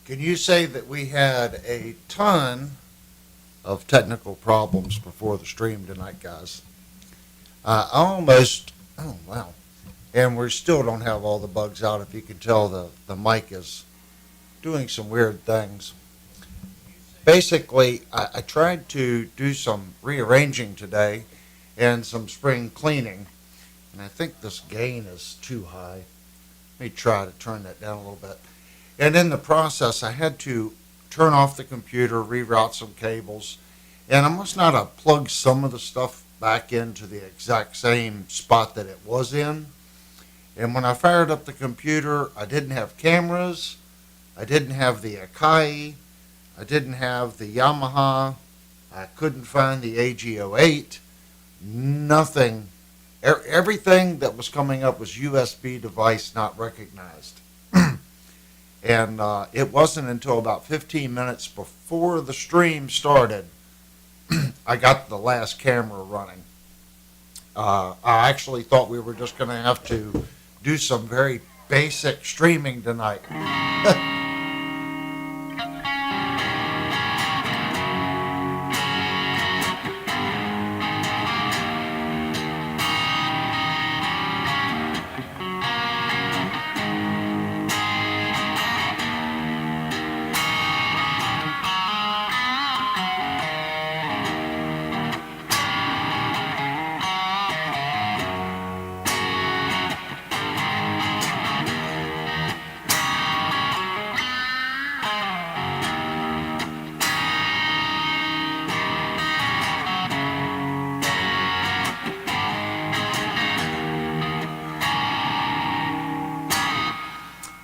Can you say that we had a ton of technical problems before the stream tonight, guys? Oh, wow. And we still don't have all the bugs out. If you can tell, the mic is doing some weird things. Basically, I tried to do some rearranging today and some spring cleaning, and I think this gain is too high. Let me try to turn that down a little bit. And in the process, I had to turn off the computer, reroute some cables, and I must not have plugged some of the stuff back into the exact same spot that it was in. And when I fired up the computer, I didn't have cameras, I didn't have the Akai, I didn't have the Yamaha, I couldn't find the AG08, nothing. Everything that was coming up was USB device not recognized. And it wasn't until about 15 minutes before the stream started I got the last camera running. I actually thought we were just going to have to do some very basic streaming tonight.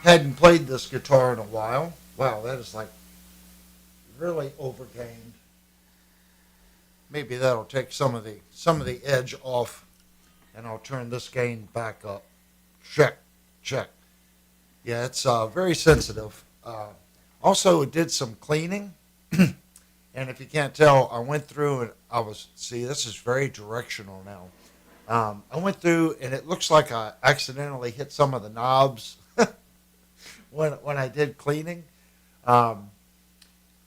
Hadn't played this guitar in a while. Wow, that is like really overgained. Maybe that'll take some of the edge off, and I'll turn this gain back up. Check, check. Yeah, it's very sensitive. Also, it did some cleaning, and if you can't tell, I went through and see, this is very directional now. I went through, and it looks like I accidentally hit some of the knobs when I did cleaning.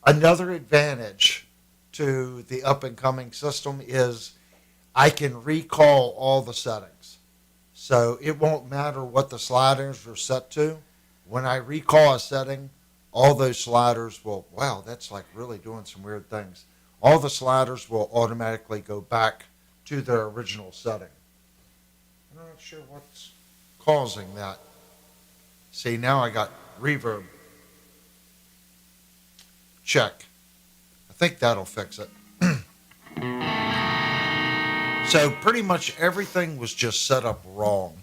Another advantage to the up-and-coming system is I can recall all the settings. So it won't matter what the sliders are set to. When I recall a setting, all those sliders will, wow, that's like really doing some weird things. All the sliders will automatically go back to their original setting. I'm not sure what's causing that. See, now I got reverb. Check. I think that'll fix it. So pretty much everything was just set up wrong.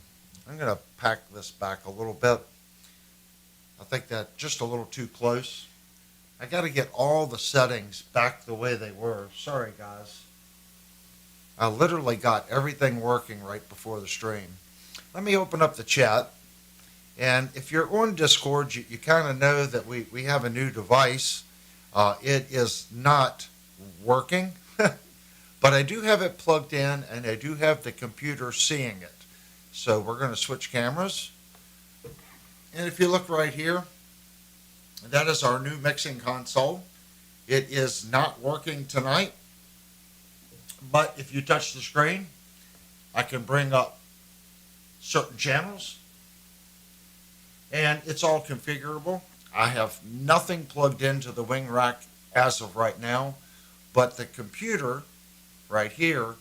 I'm going to pack this back a little bit. I think that just a little too close. I got to get all the settings back the way they were. Sorry, guys. I literally got everything working right before the stream. Let me open up the chat. And if you're on Discord, you kind of know that we have a new device. It is not working, but I do have it plugged in, and I do have the computer seeing it. So we're going to switch cameras. And if you look right here, that is our new mixing console. It is not working tonight, but if you touch the screen, I can bring up certain channels, and it's all configurable. I have nothing plugged into the wing rack as of right now, but the computer right here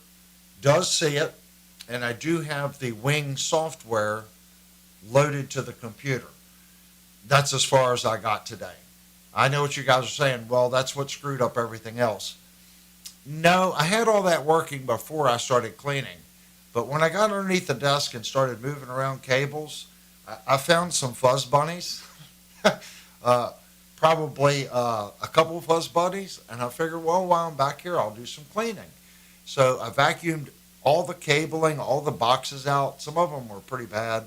does see it, and I do have the wing software loaded to the computer. That's as far as I got today. I know what you guys are saying. Well, that's what screwed up everything else. No, I had all that working before I started cleaning, but when I got underneath the desk and started moving around cables, I found some fuzz bunnies. Probably a couple of fuzz bunnies, and I figured, well, while I'm back here, I'll do some cleaning. So I vacuumed all the cabling, all the boxes out. Some of them were pretty bad.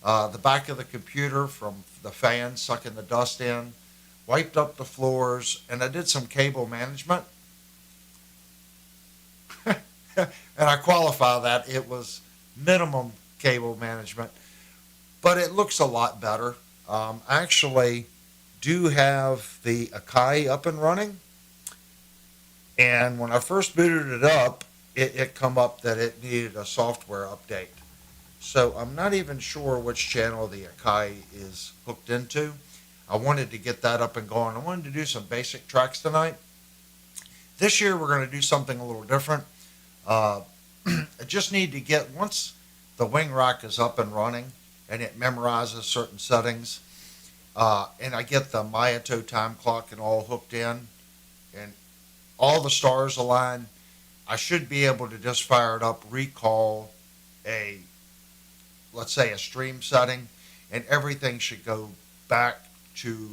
The back of the computer from the fan sucking the dust in, wiped up the floors, and I did some cable management. And I qualify that it was minimum cable management, but it looks a lot better. I actually do have the Akai up and running. And when I first booted it up, it come up that it needed a software update. So I'm not even sure which channel the Akai is hooked into. I wanted to get that up and going. I wanted to do some basic tracks tonight. This year we're going to do something a little different. I just need to get, once the wing rack is up and running and it memorizes certain settings, and I get the Mayato time clock and all hooked in, and all the stars align, I should be able to just fire it up, recall let's say a stream setting, and everything should go back to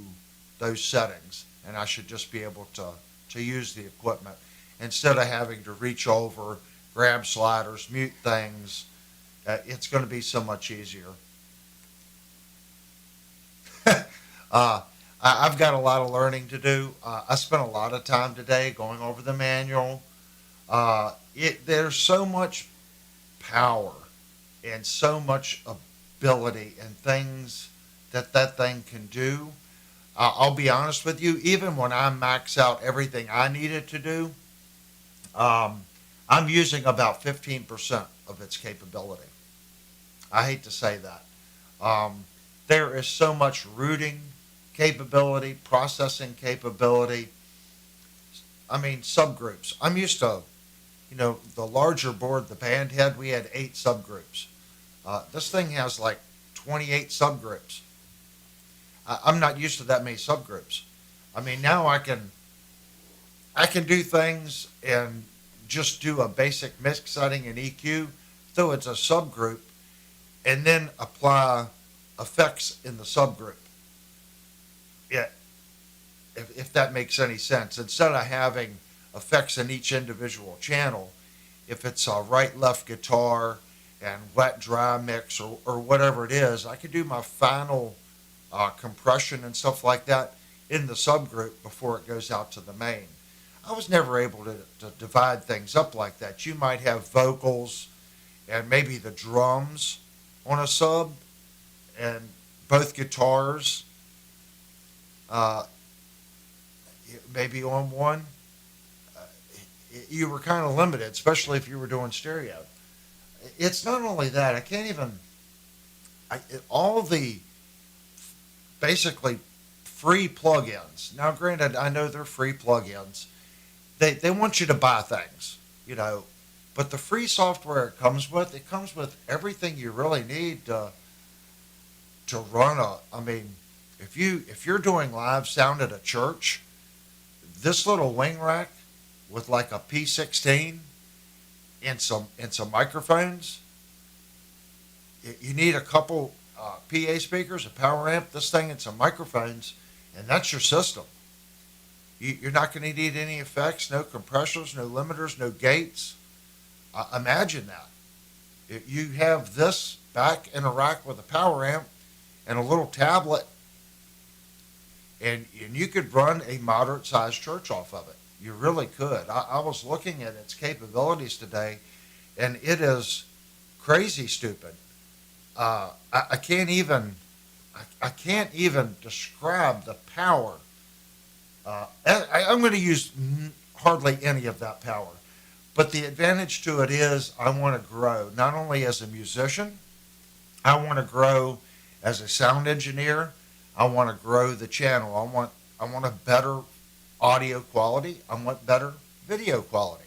those settings, and I should just be able to use the equipment instead of having to reach over, grab sliders, mute things. It's going to be so much easier. I've got a lot of learning to do. I spent a lot of time today going over the manual. There's so much power and so much ability and things that thing can do. I'll be honest with you, even when I max out everything I needed to do, I'm using about 15% of its capability. I hate to say that. There is so much routing capability, processing capability. I mean, subgroups. I'm used to, the larger board, the band had, we had 8 subgroups. This thing has like 28 subgroups. I'm not used to that many subgroups. I mean, now I can do things and just do a basic mix setting and EQ, though it's a subgroup, and then apply effects in the subgroup. Yeah, if that makes any sense. Instead of having effects in each individual channel, if it's a right-left guitar and wet-dry mix or whatever it is, I could do my final compression and stuff like that in the subgroup before it goes out to the main. I was never able to divide things up like that. You might have vocals and maybe the drums on a sub and both guitars maybe on one. You were kind of limited, especially if you were doing stereo. It's not only that, I can't even, all the basically free plugins. Now, granted, I know they're free plugins. They want you to buy things, but the free software it comes with everything you really need to run if you're doing live sound at a church, this little wing rack with like a P16 and some microphones, you need a couple PA speakers, a power amp, this thing, and some microphones, and that's your system. You're not going to need any effects, no compressors, no limiters, no gates. Imagine that. You have this back in a rack with a power amp and a little tablet, and you could run a moderate-sized church off of it. You really could. I was looking at its capabilities today, and it is crazy stupid. I can't even describe the power. I'm going to use hardly any of that power. But the advantage to it is I want to grow, not only as a musician, I want to grow as a sound engineer. I want to grow the channel. I want a better audio quality. I want better video quality.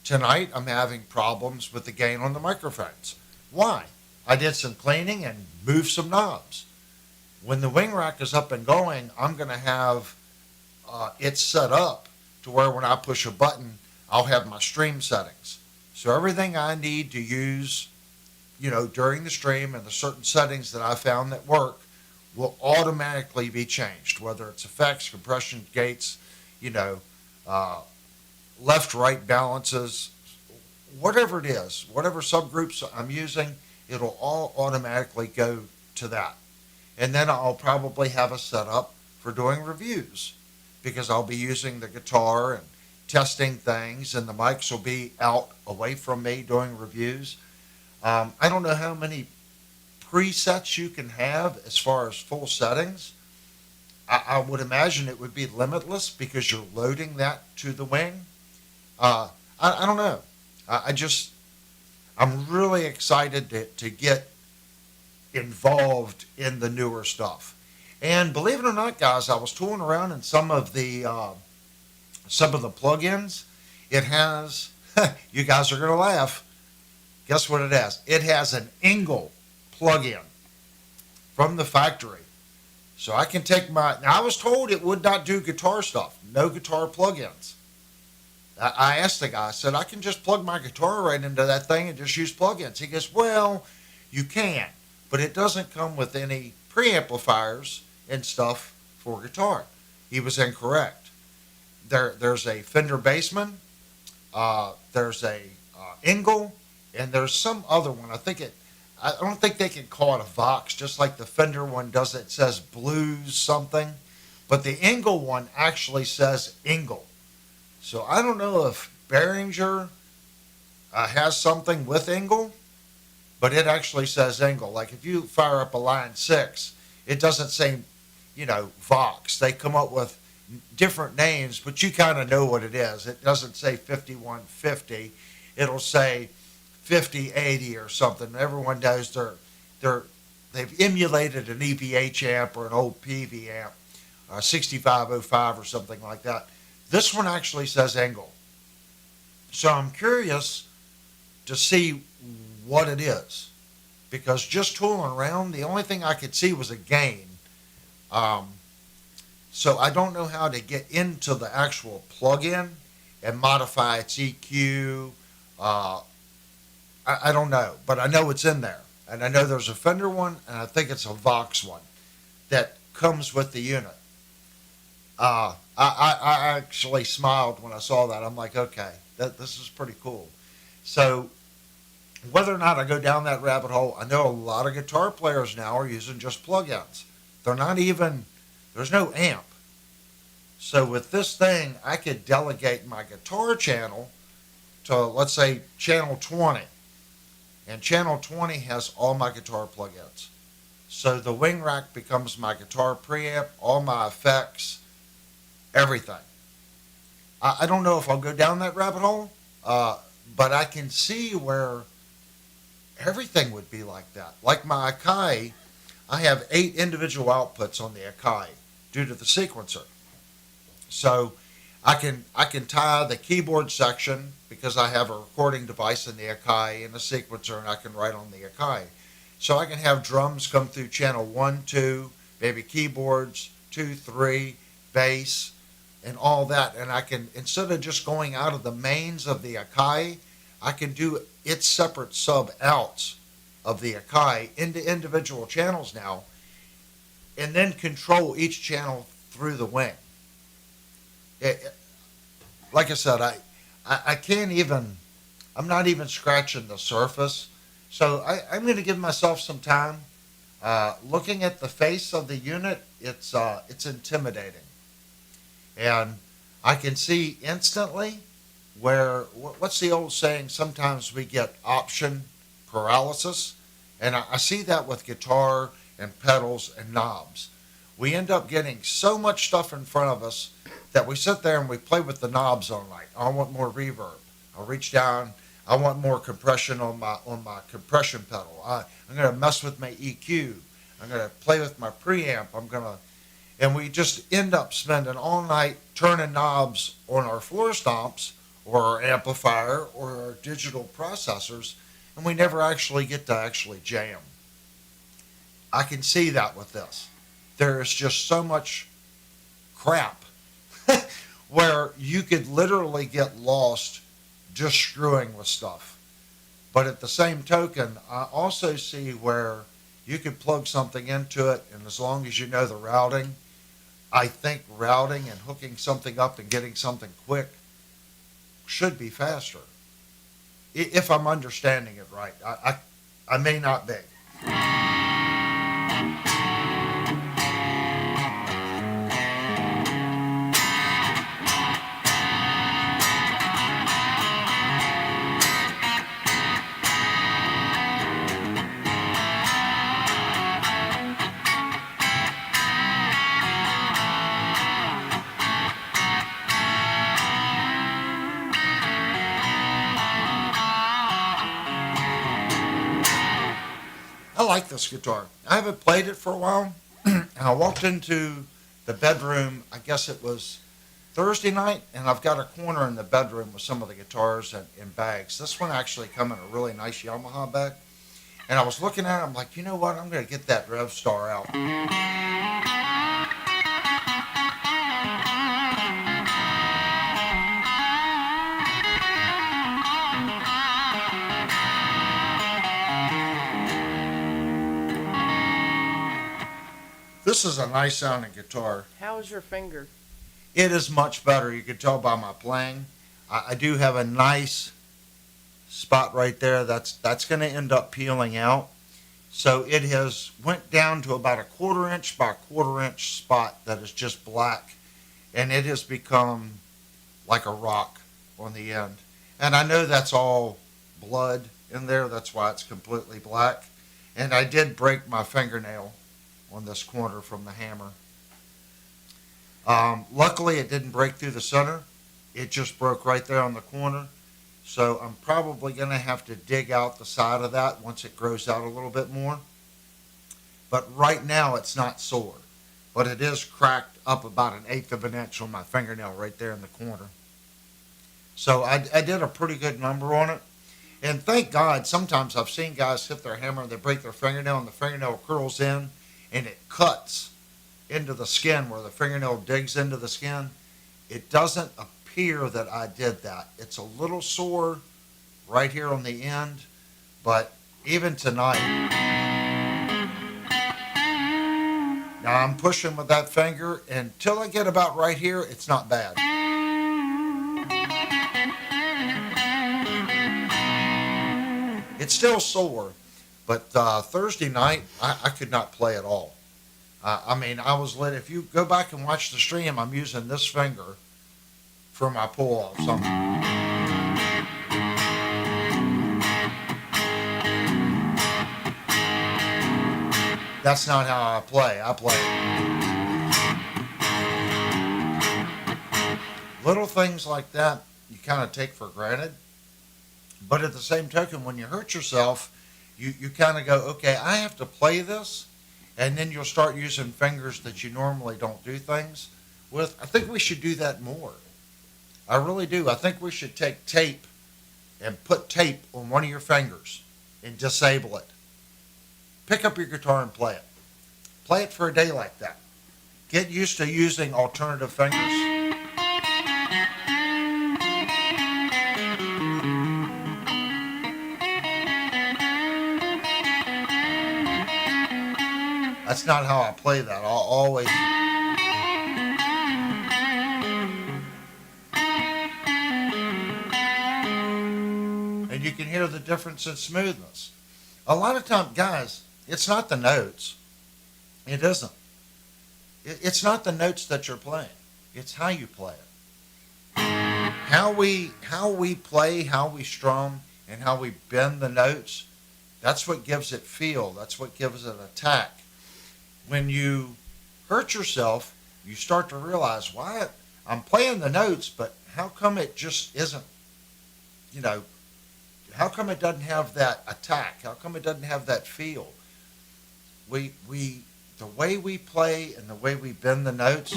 Tonight I'm having problems with the gain on the microphones. Why? I did some cleaning and moved some knobs. When the wing rack is up and going, I'm going to have it set up to where when I push a button, I'll have my stream settings. So everything I need to use, during the stream and the certain settings that I found that work will automatically be changed, whether it's effects, compression, gates, left-right balances, whatever it is, whatever subgroups I'm using, it'll all automatically go to that. And then I'll probably have a setup for doing reviews because I'll be using the guitar and testing things, and the mics will be out away from me doing reviews. I don't know how many presets you can have as far as full settings. I would imagine it would be limitless because you're loading that to the wing. Uh, I don't know. I just, I'm really excited to get involved in the newer stuff. And believe it or not, guys, I was tooling around in some of the plugins. It has, you guys are going to laugh. Guess what it has? It has an Engel plugin from the factory. So I can take my. Now I was told it would not do guitar stuff, no guitar plugins. I asked the guy, I said, I can just plug my guitar right into that thing and just use plugins. He goes, well, you can, but it doesn't come with any preamplifiers and stuff for guitar. He was incorrect. There's a Fender Bassman, there's a Engel, and there's some other one. I don't think they can call it a Vox, just like the Fender one does. It says Blues something, but the Engel one actually says Engel. So I don't know if Behringer has something with Engel, but it actually says Engel. Like if you fire up a line 6, it doesn't say, Vox. They come up with different names, but you kind of know what it is. It doesn't say 5150. It'll say 5080 or something. Everyone knows they've emulated an EVH amp or an old PV amp, 6505 or something like that. This one actually says Engel. So I'm curious to see what it is, because just tooling around, the only thing I could see was a gain. So I don't know how to get into the actual plugin and modify its EQ. I don't know, but I know it's in there. And I know there's a Fender one, and I think it's a Vox one that comes with the unit. I actually smiled when I saw that. I'm like, okay, this is pretty cool. So whether or not I go down that rabbit hole, I know a lot of guitar players now are using just plugins. They're not even, there's no amp. So with this thing, I could delegate my guitar channel to, let's say, channel 20. And channel 20 has all my guitar plugins. So the wing rack becomes my guitar preamp, all my effects, everything. I don't know if I'll go down that rabbit hole, but I can see where everything would be like that. Like my Akai, I have 8 individual outputs on the Akai due to the sequencer. So I can tie the keyboard section because I have a recording device in the Akai and a sequencer, and I can write on the Akai. So I can have drums come through channel 1, 2, maybe keyboards, 2, 3, bass, and all that. And I can, instead of just going out of the mains of the Akai, I can do its separate sub-outs of the Akai into individual channels now, and then control each channel through the wing. Like I said, I can't even, I'm not even scratching the surface. So I'm going to give myself some time. Looking at the face of the unit, it's intimidating. And I can see instantly where, what's the old saying, sometimes we get option paralysis. And I see that with guitar and pedals and knobs. We end up getting so much stuff in front of us that we sit there and we play with the knobs all night. I want more reverb. I'll reach down. I want more compression on my compression pedal. I'm going to mess with my EQ. I'm going to play with my preamp. And we just end up spending all night turning knobs on our floor stomps or our amplifier or our digital processors, and we never actually get to actually jam. I can see that with this. There is just so much crap where you could literally get lost just screwing with stuff. But at the same token, I also see where you could plug something into it, and as long as you know the routing, I think routing and hooking something up and getting something quick should be faster. If I'm understanding it right. I may not be. like this guitar. I haven't played it for a while. And I walked into the bedroom, I guess it was Thursday night, and I've got a corner in the bedroom with some of the guitars and bags. This one actually come in a really nice Yamaha bag. And I was looking at it, I'm like, you know what, I'm going to get that Rev Star out. This is a nice sounding guitar. How is your finger? It is much better. You can tell by my playing. I do have a nice spot right there. That's going to end up peeling out. So it has went down to about a 1/4 inch by 1/4 inch spot that is just black. And it has become like a rock on the end. And I know that's all blood in there. That's why it's completely black. And I did break my fingernail on this corner from the hammer. Luckily, it didn't break through the center. It just broke right there on the corner. So I'm probably going to have to dig out the side of that once it grows out a little bit more. But right now, it's not sore. But it is cracked up about 1/8 of an inch on my fingernail right there in the corner. So I did a pretty good number on it. And thank God, sometimes I've seen guys hit their hammer and they break their fingernail and the fingernail curls in and it cuts into the skin where the fingernail digs into the skin. It doesn't appear that I did that. It's a little sore right here on the end, but even tonight, now I'm pushing with that finger until I get about right here, it's not bad. It's still sore, but Thursday night, I could not play at all. I mean, I was lit. If you go back and watch the stream, I'm using this finger for my pull-off. That's not how I play. I play little things like that you kind of take for granted. But at the same token, when you hurt yourself, you kind of go, okay, I have to play this. And then you'll start using fingers that you normally don't do things with. I think we should do that more. I really do. I think we should take tape and put tape on one of your fingers and disable it. Pick up your guitar and play it. Play it for a day like that. Get used to using alternative fingers. That's not how I play that. I'll always... And you can hear the difference in smoothness. A lot of times, guys, it's not the notes. It isn't. It's not the notes that you're playing. It's how you play it. How we play, how we strum, and how we bend the notes, that's what gives it feel. That's what gives it attack. When you hurt yourself, you start to realize, why I'm playing the notes, but how come it just isn't, how come it doesn't have that attack? How come it doesn't have that feel? The way we play and the way we bend the notes,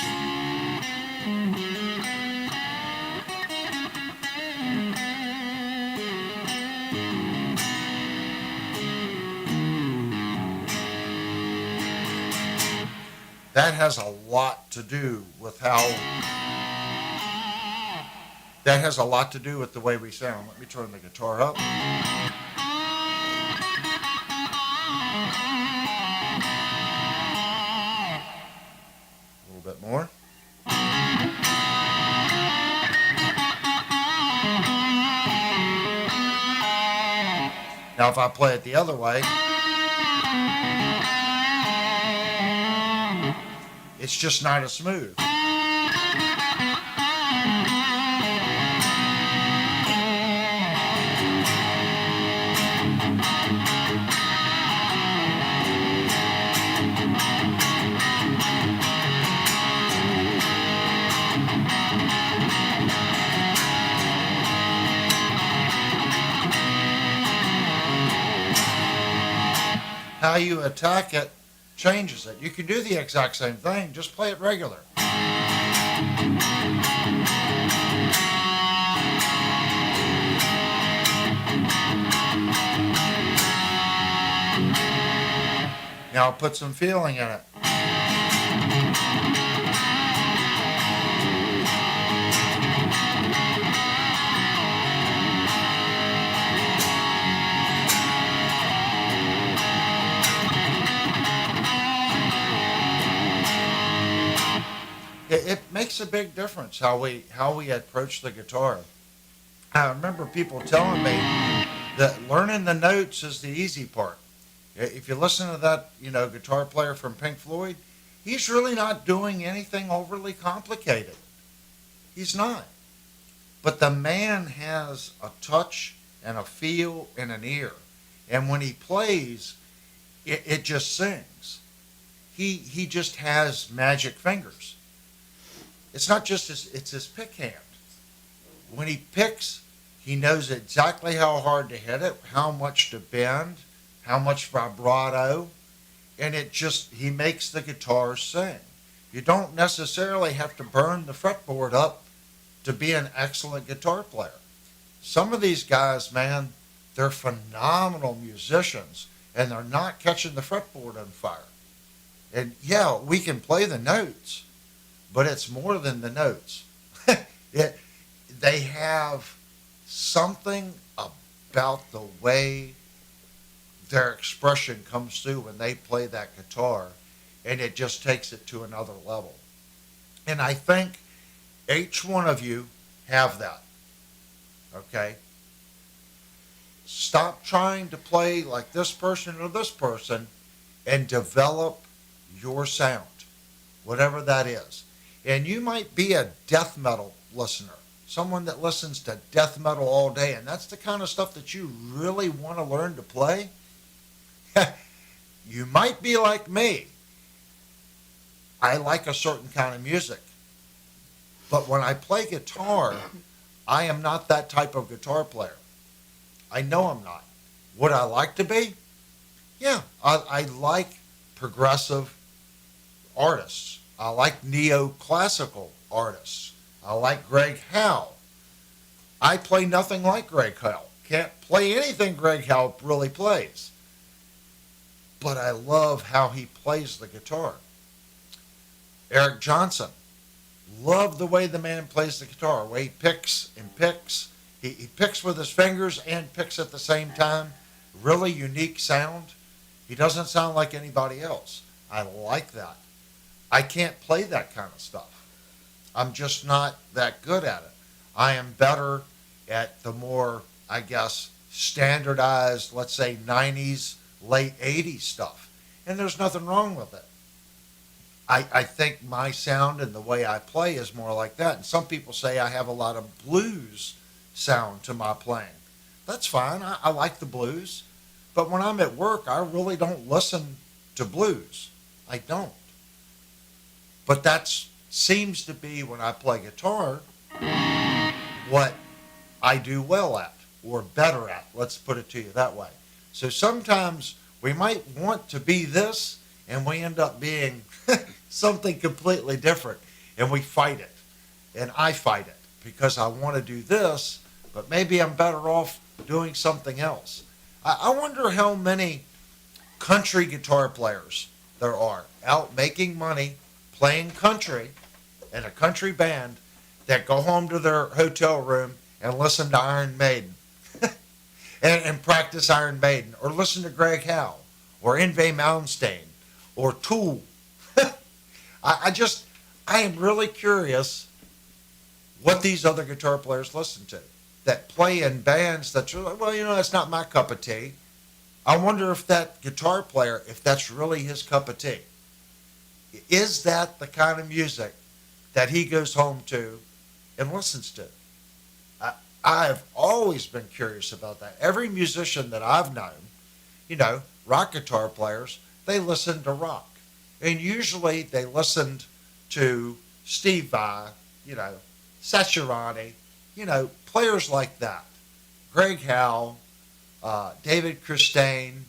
that has a lot to do with the way we sound. Let me turn the guitar up. A little bit more. Now if I play it the other way, it's just not as smooth. how you attack it changes it. You can do the exact same thing, just play it regular. Now put some feeling in it. It makes a big difference how we approach the guitar. I remember people telling me that learning the notes is the easy part. If you listen to that, guitar player from Pink Floyd, he's really not doing anything overly complicated. He's not. But the man has a touch and a feel and an ear. And when he plays, it just sings. He just has magic fingers. It's not just it's his pick hand. When he picks, he knows exactly how hard to hit it, how much to bend, how much vibrato, and he makes the guitar sing. You don't necessarily have to burn the fretboard up to be an excellent guitar player. Some of these guys, man, they're phenomenal musicians, and they're not catching the fretboard on fire. And yeah, we can play the notes, but it's more than the notes. They have something about the way their expression comes through when they play that guitar, and it just takes it to another level. And I think each one of you have that. Okay? Stop trying to play like this person or this person and develop your sound, whatever that is. And you might be a death metal listener, someone that listens to death metal all day, and that's the kind of stuff that you really want to learn to play. You might be like me. I like a certain kind of music. But when I play guitar, I am not that type of guitar player. I know I'm not. Would I like to be? Yeah, I like progressive artists. I like neoclassical artists. I like Greg Howe. I play nothing like Greg Howe. Can't play anything Greg Howe really plays. But I love how he plays the guitar. Eric Johnson. Love the way the man plays the guitar, the way he picks and picks. He picks with his fingers and picks at the same time. Really unique sound. He doesn't sound like anybody else. I like that. I can't play that kind of stuff. I'm just not that good at it. I am better at the more, I guess, standardized, let's say 90s, late 80s stuff. And there's nothing wrong with it. I think my sound and the way I play is more like that. And some people say I have a lot of blues sound to my playing. That's fine. I like the blues. But when I'm at work, I really don't listen to blues. I don't. But that seems to be, when I play guitar, what I do well at, or better at. Let's put it to you that way. So sometimes we might want to be this, and we end up being something completely different, and we fight it. And I fight it because I want to do this, but maybe I'm better off doing something else. I wonder how many country guitar players there are out making money playing country in a country band that go home to their hotel room and listen to Iron Maiden and practice Iron Maiden, or listen to Greg Howe or Yngwie Malmsteen or Tool. I am really curious what these other guitar players listen to that play in bands that's really, well, that's not my cup of tea. I wonder if that guitar player, if that's really his cup of tea. Is that the kind of music that he goes home to and listens to? I've always been curious about that. Every musician that I've known, rock guitar players, they listen to rock. And usually they listened to Steve Vai, Satriani, players like that. Greg Howe, David Christine,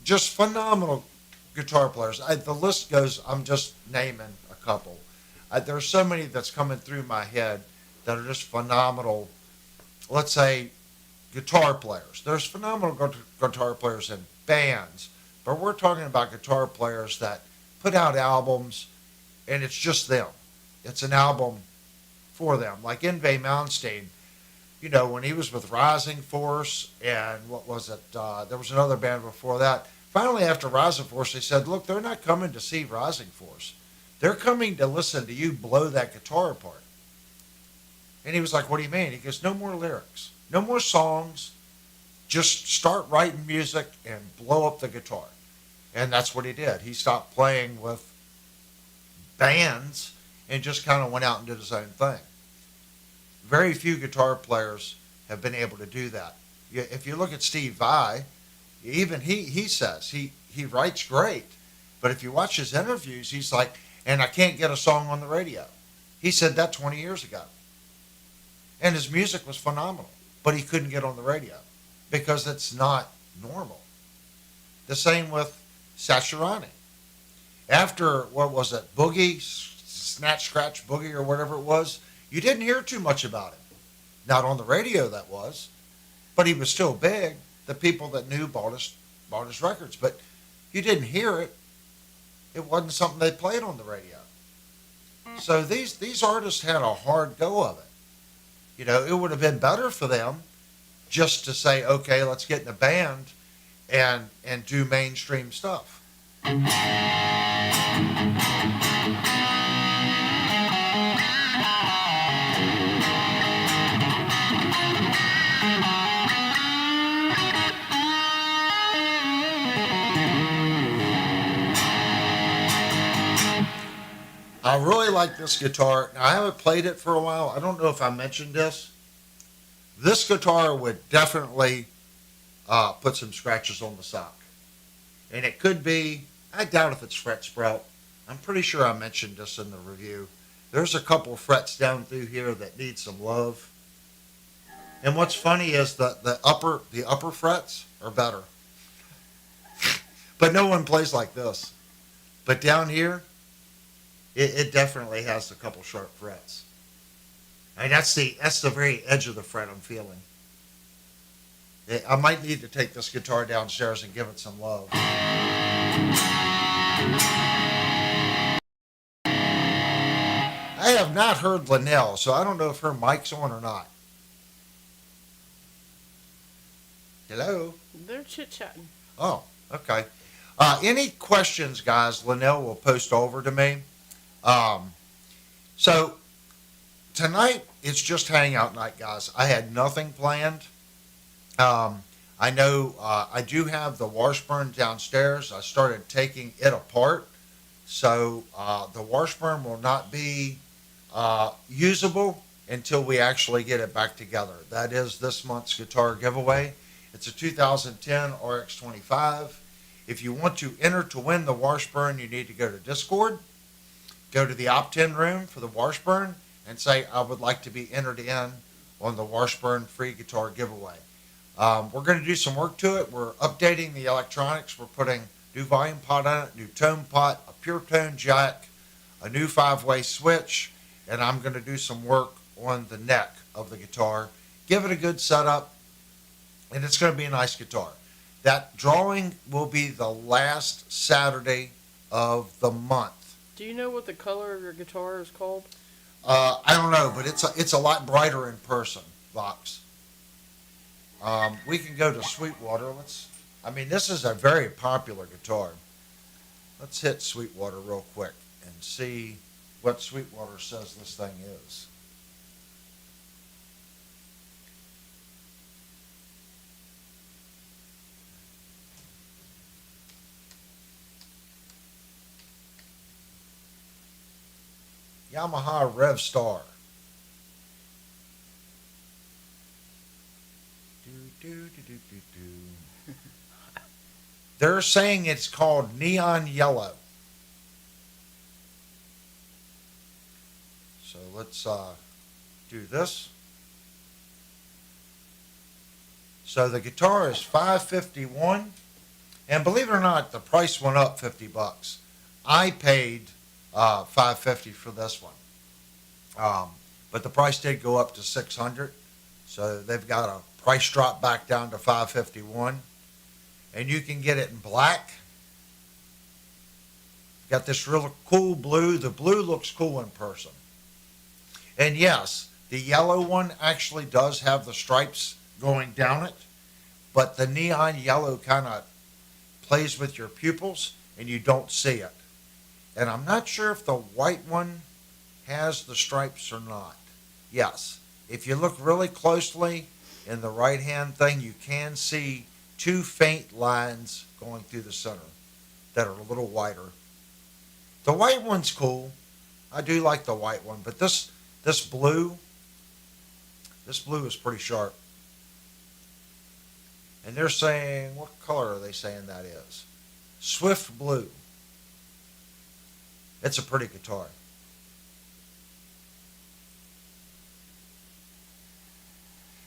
just phenomenal guitar players. The list goes, I'm just naming a couple. There's so many that's coming through my head that are just phenomenal, let's say, guitar players. There's phenomenal guitar players in bands, but we're talking about guitar players that put out albums and it's just them. It's an album for them. Like Yngwie Malmsteen, you know, when he was with Rising Force and what was it? There was another band before that. Finally, after Rising Force, they said, look, they're not coming to see Rising Force. They're coming to listen to you blow that guitar apart. And he was like, what do you mean? He goes, no more lyrics, no more songs. Just start writing music and blow up the guitar. And that's what he did. He stopped playing with bands and just kind of went out and did his own thing. Very few guitar players have been able to do that. If you look at Steve Vai, even he says he writes great, but if you watch his interviews, he's like, and I can't get a song on the radio. He said that 20 years ago. And his music was phenomenal, but he couldn't get on the radio because it's not normal. The same with Sacharani. After, what was it, Boogie, Snatch, Scratch, Boogie, or whatever it was, you didn't hear too much about him. Not on the radio, that was, but he was still big. The people that knew bought his records, but you didn't hear it. It wasn't something they played on the radio. So these artists had a hard go of it. You know, it would have been better for them just to say, okay, let's get in a band and do mainstream stuff. I really like this guitar. Now, I haven't played it for a while. I don't know if I mentioned this. This guitar would definitely put some scratches on the sock. And it could be, I doubt if it's fret sprout. I'm pretty sure I mentioned this in the review. There's a couple frets down through here that need some love. And what's funny is the upper frets are better. But no one plays like this. But down here, it definitely has a couple sharp frets. And that's the very edge of the fret I'm feeling. I might need to take this guitar downstairs and give it some love. I have not heard Linnell, so I don't know if her mic's on or not. Hello? They're chit-chatting. Oh, okay. Any questions, guys, Linnell will post over to me. So tonight it's just hangout night, guys. I had nothing planned. I know I do have the Washburn downstairs. I started taking it apart, so the Washburn will not be usable until we actually get it back together. That is this month's guitar giveaway. It's a 2010 RX-25. If you want to enter to win the Washburn, you need to go to Discord. Go to the opt-in room for the Washburn and say, I would like to be entered in on the Washburn free guitar giveaway. We're going to do some work to it. We're updating the electronics. We're putting new volume pot on it, new tone pot, a pure tone jack, a new 5-way switch, and I'm going to do some work on the neck of the guitar. Give it a good setup, and it's going to be a nice guitar. That drawing will be the last Saturday of the month. Do you know what the color of your guitar is called? I don't know, but it's a lot brighter in person, Vox. We can go to Sweetwater. This is a very popular guitar. Let's hit Sweetwater real quick and see what Sweetwater says this thing is. Yamaha Rev Star. They're saying it's called Neon Yellow. So let's do this. So the guitar is $551. And believe it or not, the price went up $50. I paid $550 for this one, but the price did go up to $600. So they've got a price drop back down to $551, and you can get it in black. Got this real cool blue. The blue looks cool in person. And yes, the yellow one actually does have the stripes going down it, but the neon yellow kind of plays with your pupils and you don't see it. And I'm not sure if the white one has the stripes or not. Yes, if you look really closely in the right hand thing, you can see two faint lines going through the center that are a little whiter. The white one's cool. I do like the white one, but this blue is pretty sharp. And they're saying, what color are they saying that is? Swift blue. It's a pretty guitar.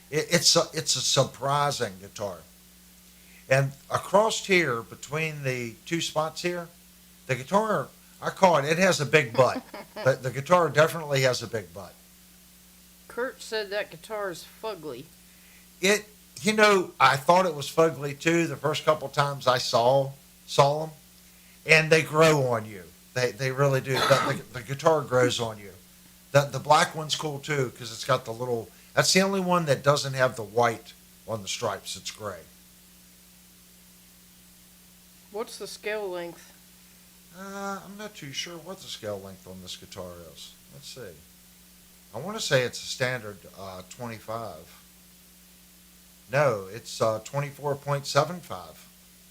It's a surprising guitar. And across here, between the two spots here, the guitar, I call it has a big butt. The guitar definitely has a big butt. Kurt said that guitar is fugly. I thought it was fugly too the first couple times I saw them, and they grow on you. They really do. The guitar grows on you. The black one's cool too because it's got the little. That's the only one that doesn't have the white on the stripes. It's gray. What's the scale length? I'm not too sure what the scale length on this guitar is. Let's see. I want to say it's a standard 25. No, it's 24.75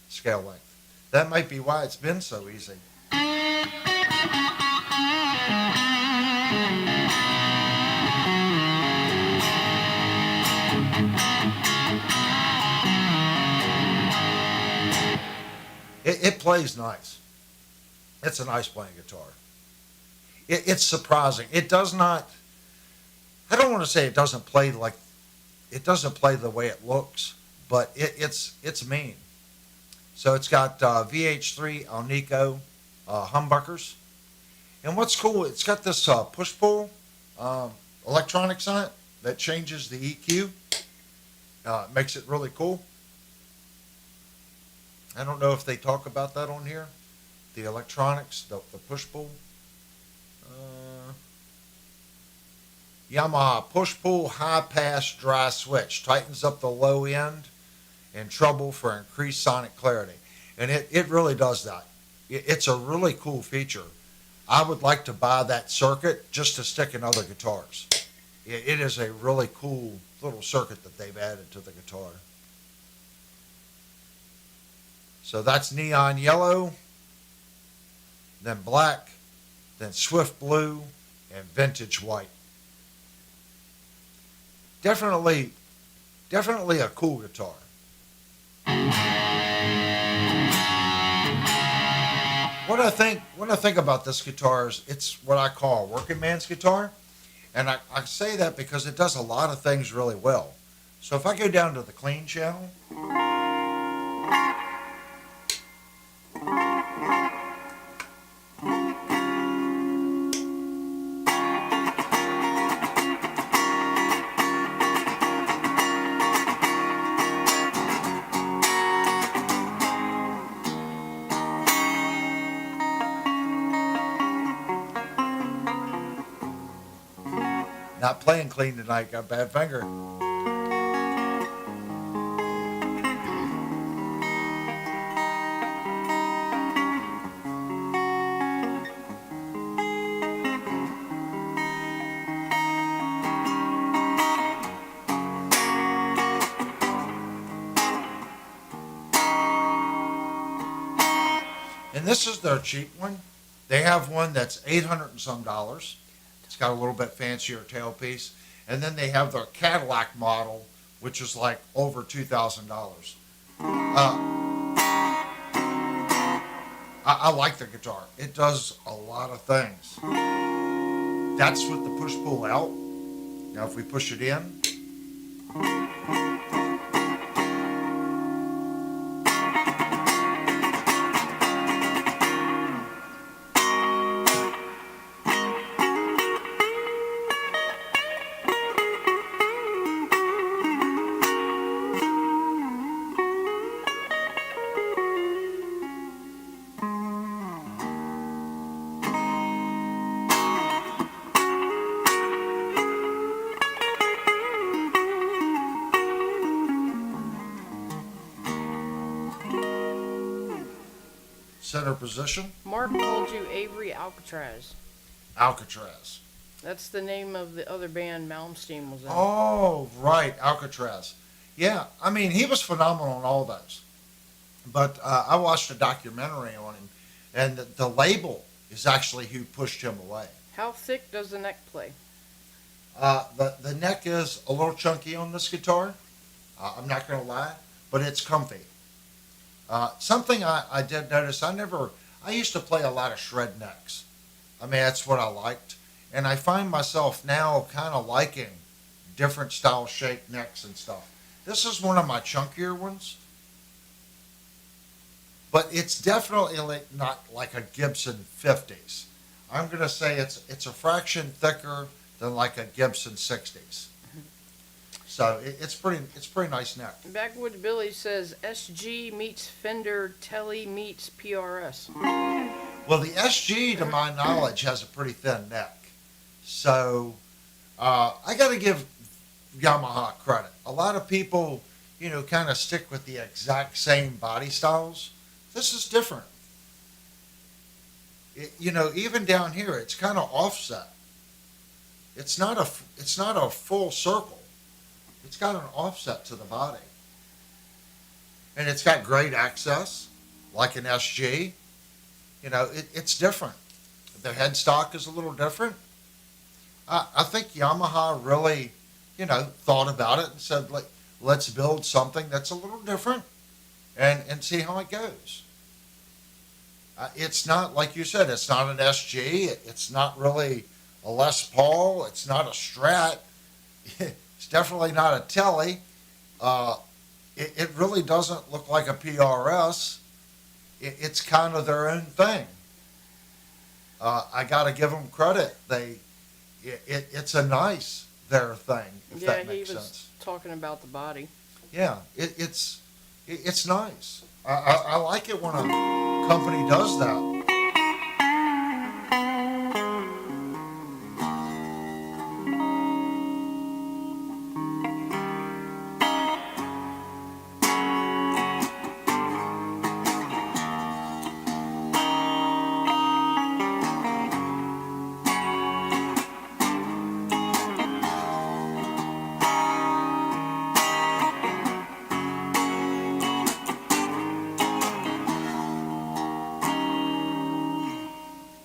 scale length. That might be why it's been so easy. It plays nice. It's a nice playing guitar. It's surprising. It does not. I don't want to say it doesn't play the way it looks, but it's mean. So it's got VH3 Alnico humbuckers, and what's cool, it's got this push-pull electronics on it that changes the EQ. Makes it really cool. I don't know if they talk about that on here. The electronics, the push-pull. Yamaha push-pull high-pass dry switch. Tightens up the low end and treble for increased sonic clarity. And it really does that. It's a really cool feature. I would like to buy that circuit just to stick in other guitars. It is a really cool little circuit that they've added to the guitar. So that's neon yellow, then black, then swift blue, and vintage white. Definitely a cool guitar. What I think about this guitar is it's what I call a working man's guitar. And I say that because it does a lot of things really well. So if I go down to the clean channel, not playing clean tonight, got a bad finger. And this is their cheap one. They have one that's $800 and some. It's got a little bit fancier tailpiece. And then they have their Cadillac model, which is like over $2,000. I like the guitar. It does a lot of things. That's with the push-pull out. Now if we push it in, Center position, Mark told you Avery Alcatraz. Alcatraz. That's the name of the other band Malmsteen was in. Oh, right, Alcatraz. Yeah, I mean, he was phenomenal in all those. But I watched a documentary on him, and the label is actually who pushed him away. How thick does the neck play? The neck is a little chunky on this guitar. I'm not going to lie, but it's comfy. Something I did notice, I used to play a lot of shred necks. I mean, that's what I liked. And I find myself now kind of liking different style shaped necks and stuff. This is one of my chunkier ones. But it's definitely not like a Gibson 50s. I'm going to say it's a fraction thicker than like a Gibson 60s. So it's pretty nice neck. Backwoods Billy says SG meets Fender, Tele meets PRS. Well, the SG, to my knowledge, has a pretty thin neck. So I got to give Yamaha credit. A lot of people, kind of stick with the exact same body styles. This is different. Even down here, it's kind of offset. It's not a full circle. It's got an offset to the body. And it's got great access, like an SG. It's different. The headstock is a little different. I think Yamaha really, thought about it and said, let's build something that's a little different and see how it goes. It's not, like you said, it's not an SG. It's not really a Les Paul. It's not a Strat. It's definitely not a Tele. It really doesn't look like a PRS. It's kind of their own thing. I got to give them credit. It's a nice their thing, if that makes sense. Yeah, he was talking about the body. Yeah, it's nice. I like it when a company does that.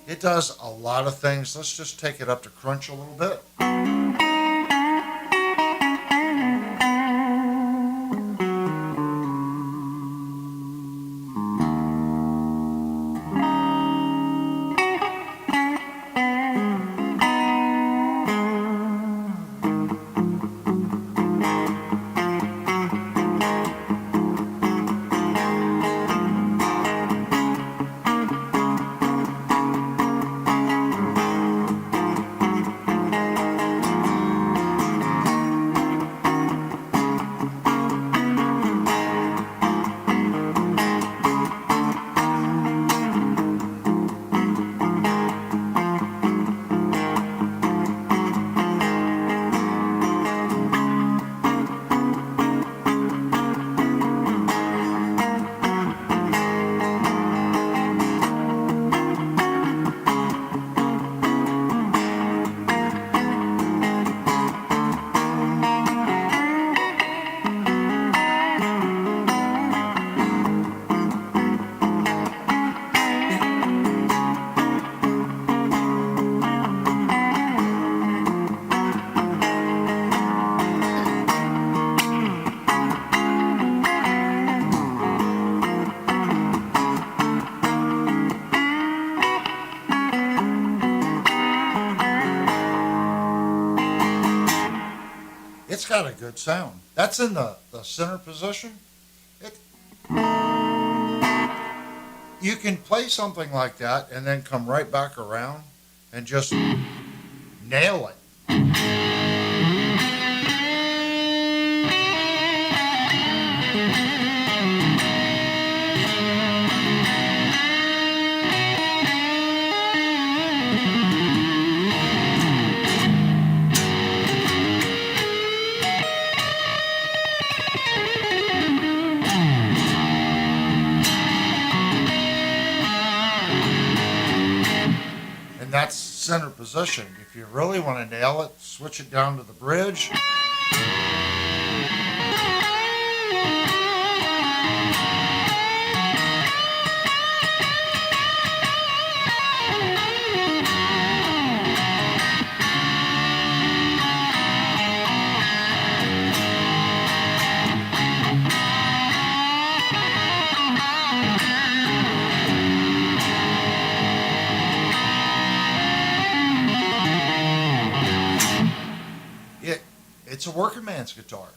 It does a lot of things. Let's just take it up to crunch a little bit. It's got a good sound. That's in the center position. You can play something like that and then come right back around and just nail it. that's center position. If you really want to nail it, switch it down to the bridge. It's a working man's guitar.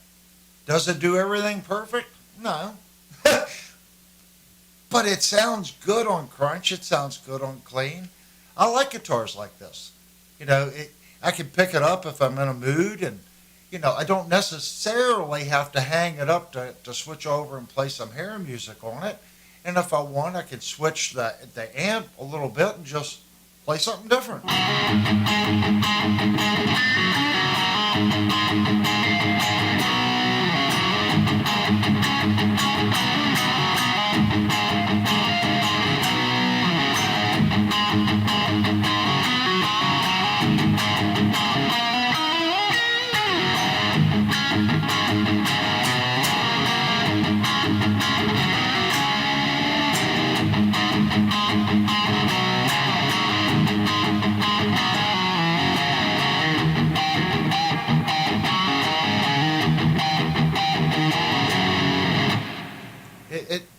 Does it do everything perfect? No. But it sounds good on crunch. It sounds good on clean. I like guitars like this. I can pick it up if I'm in a mood, and, I don't necessarily have to hang it up to switch over and play some hair music on it. And if I want, I can switch the amp a little bit and just play something different.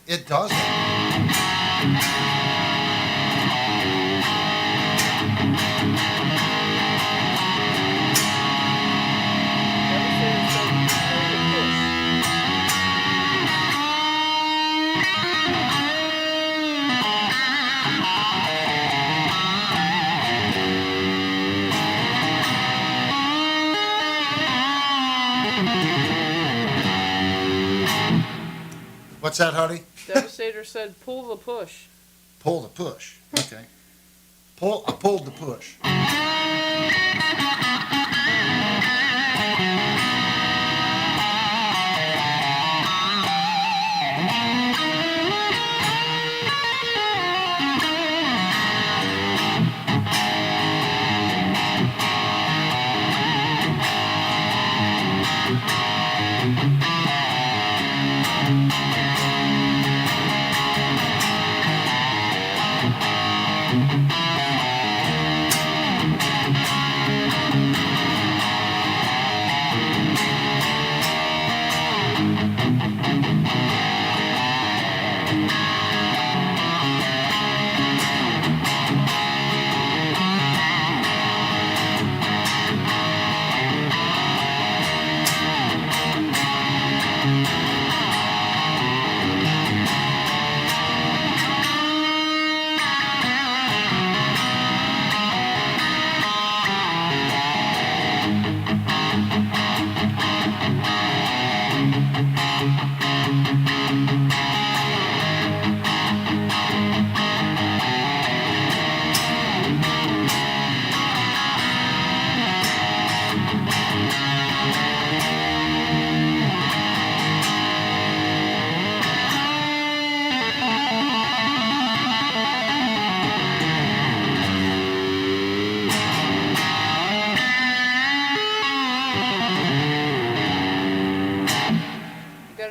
It doesn't. What's that, honey? Devastator said, pull the push. Pull the push. Okay. I pulled the push.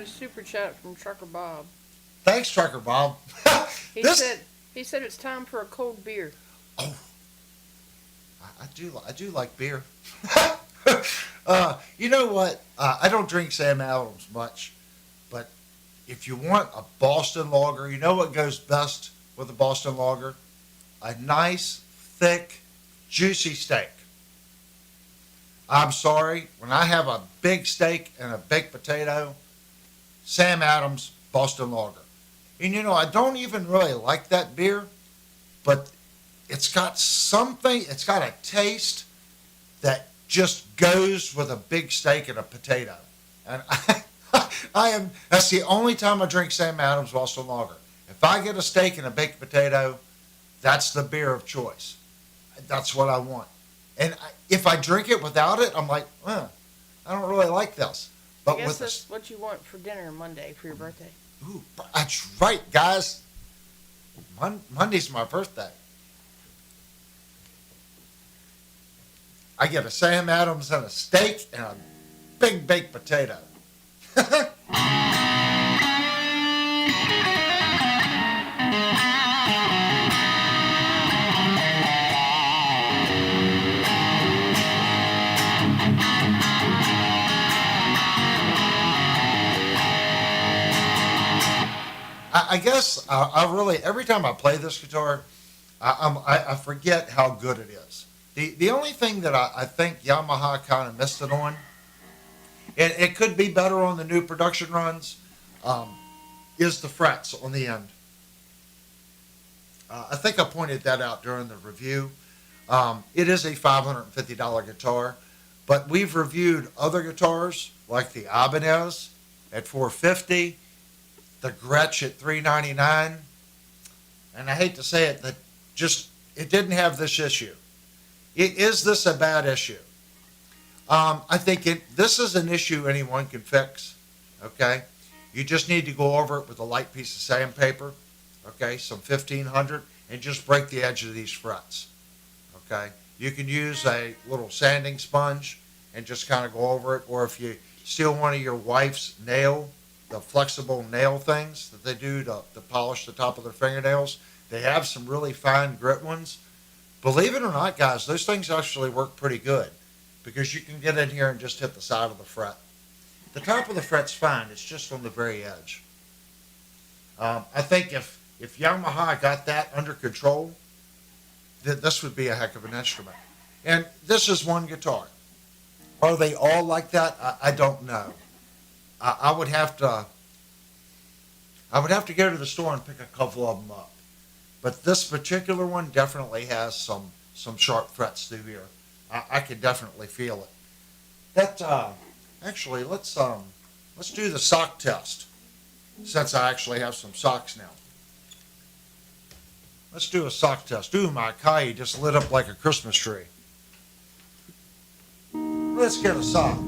Super chat from Trucker Bob. Thanks, Trucker Bob. He said it's time for a cold beer. Oh, I do like beer. You know what? I don't drink Sam Adams much, but if you want a Boston lager, you know what goes best with a Boston lager? A nice, thick, juicy steak. I'm sorry, when I have a big steak and a baked potato, Sam Adams Boston Lager. And I don't even really like that beer, but it's got something, it's got a taste that just goes with a big steak and a potato. And that's the only time I drink Sam Adams Boston Lager. If I get a steak and a baked potato, that's the beer of choice. That's what I want. And if I drink it without it, I'm like, I don't really like this. But I guess that's what you want for dinner Monday for your birthday. Ooh, that's right, guys. Monday's my birthday. I get a Sam Adams and a steak and a big baked potato. I guess I really, every time I play this guitar, I forget how good it is. The only thing that I think Yamaha kind of missed it on, and it could be better on the new production runs, is the frets on the end. I think I pointed that out during the review. It is a $550 guitar, but we've reviewed other guitars like the Ibanez at $450, the Gretsch at $399, and I hate to say it, that it didn't have this issue. Is this a bad issue? I think this is an issue anyone can fix. Okay, you just need to go over it with a light piece of sandpaper. Okay, some 1500, and just break the edge of these frets. Okay, you can use a little sanding sponge and just kind of go over it, or if you steal one of your wife's the flexible nail things that they do to polish the top of their fingernails, they have some really fine grit ones. Believe it or not, guys, those things actually work pretty good because you can get in here and just hit the side of the fret. The top of the fret's fine, it's just on the very edge. I think if Yamaha got that under control, this would be a heck of an instrument. And this is one guitar. Are they all like that? I don't know. I would have to go to the store and pick a couple of them up. But this particular one definitely has some sharp frets through here. I can definitely feel it. That actually, let's do the sock test, since I actually have some socks now. Let's do a sock test. Ooh, my Kai just lit up like a Christmas tree. Let's get a sock.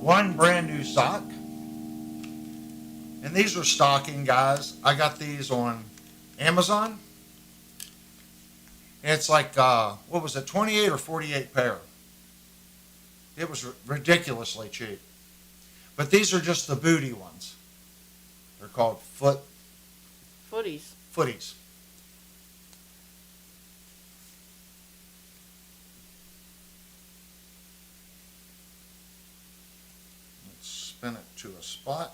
One brand new sock. And these are stocking, guys. I got these on Amazon. And it's like, what was it, 28 or 48 pair. It was ridiculously cheap. But these are just the booty ones. They're called Footies. footies. Let's spin it to a spot.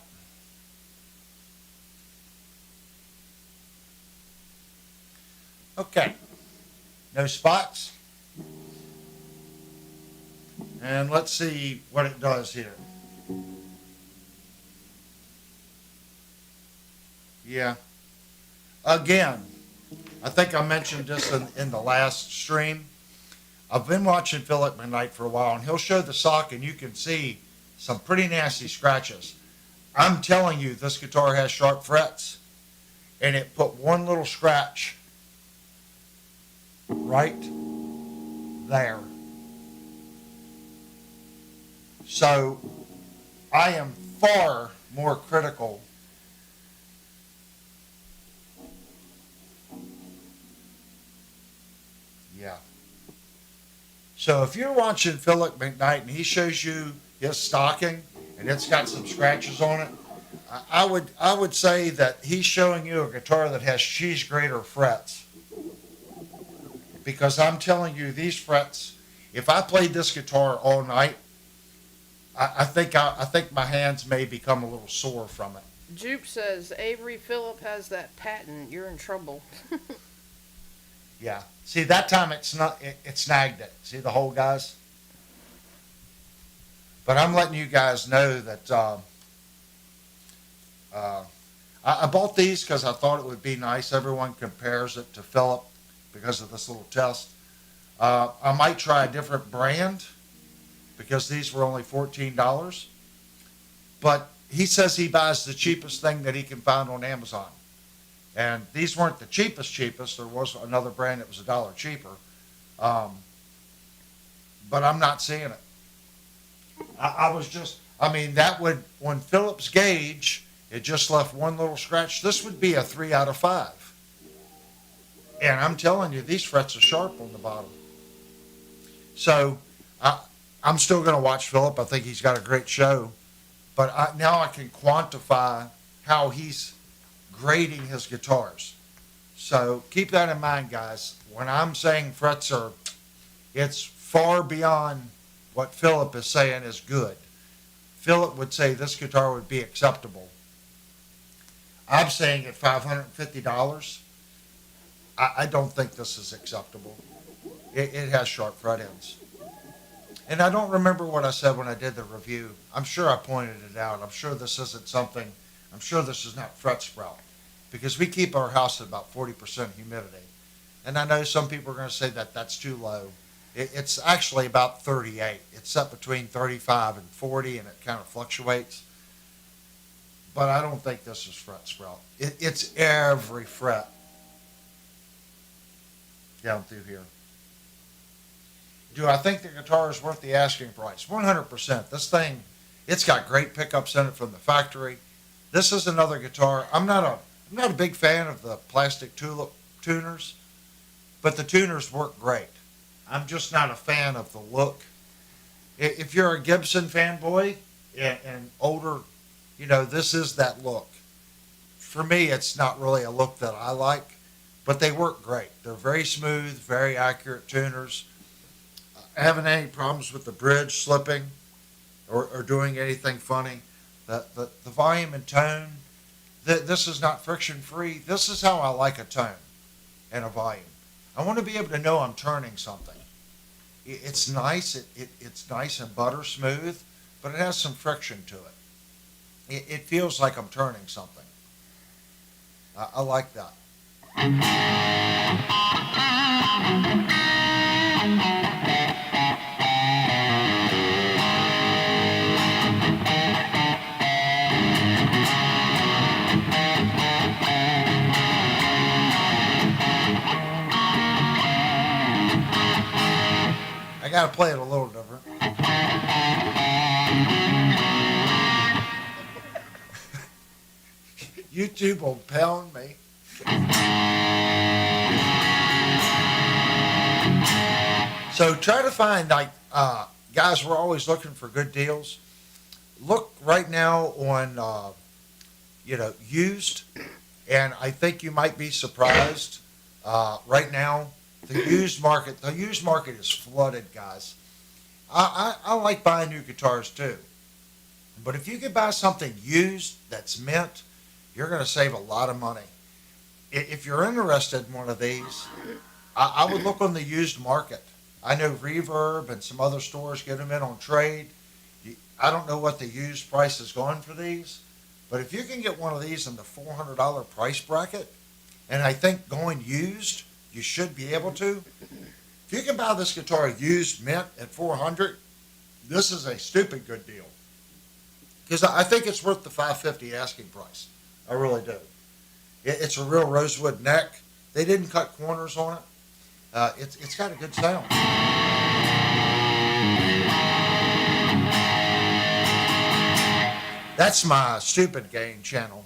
Okay, no spots. And let's see what it does here. Yeah. Again, I think I mentioned this in the last stream. I've been watching Philip McKnight for a while, and he'll show the sock, and you can see some pretty nasty scratches. I'm telling you, this guitar has sharp frets, and it put one little scratch right there. So I am far more critical Yeah. So if you're watching Philip McKnight and he shows you his stocking and it's got some scratches on it, I would say that he's showing you a guitar that has cheese grater frets. Because I'm telling you, these frets, if I played this guitar all night, I think my hands may become a little sore from it. Jupe says, Avery Phillip has that patent. You're in trouble. Yeah. See, that time it snagged it. See the hole, guys? But I'm letting you guys know that I bought these because I thought it would be nice. Everyone compares it to Philip because of this little test. I might try a different brand because these were only $14. But he says he buys the cheapest thing that he can find on Amazon. And these weren't the cheapest. There was another brand that was $1 cheaper. Um, but I'm not seeing it. I mean, that would, on Phillips gauge, it just left one little scratch. This would be a 3 out of 5. And I'm telling you, these frets are sharp on the bottom. So I'm still going to watch Philip. I think he's got a great show. But now I can quantify how he's grading his guitars. So keep that in mind, guys. When I'm saying frets are, it's far beyond what Philip is saying is good. Philip would say this guitar would be acceptable. I'm saying at $550, I don't think this is acceptable. It has sharp fret ends. And I don't remember what I said when I did the review. I'm sure I pointed it out. I'm sure this isn't something, I'm sure this is not fret sprout. Because we keep our house at about 40% humidity. And I know some people are going to say that that's too low. It's actually about 38. It's set between 35 and 40, and it kind of fluctuates. But I don't think this is fret sprout. It's every fret down through here. Do I think the guitar is worth the asking price? 100%. This thing, it's got great pickups in it from the factory. This is another guitar. I'm not a big fan of the plastic tulip tuners, but the tuners work great. I'm just not a fan of the look. If you're a Gibson fanboy and older, you know, this is that look. For me, it's not really a look that I like, but they work great. They're very smooth, very accurate tuners. I haven't any problems with the bridge slipping or doing anything funny. The volume and tone, this is not friction free. This is how I like a tone and a volume. I want to be able to know I'm turning something. It's nice. It's nice and butter smooth, but it has some friction to it. It feels like I'm turning something. I like that. I got to play it a little different. YouTube will pound me. So try to find, like, guys, we're always looking for good deals. Look right now on, used, and I think you might be surprised. Right now, the used market is flooded, guys. I like buying new guitars too. But if you can buy something used that's mint, you're going to save a lot of money. If you're interested in one of these, I would look on the used market. I know Reverb and some other stores get them in on trade. I don't know what the used price is going for these, but if you can get one of these in the $400 price bracket, and I think going used, you should be able to. If you can buy this guitar used mint at $400, this is a stupid good deal. Because I think it's worth the $550 asking price. I really do. It's a real rosewood neck. They didn't cut corners on it. It's got a good sound. That's my stupid gain channel.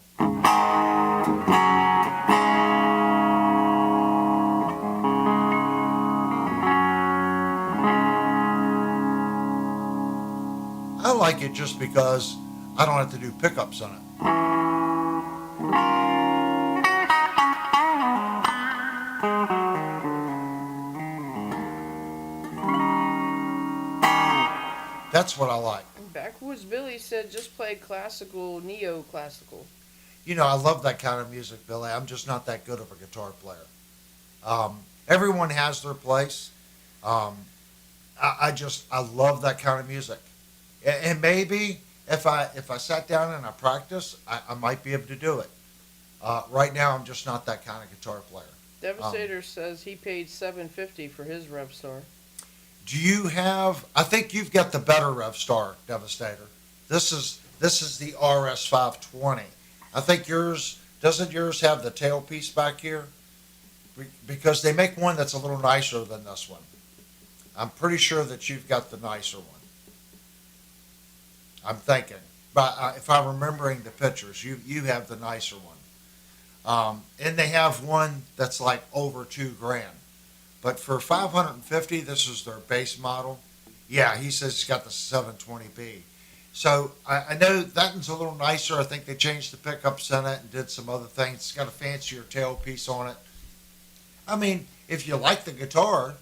I like it just because I don't have to do pickups on it. That's what I like. Backwoods Billy said just play classical, neo-classical. You know, I love that kind of music, Billy. I'm just not that good of a guitar player. Everyone has their place. I love that kind of music. And maybe if I sat down and I practice, I might be able to do it. Right now, I'm just not that kind of guitar player. Devastator says he paid $750 for his RevStar. Do you have? I think you've got the better Revstar, Devastator. This is the RS520. I think yours Doesn't yours have the tailpiece back here? Because they make one that's a little nicer than this one. I'm pretty sure that you've got the nicer one. I'm thinking, but if I'm remembering the pictures, you have the nicer one. And they have one that's like over $2,000. But for 550, this is their base model. Yeah, he says he's got the 720B. So I know that one's a little nicer. I think they changed the pickups in it and did some other things. It's got a fancier tailpiece on it. I mean, if you like the guitar,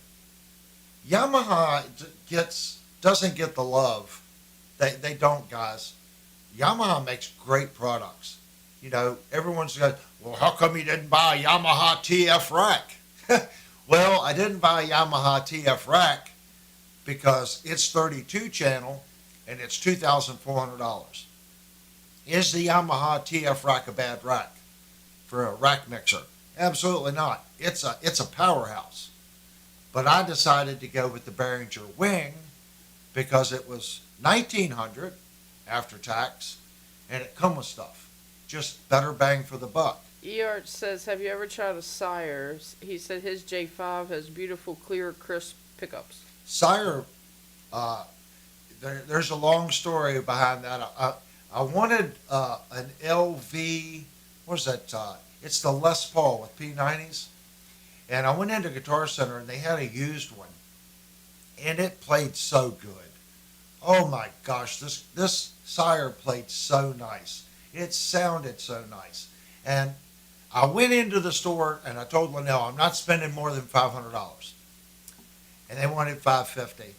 Yamaha doesn't get the love. They don't, guys. Yamaha makes great products. You know, everyone's going, well, how come you didn't buy a Yamaha TF rack? Well, I didn't buy a Yamaha TF rack because it's 32 channel and it's $2,400. Is the Yamaha TF rack a bad rack for a rack mixer? Absolutely not. It's a powerhouse. But I decided to go with the Behringer Wing because it was $1,900 after tax, and it come with stuff. Just better bang for the buck. Eart says, have you ever tried a Sire? He said his J5 has beautiful, clear, crisp pickups. Sire, there's a long story behind that. I wanted an LV, what is that? It's the Les Paul with P90s. And I went into Guitar Center and they had a used one. And it played so good. Oh my gosh, this Sire played so nice. It sounded so nice. And I went into the store and I told Linnell, I'm not spending more than $500. And they wanted $550.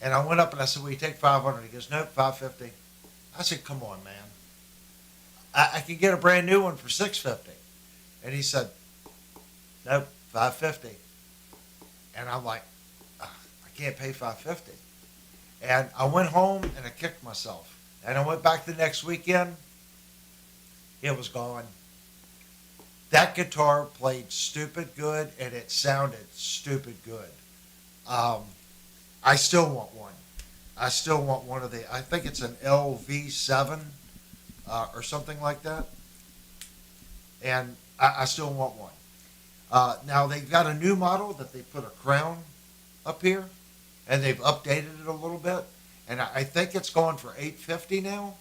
And I went up and I said, will you take $500? He goes, nope, $550. I said, come on, man. I can get a brand new one for $650. And he said, nope, $550. And I'm like, I can't pay $550. And I went home and I kicked myself. And I went back the next weekend. It was gone. That guitar played stupid good and it sounded stupid good. I still want one. I still want one of the, I think it's an LV7 or something like that. And I still want one. Now they've got a new model that they put a crown up here and they've updated it a little bit. And I think it's going for $850 now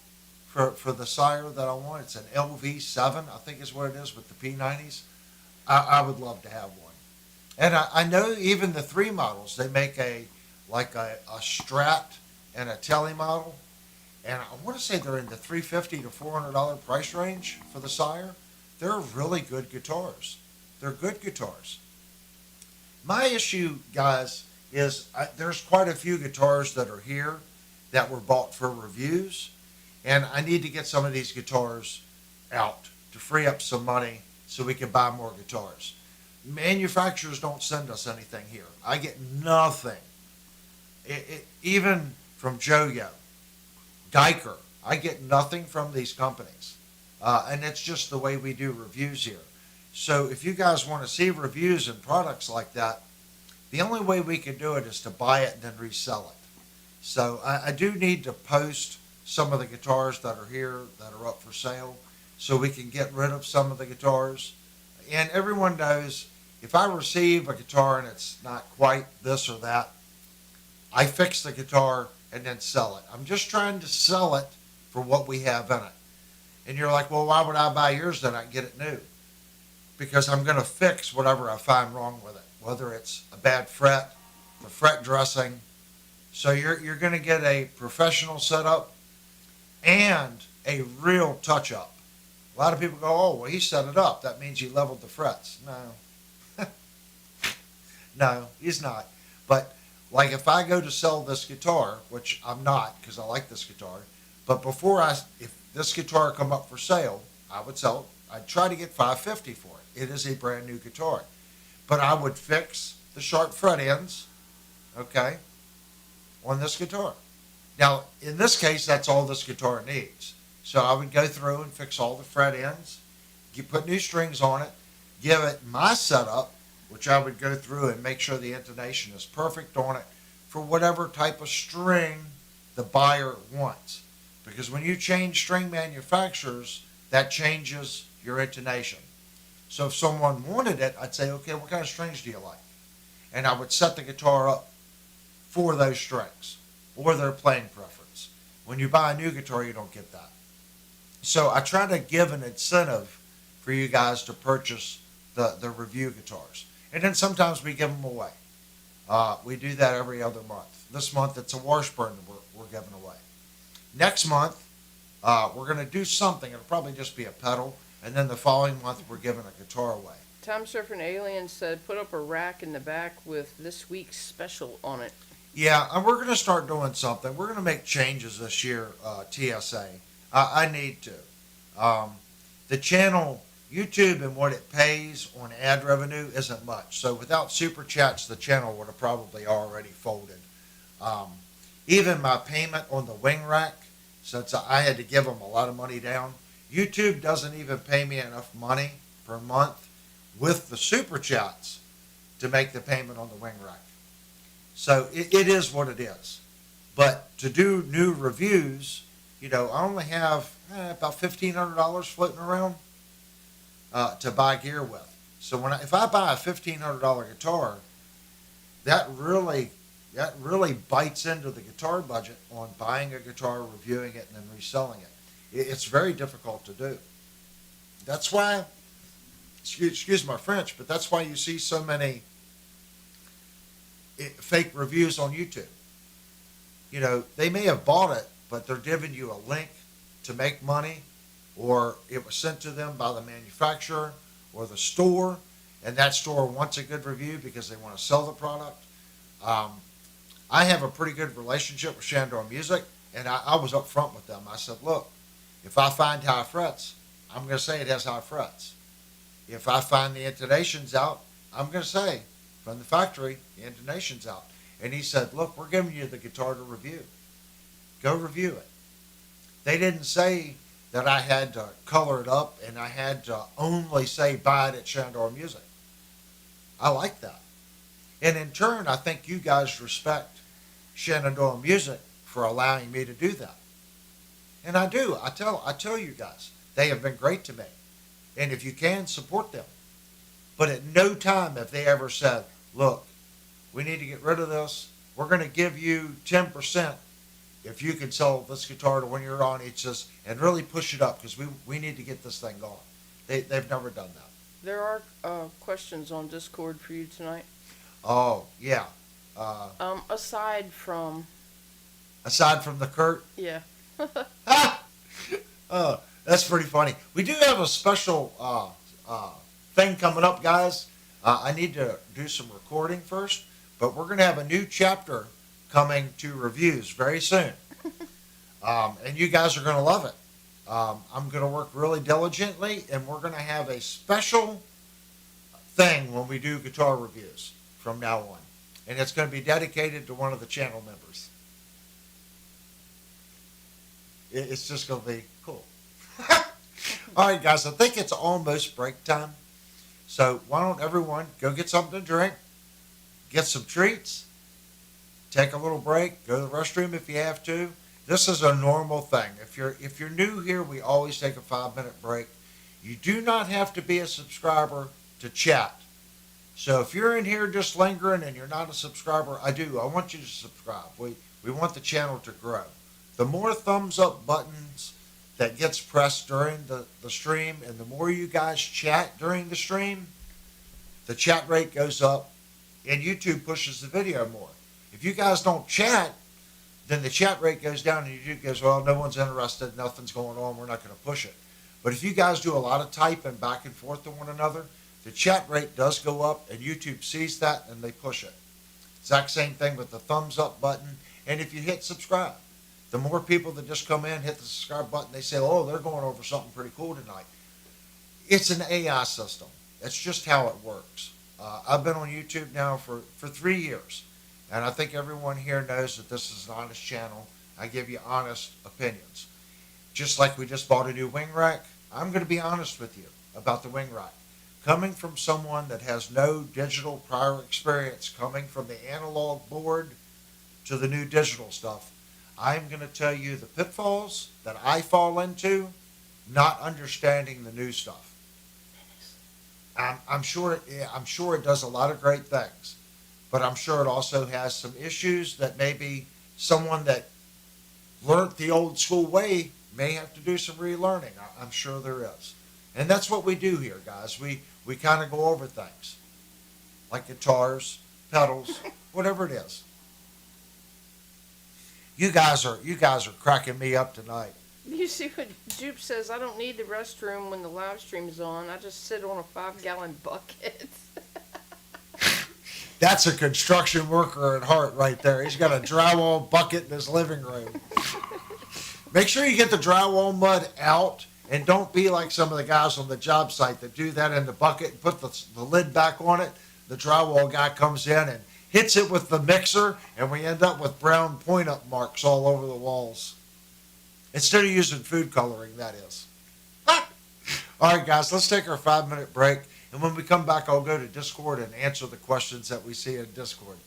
for the Sire that I want. It's an LV7, I think is what it is with the P90s. I would love to have one. And I know even the 3 models, they make a Strat and a Tele model. And I want to say they're in the $350 to $400 price range for the Sire. They're really good guitars. They're good guitars. My issue, guys, is there's quite a few guitars that are here that were bought for reviews. And I need to get some of these guitars out to free up some money so we can buy more guitars. Manufacturers don't send us anything here. I get nothing. Even from Joyo, Geiker, I get nothing from these companies. And it's just the way we do reviews here. So if you guys want to see reviews and products like that, the only way we can do it is to buy it and then resell it. So I do need to post some of the guitars that are here that are up for sale so we can get rid of some of the guitars. And everyone knows if I receive a guitar and it's not quite this or that, I fix the guitar and then sell it. I'm just trying to sell it for what we have in it. And you're like, well, why would I buy yours then? I can get it new. Because I'm going to fix whatever I find wrong with it, whether it's a bad fret, the fret dressing. So you're going to get a professional setup and a real touch-up. A lot of people go, oh, well, he set it up. That means he leveled the frets. No. No, he's not. But like if I go to sell this guitar, which I'm not because I like this guitar, but if this guitar come up for sale, I would sell it. I'd try to get $550 for it. It is a brand new guitar. But I would fix the sharp fret ends, okay, on this guitar. Now, in this case, that's all this guitar needs. So I would go through and fix all the fret ends, put new strings on it, give it my setup, which I would go through and make sure the intonation is perfect on it for whatever type of string the buyer wants. Because when you change string manufacturers, that changes your intonation. So if someone wanted it, I'd say, okay, what kind of strings do you like? And I would set the guitar up for those strings or their playing preference. When you buy a new guitar, you don't get that. So I try to give an incentive for you guys to purchase the review guitars. And then sometimes we give them away. We do that every other month. This month it's a Washburn we're giving away. Next month we're going to do something. It'll probably just be a pedal. And then the following month we're giving a guitar away. Time Surfing Alien said put up a rack in the back with this week's special on it. Yeah, and we're going to start doing something. We're going to make changes this year, TSA. I need to. The channel, YouTube, and what it pays on ad revenue isn't much. So without Super Chats, the channel would have probably already folded. Even my payment on the wing rack, since I had to give them a lot of money down, YouTube doesn't even pay me enough money per month with the Super Chats to make the payment on the wing rack. So it is what it is. But to do new reviews, I only have about $1,500 floating around to buy gear with. So if I buy a $1,500 guitar, that really bites into the guitar budget on buying a guitar, reviewing it, and then reselling it. It's very difficult to do. That's why, excuse my French, but that's why you see so many fake reviews on YouTube. They may have bought it, but they're giving you a link to make money, or it was sent to them by the manufacturer or the store, and that store wants a good review because they want to sell the product. I have a pretty good relationship with Shandor Music, and I was up front with them. I said, look, if I find high frets, I'm going to say it has high frets. If I find the intonations out, I'm going to say, from the factory, the intonations out. And he said, look, we're giving you the guitar to review. Go review it. They didn't say that I had to color it up and I had to only say buy it at Shandor Music. I like that. And in turn, I think you guys respect Shenandoah Music for allowing me to do that. And I do. I tell you guys, they have been great to me. And if you can, support them. But at no time have they ever said, look, we need to get rid of this. We're going to give you 10% if you can sell this guitar to when you're on each this and really push it up because we need to get this thing going. They've never done that. There are questions on Discord for you tonight. Oh, yeah. Aside from the Kurt? Yeah. That's pretty funny. We do have a special thing coming up, guys. I need to do some recording first, but we're going to have a new chapter coming to reviews very soon. And you guys are going to love it. I'm going to work really diligently, and we're going to have a special thing when we do guitar reviews from now on. And it's going to be dedicated to one of the channel members. It's just going to be cool. All right, guys, I think it's almost break time. So why don't everyone go get something to drink, get some treats, take a little break, go to the restroom if you have to. This is a normal thing. If you're new here, we always take a 5-minute break. You do not have to be a subscriber to chat. So if you're in here just lingering and you're not a subscriber, I want you to subscribe. We want the channel to grow. The more thumbs up buttons that gets pressed during the stream and the more you guys chat during the stream, the chat rate goes up and YouTube pushes the video more. If you guys don't chat, then the chat rate goes down and YouTube goes, well, no one's interested, nothing's going on, we're not going to push it. But if you guys do a lot of typing back and forth to one another, the chat rate does go up and YouTube sees that and they push it. Exact same thing with the thumbs up button. And if you hit subscribe, the more people that just come in, hit the subscribe button, they say, oh, they're going over something pretty cool tonight. It's an AI system. That's just how it works. I've been on YouTube now for 3 years. And I think everyone here knows that this is an honest channel. I give you honest opinions. Just like we just bought a new wing rack, I'm going to be honest with you about the wing rack. Coming from someone that has no digital prior experience, coming from the analog board to the new digital stuff, I'm going to tell you the pitfalls that I fall into, not understanding the new stuff. I'm sure. Yeah, I'm sure it does a lot of great things, but I'm sure it also has some issues that maybe someone that learned the old school way may have to do some relearning. I'm sure there is, and that's what we do here, guys. We kind of go over things like guitars, pedals, whatever it is. You guys are cracking me up tonight. You see what Jupe says? I don't need the restroom when the live stream is on. I just sit on a 5-gallon bucket. That's a construction worker at heart right there. He's got a drywall bucket in his living room. Make sure you get the drywall mud out and don't be like some of the guys on the job site that do that in the bucket and put the lid back on it. The drywall guy comes in and hits it with the mixer, and we end up with brown point up marks all over the walls. Instead of using food coloring, that is. All right, guys, let's take our 5-minute break. And when we come back, I'll go to Discord and answer the questions that we see in Discord.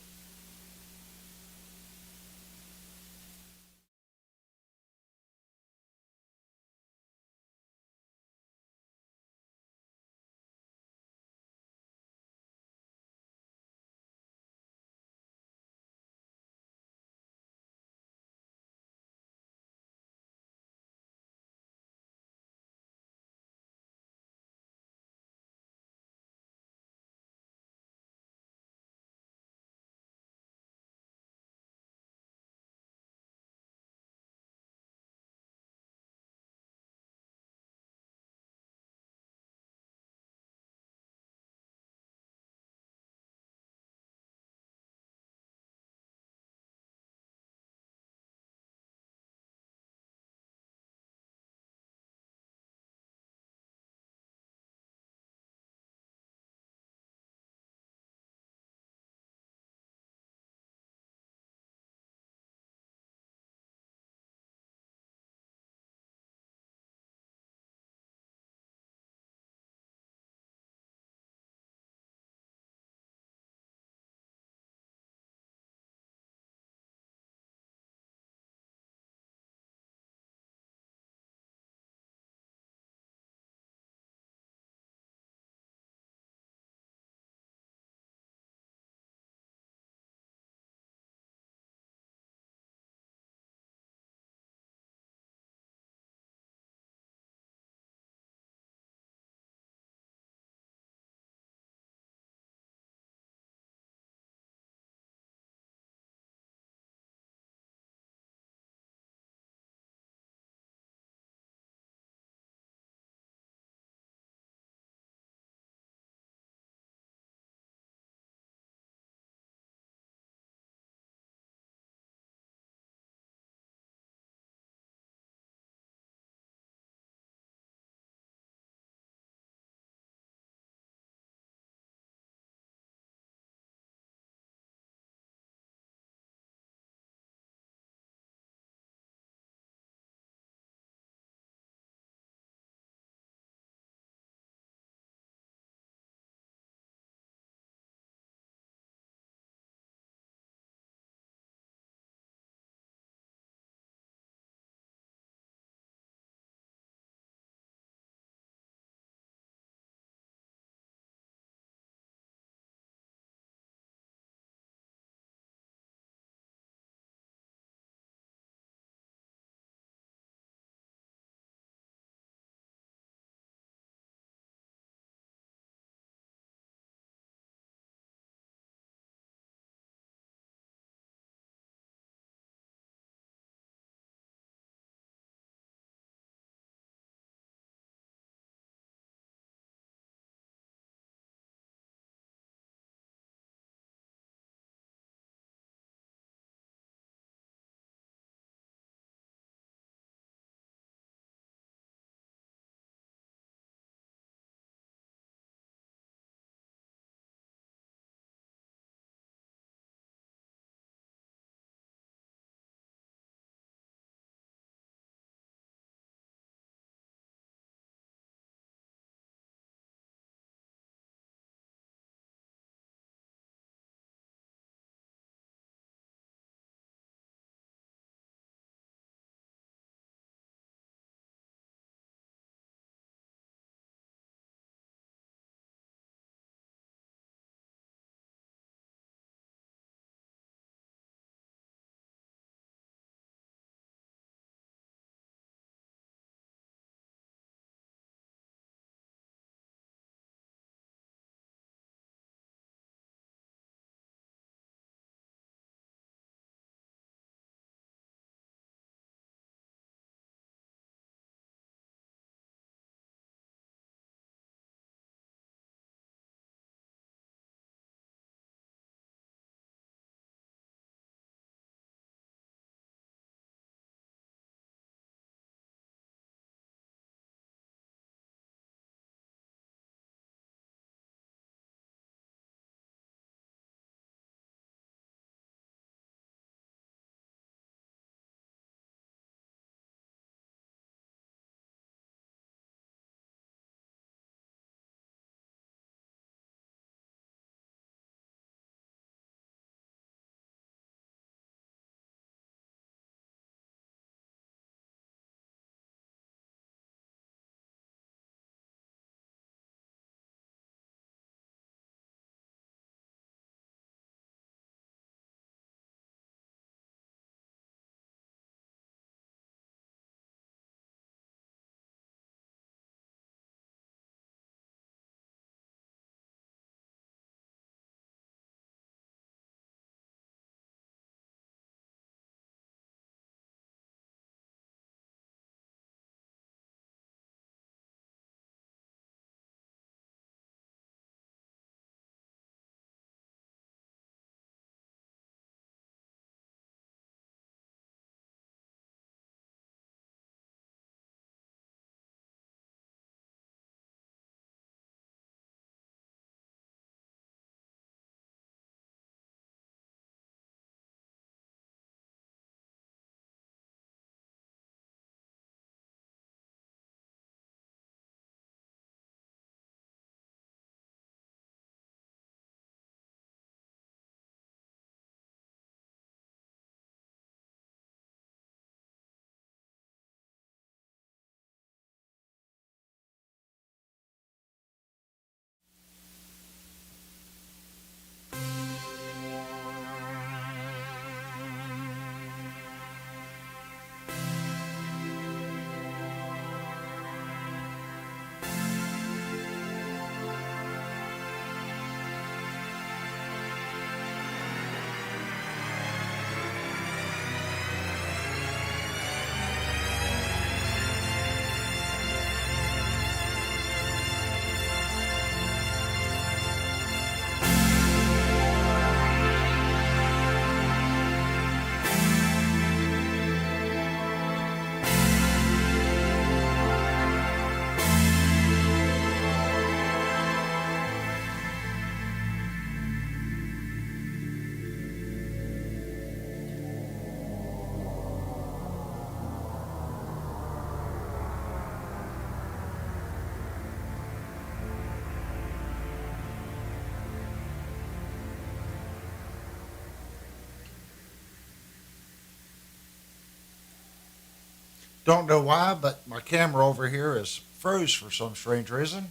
Don't know why, but my camera over here is froze for some strange reason.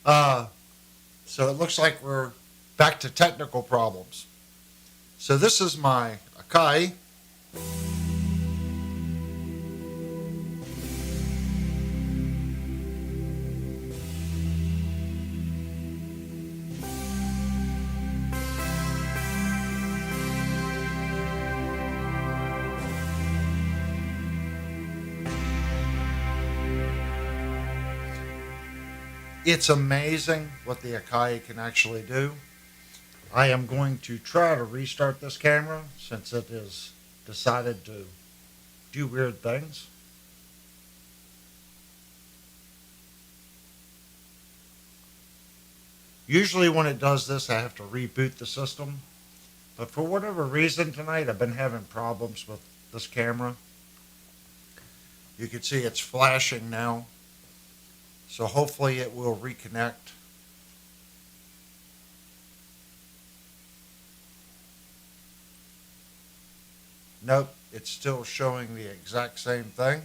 uh, so it looks like we're back to technical problems. So this is my Akai. It's amazing what the Akai can actually do. I am going to try to restart this camera since it has decided to do weird things. Usually when it does this, I have to reboot the system. But for whatever reason tonight, I've been having problems with this camera. You can see it's flashing now. So hopefully it will reconnect. Nope, it's still showing the exact same thing.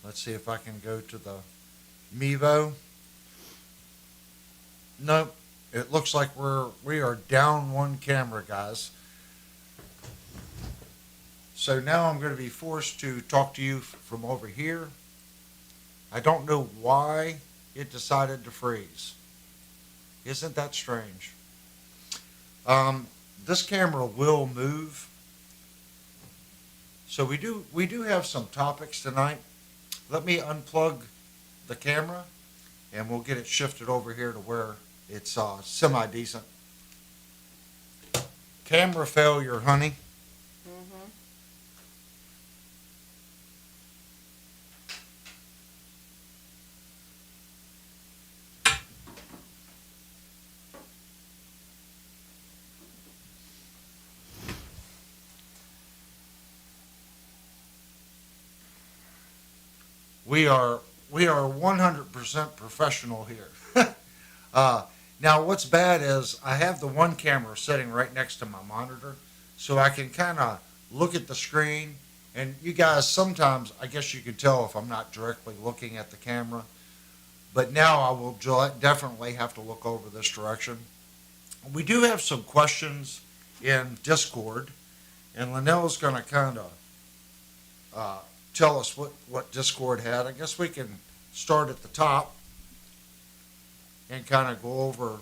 Let's see if I can go to the Mevo. Nope, it looks like we are down one camera, guys. So now I'm going to be forced to talk to you from over here. I don't know why it decided to freeze. Isn't that strange? This camera will move. So we do have some topics tonight. Let me unplug the camera and we'll get it shifted over here to where it's semi-decent. Camera failure, honey. Mm-hmm. We are 100% professional here. Now what's bad is I have the one camera sitting right next to my monitor, so I can kind of look at the screen. And you guys, sometimes I guess you can tell if I'm not directly looking at the camera. But now I will definitely have to look over this direction. We do have some questions in Discord, and Linnell's going to kind of tell us what Discord had. I guess we can start at the top and kind of go over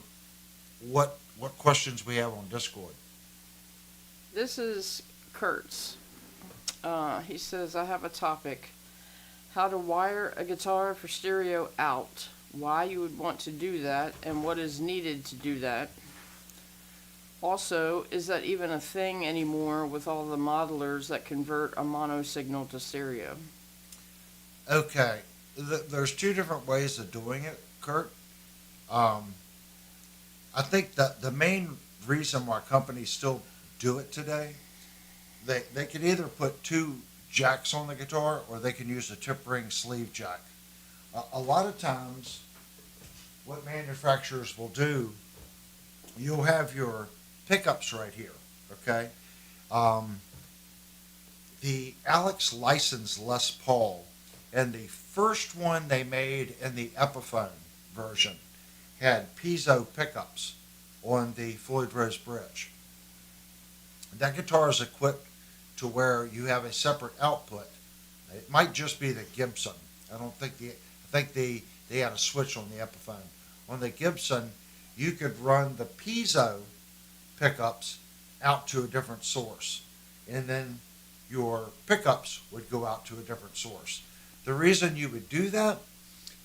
what questions we have on Discord. This is Kurt's. He says, I have a topic. How to wire a guitar for stereo out. Why you would want to do that and what is needed to do that. Also, is that even a thing anymore with all the modelers that convert a mono signal to stereo? Okay, there's two different ways of doing it, Kurt. I think that the main reason why companies still do it today, they can either put two jacks on the guitar or they can use a tip ring sleeve jack. A lot of times, what manufacturers will do, you'll have your pickups right here, okay? The Alex licensed Les Paul, and the first one they made in the Epiphone version had piezo pickups on the Floyd Rose bridge. That guitar is equipped to where you have a separate output. It might just be the Gibson. I think they had a switch on the Epiphone. On the Gibson, you could run the piezo pickups out to a different source, and then your pickups would go out to a different source. The reason you would do that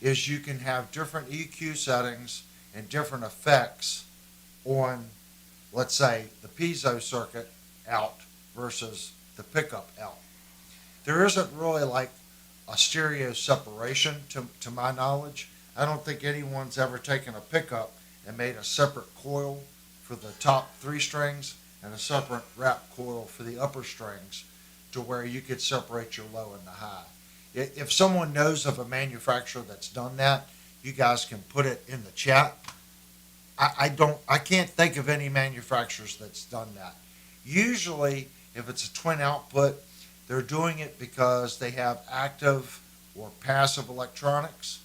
is you can have different EQ settings and different effects on, let's say, the piezo circuit out versus the pickup out. There isn't really like a stereo separation to my knowledge. I don't think anyone's ever taken a pickup and made a separate coil for the top three strings and a separate wrap coil for the upper strings to where you could separate your low and the high. If someone knows of a manufacturer that's done that, you guys can put it in the chat. I can't think of any manufacturers that's done that. Usually If it's a twin output, they're doing it because they have active or passive electronics,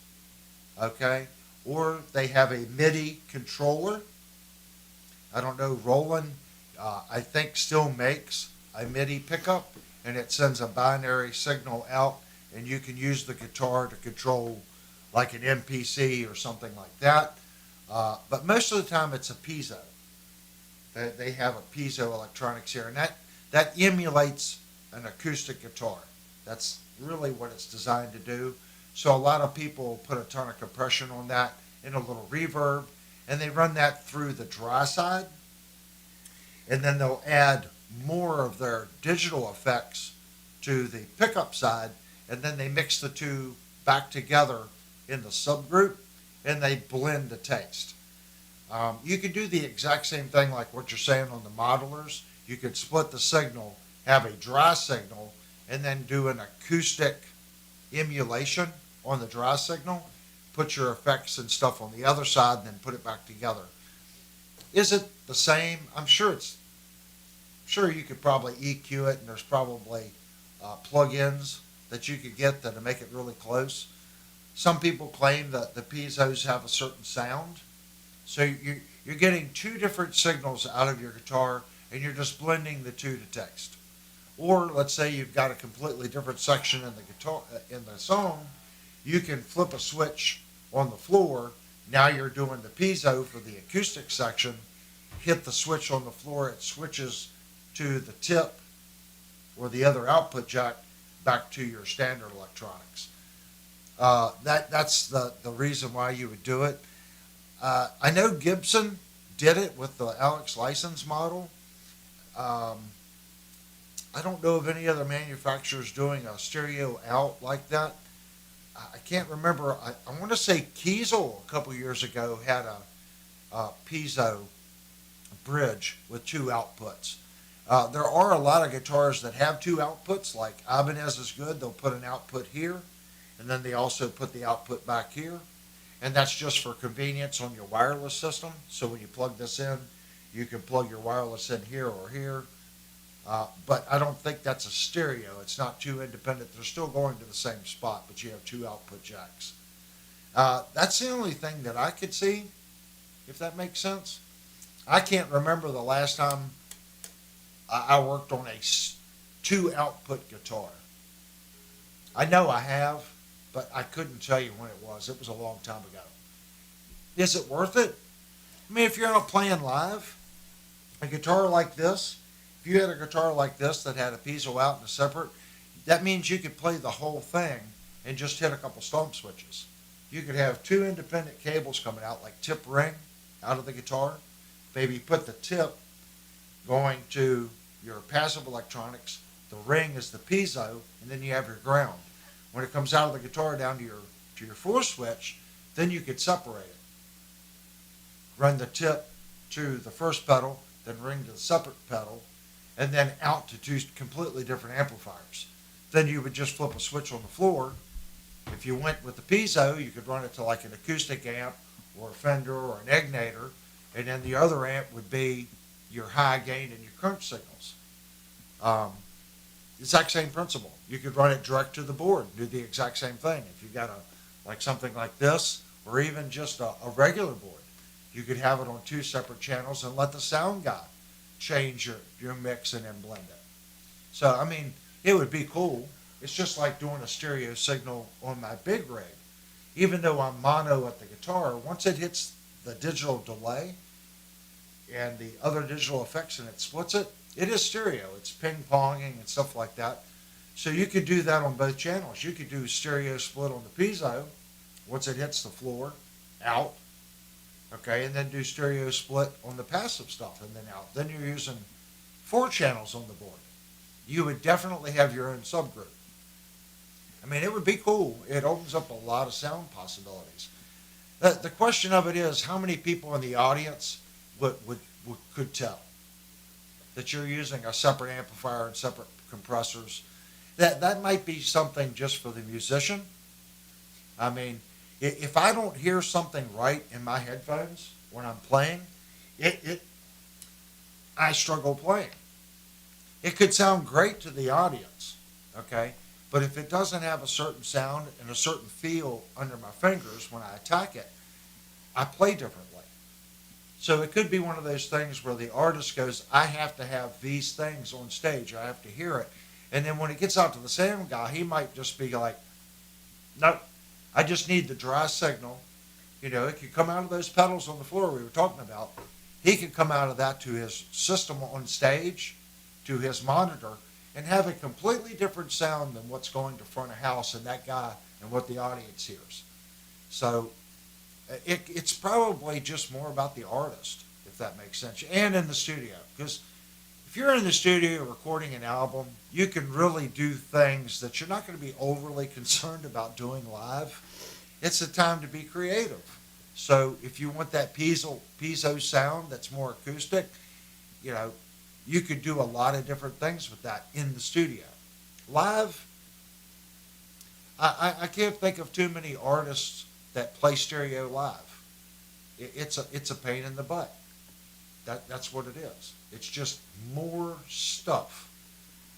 okay? Or they have a MIDI controller. I don't know, Roland, I think still makes a MIDI pickup, and it sends a binary signal out, and you can use the guitar to control like an MPC or something like that. But most of the time it's a piezo. They have a piezo electronics here, and that emulates an acoustic guitar. That's really what it's designed to do. So a lot of people put a ton of compression on that and a little reverb, and they run that through the dry side, and then they'll add more of their digital effects to the pickup side, and then they mix the two back together in the subgroup, and they blend the taste. You could do the exact same thing like what you're saying on the modelers. You could split the signal, have a dry signal, and then do an acoustic emulation on the dry signal, put your effects and stuff on the other side, and then put it back together. Is it the same? I'm sure you could probably EQ it, and there's probably plugins that you could get that'll make it really close. Some people claim that the piezos have a certain sound. So you're getting two different signals out of your guitar, and you're just blending the two to text. Or let's say you've got a completely different section in the guitar in the song, you can flip a switch on the floor. Now you're doing the piezo for the acoustic section. Hit the switch on the floor, it switches to the tip or the other output jack back to your standard electronics. That's the reason why you would do it. I know Gibson did it with the Alex license model. I don't know of any other manufacturers doing a stereo out like that. I can't remember. I want to say Kiesel a couple years ago had a piezo bridge with two outputs. There are a lot of guitars that have two outputs, like Ibanez is good. They'll put an output here, and then they also put the output back here. And that's just for convenience on your wireless system. So when you plug this in, you can plug your wireless in here or here. But I don't think that's a stereo. It's not two independent. They're still going to the same spot, but you have two output jacks. That's the only thing that I could see, if that makes sense. I can't remember the last time I worked on a two output guitar. I know I have, but I couldn't tell you when it was. It was a long time ago. Is it worth it? I mean, if you're not playing live, a guitar like this, if you had a guitar like this that had a piezo out and a separate, that means you could play the whole thing and just hit a couple stomp switches. You could have two independent cables coming out, like tip ring out of the guitar. Maybe put the tip going to your passive electronics. The ring is the piezo, and then you have your ground. When it comes out of the guitar down to your floor switch, then you could separate it. Run the tip to the first pedal, then ring to the separate pedal, and then out to two completely different amplifiers. Then you would just flip a switch on the floor. If you went with the piezo, you could run it to like an acoustic amp or a Fender or an Egnator, and then the other amp would be your high gain and your crunch signals. Exact same principle. You could run it direct to the board, do the exact same thing. If you got something like this, or even just a regular board, you could have it on two separate channels and let the sound guy change your mix and then blend it. So, I mean, it would be cool. It's just like doing a stereo signal on my big rig. Even though I'm mono at the guitar, once it hits the digital delay and the other digital effects and it splits it, it is stereo. It's ping-ponging and stuff like that. So you could do that on both channels. You could do stereo split on the piezo once it hits the floor, out, okay, and then do stereo split on the passive stuff and then out. Then you're using 4 channels on the board. You would definitely have your own subgroup. I mean, it would be cool. It opens up a lot of sound possibilities. The question of it is, how many people in the audience could tell that you're using a separate amplifier and separate compressors? That might be something just for the musician. I mean, if I don't hear something right in my headphones when I'm playing, I struggle playing. It could sound great to the audience, okay? But if it doesn't have a certain sound and a certain feel under my fingers when I attack it, I play differently. So it could be one of those things where the artist goes, I have to have these things on stage. I have to hear it. And then when it gets out to the sound guy, he might just be like, nope, I just need the dry signal. You know, it could come out of those pedals on the floor we were talking about. He could come out of that to his system on stage, to his monitor, and have a completely different sound than what's going to front of house and that guy and what the audience hears. So it's probably just more about the artist, if that makes sense, and in the studio. Because if you're in the studio recording an album, you can really do things that you're not going to be overly concerned about doing live. It's a time to be creative. So if you want that piezo sound that's more acoustic, you know, you could do a lot of different things with that in the studio. Live, I can't think of too many artists that play stereo live. It's a pain in the butt. That's what it is. It's just more stuff.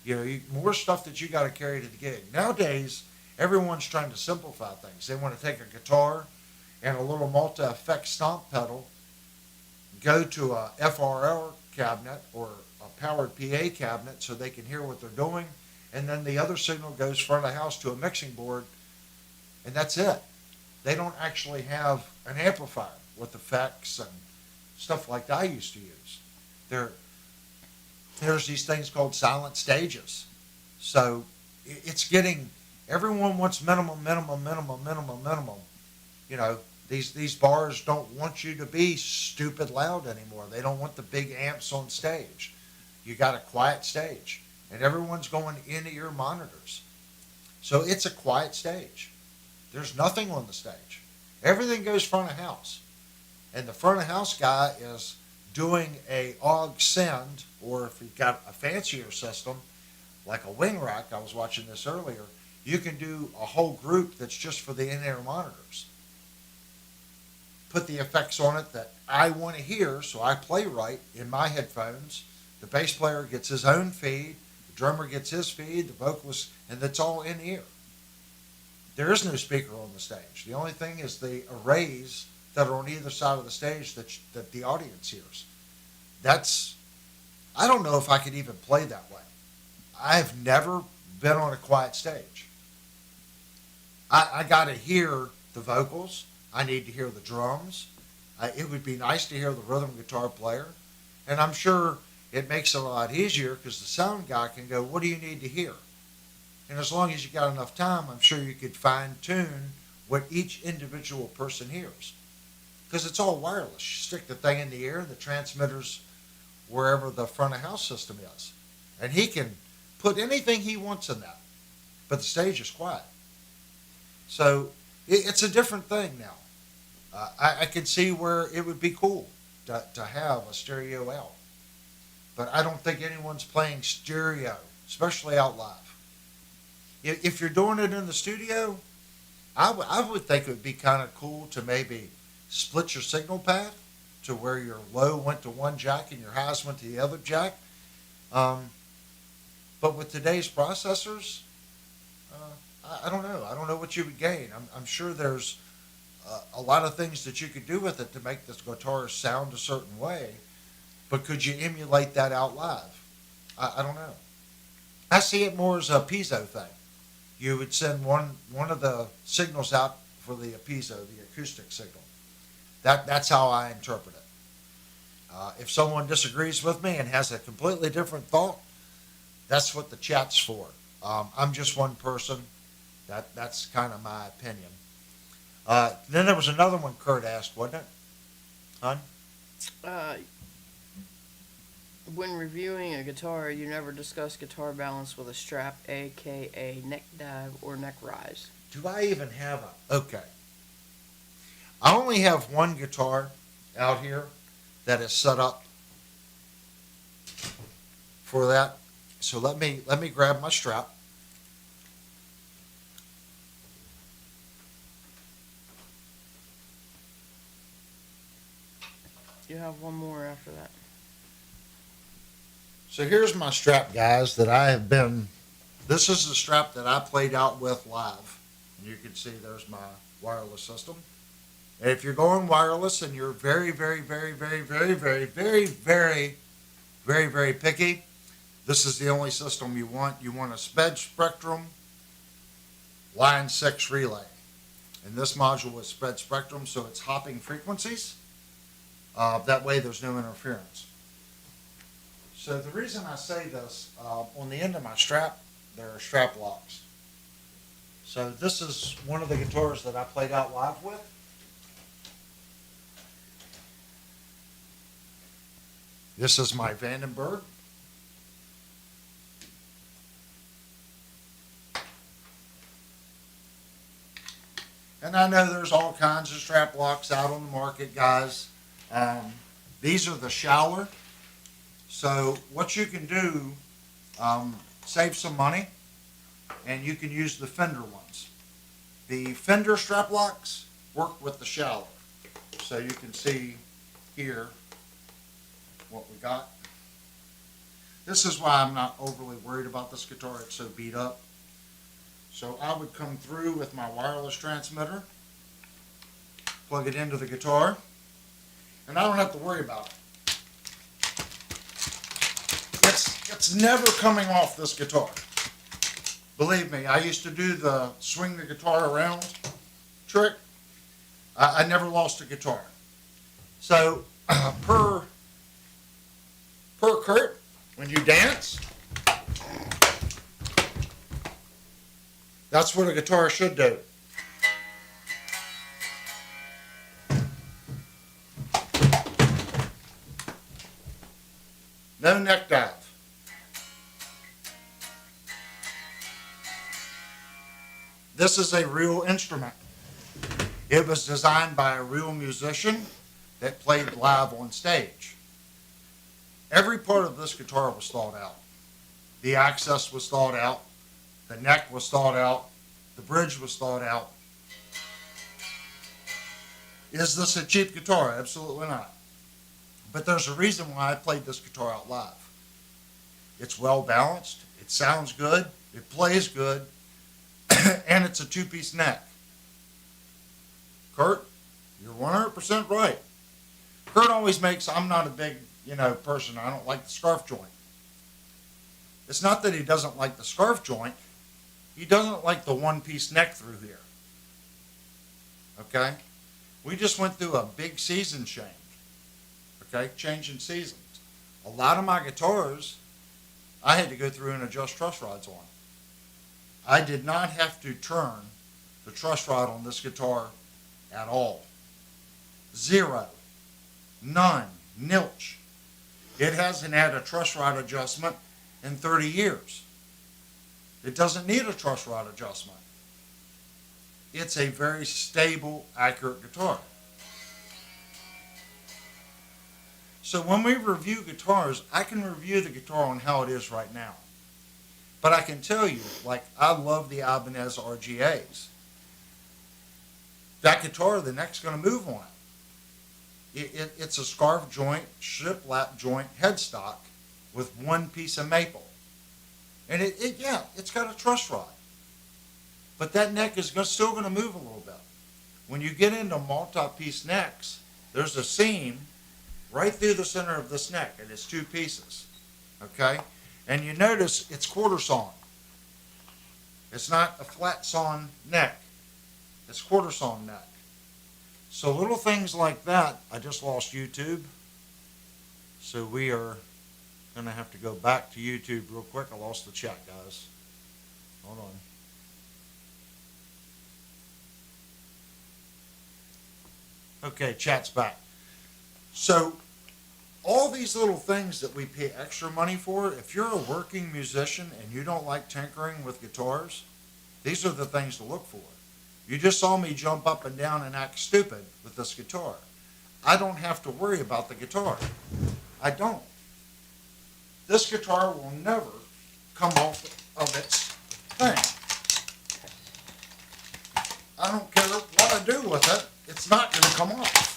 You know, more stuff that you got to carry to the gig. Nowadays, everyone's trying to simplify things. They want to take a guitar and a little multi-effect stomp pedal, go to a FRL cabinet or a powered PA cabinet so they can hear what they're doing, and then the other signal goes front of house to a mixing board, and that's it. They don't actually have an amplifier with effects and stuff like I used to use. There's these things called silent stages. So it's getting, everyone wants minimum. You know, these bars don't want you to be stupid loud anymore. They don't want the big amps on stage. You got a quiet stage, and everyone's going into your monitors. So it's a quiet stage. There's nothing on the stage. Everything goes front of house. And the front of house guy is doing a AUG send, or if you've got a fancier system, like a wing rack, I was watching this earlier, you can do a whole group that's just for the in-ear monitors. Put the effects on it that I want to hear, so I play right in my headphones. The bass player gets his own feed, the drummer gets his feed, the vocalist, and it's all in ear. There is no speaker on the stage. The only thing is the arrays that are on either side of the stage that the audience hears. I don't know if I could even play that way. I've never been on a quiet stage. I got to hear the vocals. I need to hear the drums. It would be nice to hear the rhythm guitar player. And I'm sure it makes it a lot easier because the sound guy can go, what do you need to hear? And as long as you got enough time, I'm sure you could fine tune what each individual person hears. Because it's all wireless. You stick the thing in the ear, the transmitter's wherever the front of house system is. And he can put anything he wants in that. But the stage is quiet. So it's a different thing now. I can see where it would be cool to have a stereo out. But I don't think anyone's playing stereo, especially out live. If you're doing it in the studio, I would think it would be kind of cool to maybe split your signal path to where your low went to one jack and your highs went to the other jack. But with today's processors, I don't know. I don't know what you would gain. I'm sure there's a lot of things that you could do with it to make this guitar sound a certain way. But could you emulate that out live? I don't know. I see it more as a piezo thing. You would send one of the signals out for the piezo, the acoustic signal. That's how I interpret it. If someone disagrees with me and has a completely different thought, that's what the chat's for. I'm just one person. That's kind of my opinion. Then there was another one Kurt asked, wasn't it? Hon? When reviewing a guitar, you never discuss guitar balance with a strap, aka neck dive or neck rise. Do I even have a... Okay. I only have one guitar out here that is set up for that. So let me grab my strap. You have one more after that. So here's my strap, guys, that I have been, this is the strap that I played out with live. And you can see there's my wireless system. And if you're going wireless and you're very, very, very, very, very, very, very, very, very, very picky, this is the only system you want. You want a sped spectrum line 6 relay. And this module is sped spectrum, so it's hopping frequencies. That way there's no interference. So the reason I say this, on the end of my strap, there are strap locks. So this is one of the guitars that I played out live with. This is my Vandenberg. And I know there's all kinds of strap locks out on the market, guys. These are the Schaller. So what you can do, save some money, and you can use the Fender ones. The Fender strap locks work with the Schaller. So you can see here what we got. This is why I'm not overly worried about this guitar. It's so beat up. So I would come through with my wireless transmitter, plug it into the guitar, and I don't have to worry about it. It's never coming off this guitar. Believe me, I used to do the swing the guitar around trick. I never lost a guitar. So per Kurt, when you dance, that's what a guitar should do. No neck dive. This is a real instrument. It was designed by a real musician that played live on stage. Every part of this guitar was thought out. The access was thought out. The neck was thought out. The bridge was thought out. Is this a cheap guitar? Absolutely not. But there's a reason why I played this guitar out live. It's well balanced. It sounds good. It plays good. And it's a two-piece neck. Kurt, you're 100% right. Kurt always makes, I'm not a big, person. I don't like the scarf joint. It's not that he doesn't like the scarf joint. He doesn't like the one-piece neck through here. Okay? We just went through a big season change. Okay? Changing seasons. A lot of my guitars, I had to go through and adjust truss rods on. I did not have to turn the truss rod on this guitar at all. Zero. None. Nilch. It hasn't had a truss rod adjustment in 30 years. It doesn't need a truss rod adjustment. It's a very stable, accurate guitar. So when we review guitars, I can review the guitar on how it is right now. But I can tell you, I love the Ibanez RGAs. That guitar, the neck's going to move on it. It's a scarf joint, shiplap joint headstock with one piece of maple. And it's got a truss rod. But that neck is still going to move a little bit. When you get into multi-piece necks, there's a seam right through the center of this neck, and it's two pieces. Okay? And you notice it's quarter sawn. It's not a flat sawn neck. It's quarter sawn neck. So little things like that. I just lost YouTube. So we are going to have to go back to YouTube real quick. I lost the chat, guys. Hold on. Okay, chat's back. So all these little things that we pay extra money for, if you're a working musician and you don't like tinkering with guitars, these are the things to look for. You just saw me jump up and down and act stupid with this guitar. I don't have to worry about the guitar. I don't. This guitar will never come off of its thing. I don't care what I do with it, it's not going to come off.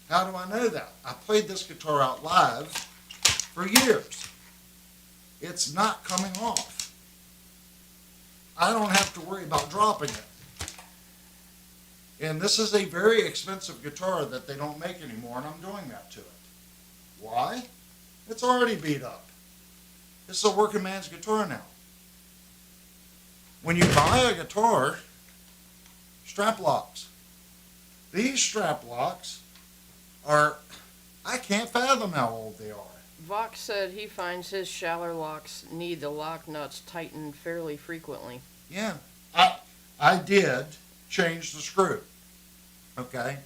How do I know that? I played this guitar out live for years. It's not coming off. I don't have to worry about dropping it. And this is a very expensive guitar that they don't make anymore, and I'm doing that to it. Why? It's already beat up. It's a working man's guitar now. When you buy a guitar, strap locks. These strap locks are, I can't fathom how old they are. Vox said he finds his shallow locks need the lock nuts tightened fairly frequently. Yeah, I did change the screw. Okay,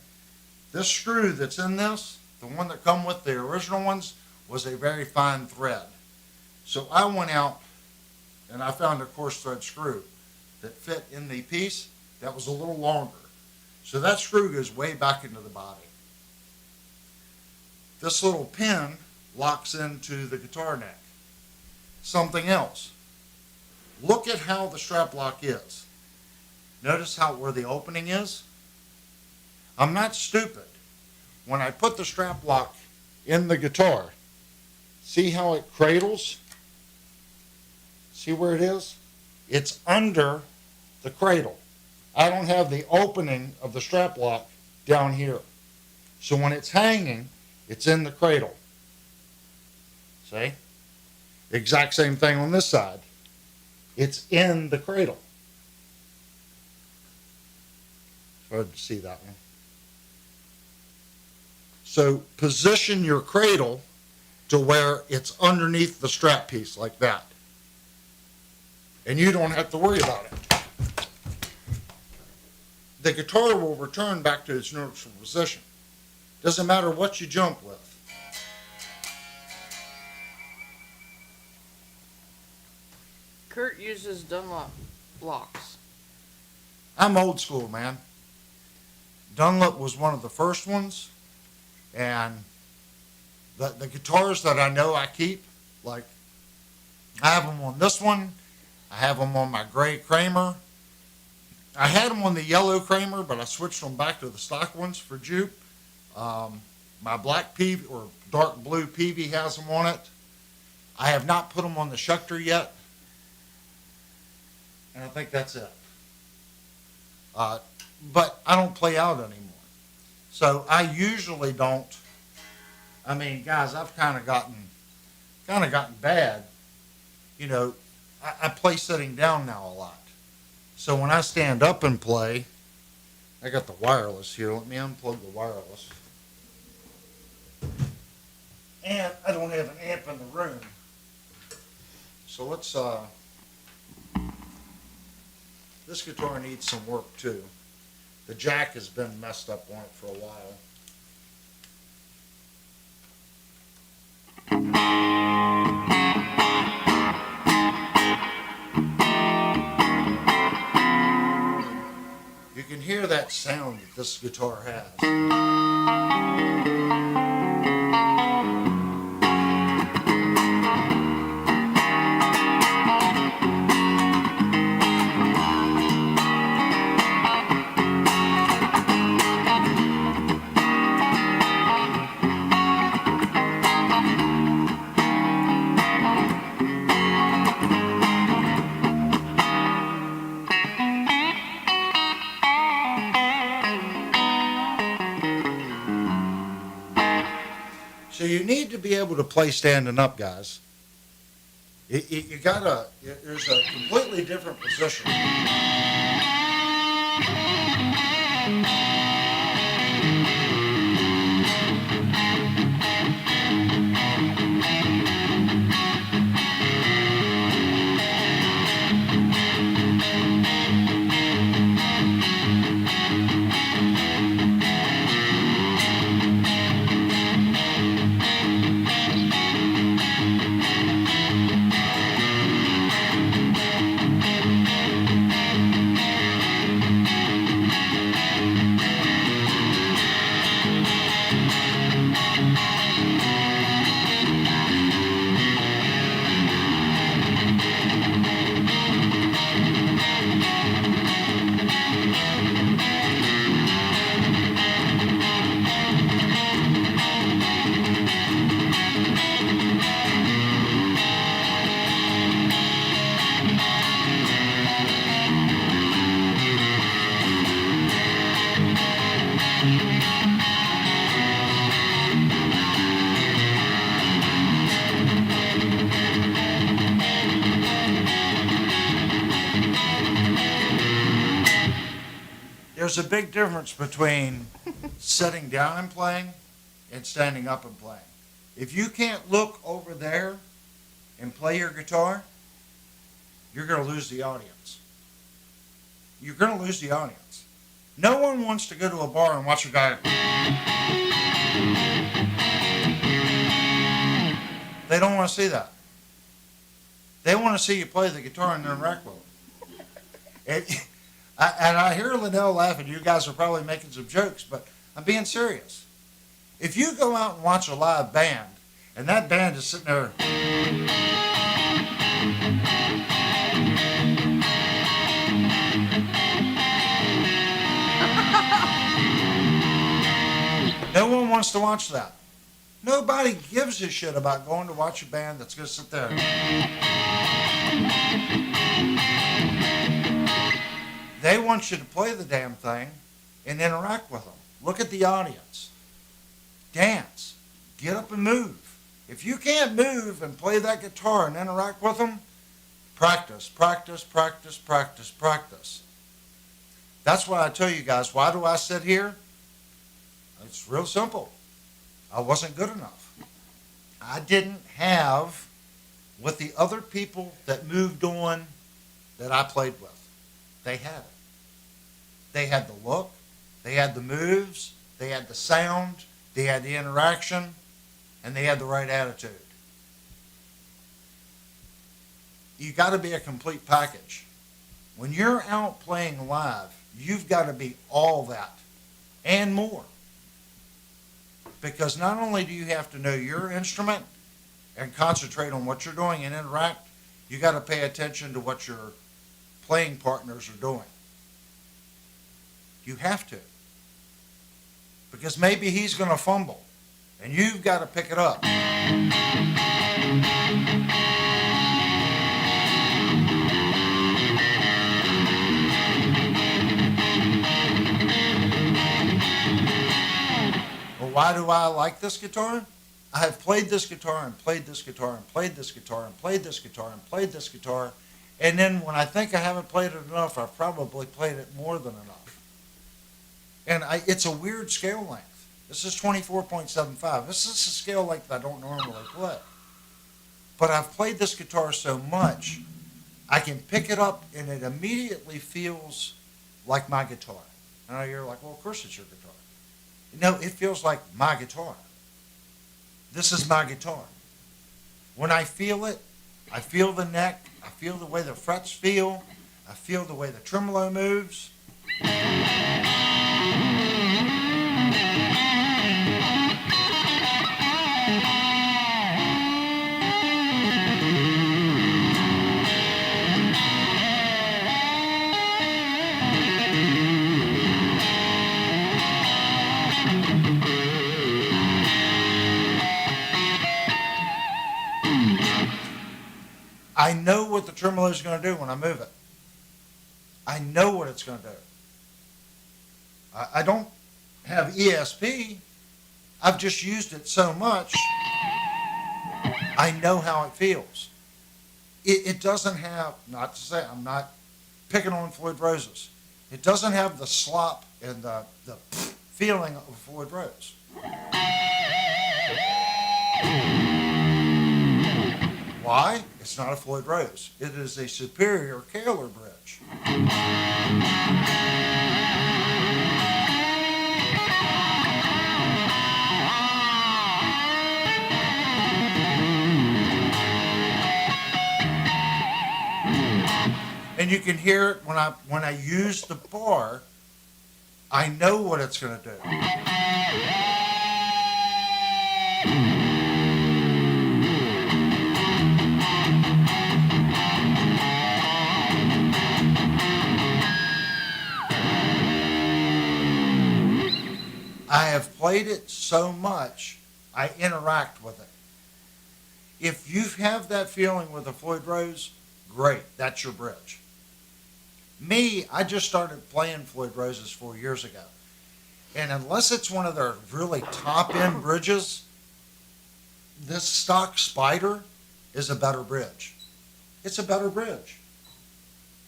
this screw that's in this, the one that come with the original ones, was a very fine thread. So I went out and I found a coarse thread screw that fit in the piece that was a little longer. So that screw goes way back into the body. This little pin locks into the guitar neck. Something else. Look at how the strap lock is. Notice how where the opening is? I'm not stupid. When I put the strap lock in the guitar, see how it cradles? See where it is? It's under the cradle. I don't have the opening of the strap lock down here. So when it's hanging, it's in the cradle. See? Exact same thing on this side. It's in the cradle. Hard to see that one. So position your cradle to where it's underneath the strap piece like that. And you don't have to worry about it. The guitar will return back to its neutral position. Doesn't matter what you jump with. Kurt uses Dunlop locks. I'm old school, man. Dunlop was one of the first ones, and the guitars that I know I keep, like I have them on this one, I have them on my gray Kramer. I had them on the yellow Kramer, but I switched them back to the stock ones for Jupe. My black Peavey or dark blue Peavey has them on it. I have not put them on the Schecter yet, and I think that's it. But I don't play out anymore. So I usually don't. I mean, guys, I've kind of gotten bad. You know, I play sitting down now a lot. So when I stand up and play, I got the wireless here. Let me unplug the wireless. And I don't have an amp in the room. So let's, this guitar needs some work too. The jack has been messed up on it for a while. You can hear that sound that this guitar has. So you need to be able to play standing up, guys. You gotta, there's a completely different position. There's a big difference between sitting down and playing and standing up and playing. If you can't look over there and play your guitar, you're going to lose the audience. You're going to lose the audience. No one wants to go to a bar and watch a guy. They don't want to see that. They want to see you play the guitar and interact with them. And I hear Linnell laughing. You guys are probably making some jokes, but I'm being serious. If you go out and watch a live band, and that band is sitting there, no one wants to watch that. Nobody gives a shit about going to watch a band that's going to sit there. They want you to play the damn thing and interact with them. Look at the audience. Dance. Get up and move. If you can't move and play that guitar and interact with them, practice, practice, practice, practice, practice. That's why I tell you guys, why do I sit here? It's real simple. I wasn't good enough. I didn't have what the other people that moved on that I played with. They had it. They had the look, they had the moves, they had the sound, they had the interaction, and they had the right attitude. You got to be a complete package. When you're out playing live, you've got to be all that and more. Because not only do you have to know your instrument and concentrate on what you're doing and interact, you got to pay attention to what your playing partners are doing. You have to. Because maybe he's going to fumble, and you've got to pick it up. Well, why do I like this guitar? I have played this guitar and played this guitar and played this guitar and played this guitar and played this guitar. And then when I think I haven't played it enough, I've probably played it more than enough. And it's a weird scale length. This is 24.75. This is a scale length I don't normally play. But I've played this guitar so much, I can pick it up and it immediately feels like my guitar. And you're like, well, of course it's your guitar. No, it feels like my guitar. This is my guitar. When I feel it, I feel the neck, I feel the way the frets feel, I feel the way the tremolo moves. I know what the tremolo is going to do when I move it. I know what it's going to do. I don't have ESP. I've just used it so much, I know how it feels. It doesn't have, not to say, I'm not picking on Floyd Rose's. It doesn't have the slop and the feeling of Floyd Rose. Why? It's not a Floyd Rose. It is a superior Kaler bridge. And you can hear it when I use the bar. I know what it's going to do. I have played it so much, I interact with it. If you have that feeling with a Floyd Rose, great, that's your bridge. Me, I just started playing Floyd Roses 4 years ago. And unless it's one of their really top-end bridges, this stock Spider is a better bridge. It's a better bridge.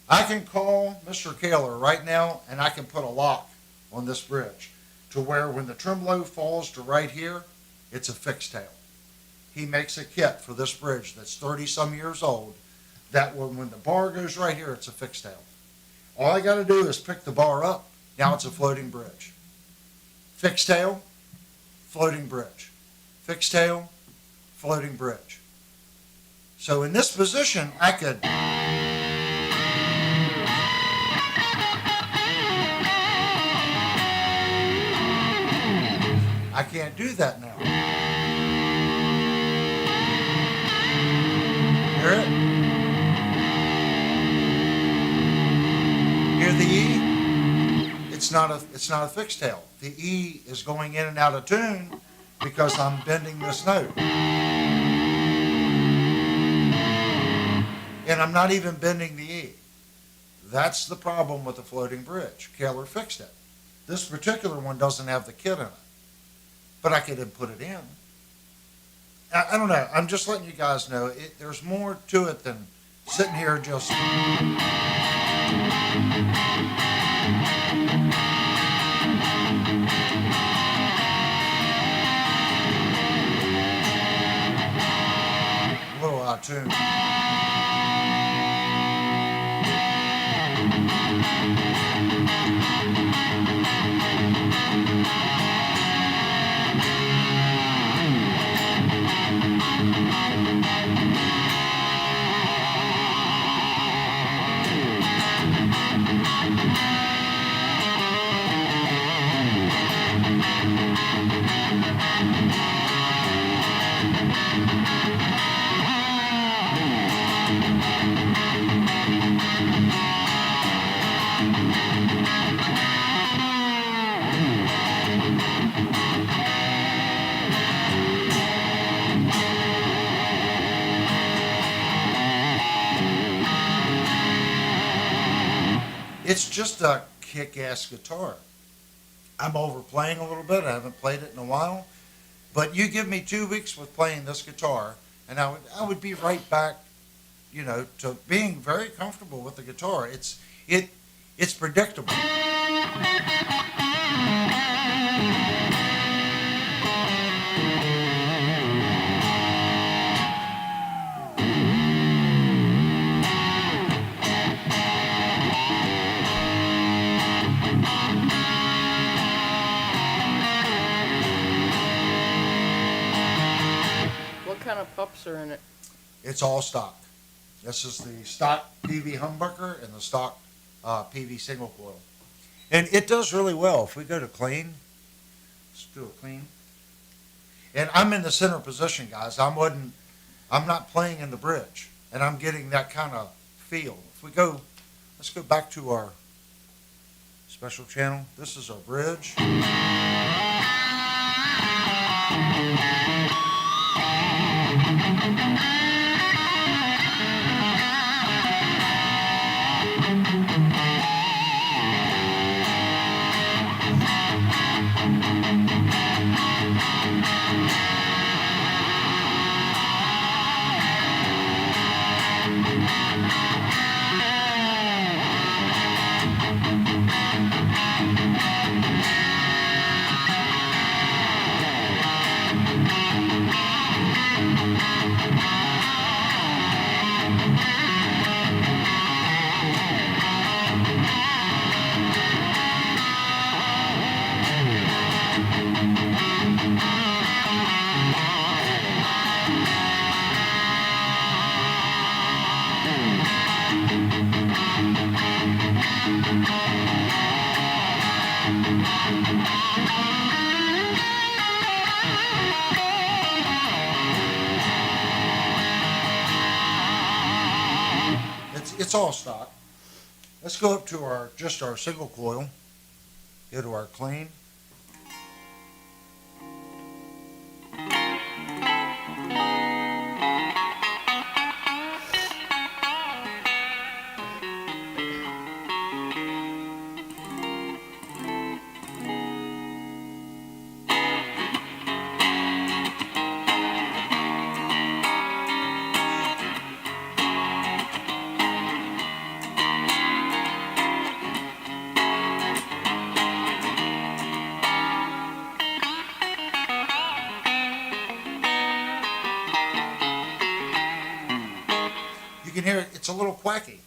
I can call Mr. Kaler right now, and I can put a lock on this bridge to where when the tremolo falls to right here, it's a fixed tail. He makes a kit for this bridge that's 30 some years old that when the bar goes right here, it's a fixed tail. All I got to do is pick the bar up. Now it's a floating bridge. Fixed tail, floating bridge. Fixed tail, floating bridge. So in this position, I could I can't do that now. Hear it? Hear the E? It's not a fixed tail. The E is going in and out of tune because I'm bending this note. And I'm not even bending the E. That's the problem with the floating bridge. Kaler fixed it. This particular one doesn't have the kit in it. But I could put it in. I don't know. I'm just letting you guys know there's more to it than sitting here just. A little out of tune. It's just a kick-ass guitar. I'm overplaying a little bit. I haven't played it in a while. But you give me 2 weeks with playing this guitar, and I would be right back, to being very comfortable with the guitar. It's predictable. What kind of pups are in it? It's all stock. This is the stock PV humbucker and the stock PV single coil. And it does really well. If we go to clean, let's do a clean. And I'm in the center position, guys. I'm not playing in the bridge. And I'm getting that kind of feel. If we go, let's go back to our special channel. This is our bridge. It's all stock. Let's go up to our single coil. Go to our clean. It's a little quacky.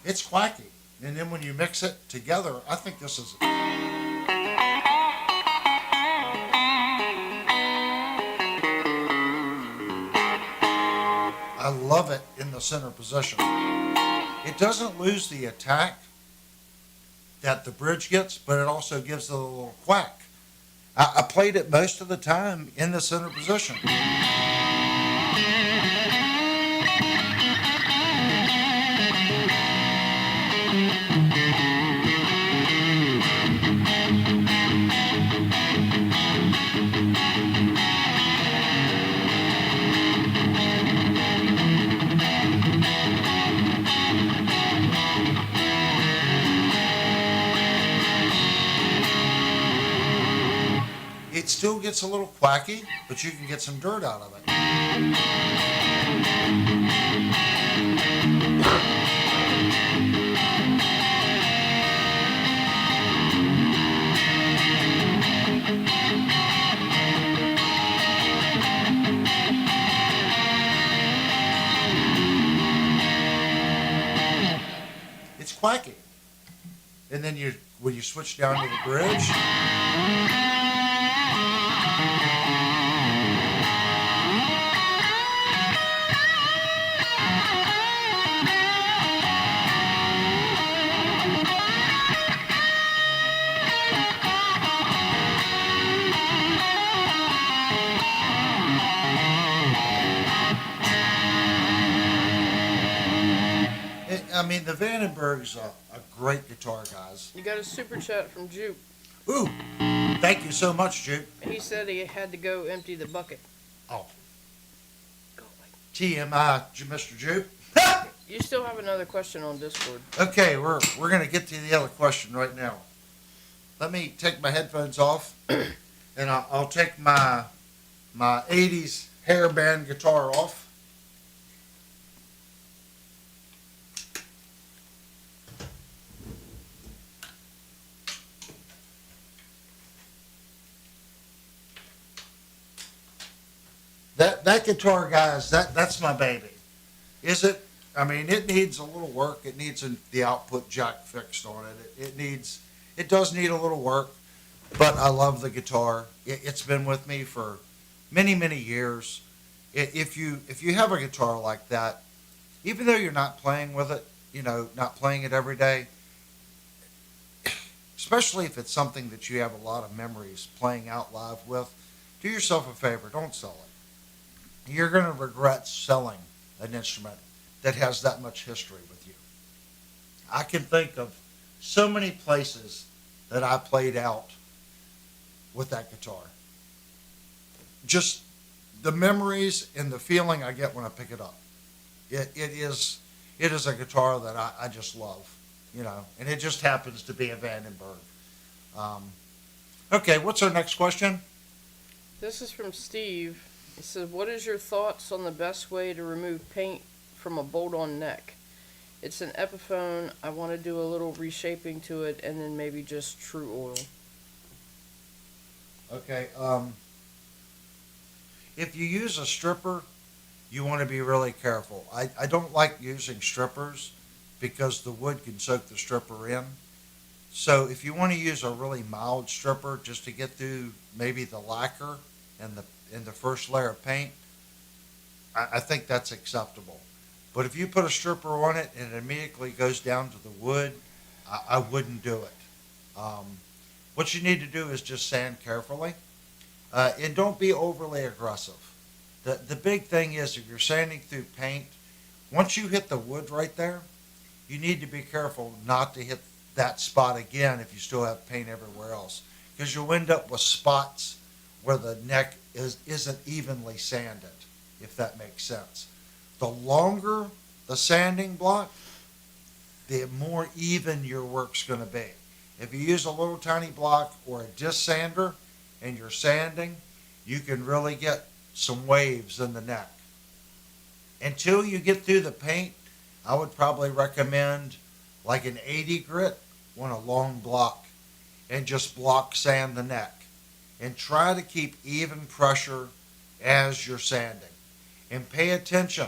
It's quacky. And then when you mix it together, I think this is. I love it in the center position. It doesn't lose the attack that the bridge gets, but it also gives it a little quack. I played it most of the time in the center position. It still gets a little quacky, but you can get some dirt out of it. It's quacky. And then when you switch down to the bridge, I mean, the Vandenberg's a great guitar, guys. You got a super chat from Jupe. Ooh, thank you so much, Jupe. He said he had to go empty the bucket. Oh, Go away. TMI, Mr. Jupe. You still have another question on Discord. Okay, we're gonna get to the other question right now. Let me take my headphones off, and I'll take my 80s hairband guitar off. That guitar, guys, that's my baby. Is it? I mean, it needs a little work. It needs the output jack fixed on it. It does need a little work, but I love the guitar. It's been with me for many, many years. If you have a guitar like that, even though you're not playing with it, not playing it every day, especially if it's something that you have a lot of memories playing out live with, do yourself a favor, don't sell it. You're going to regret selling an instrument that has that much history with you. I can think of so many places that I played out with that guitar. Just the memories and the feeling I get when I pick it up. It is a guitar that I just love, and it just happens to be a Vandenberg. Okay, what's our next question? This is from Steve. He says, what is your thoughts on the best way to remove paint from a bolt-on neck? It's an Epiphone. I want to do a little reshaping to it and then maybe just true oil. Okay, if you use a stripper, you want to be really careful. I don't like using strippers because the wood can soak the stripper in. So if you want to use a really mild stripper just to get through maybe the lacquer and the first layer of paint, I think that's acceptable. But if you put a stripper on it and it immediately goes down to the wood, I wouldn't do it. What you need to do is just sand carefully, and don't be overly aggressive. The big thing is if you're sanding through paint, once you hit the wood right there, you need to be careful not to hit that spot again if you still have paint everywhere else, because you'll end up with spots where the neck isn't evenly sanded, if that makes sense. The longer the sanding block, the more even your work's going to be. If you use a little tiny block or a disc sander and you're sanding, you can really get some waves in the neck. Until you get through the paint, I would probably recommend like an 80 grit on a long block and just block sand the neck. And try to keep even pressure as you're sanding. And pay attention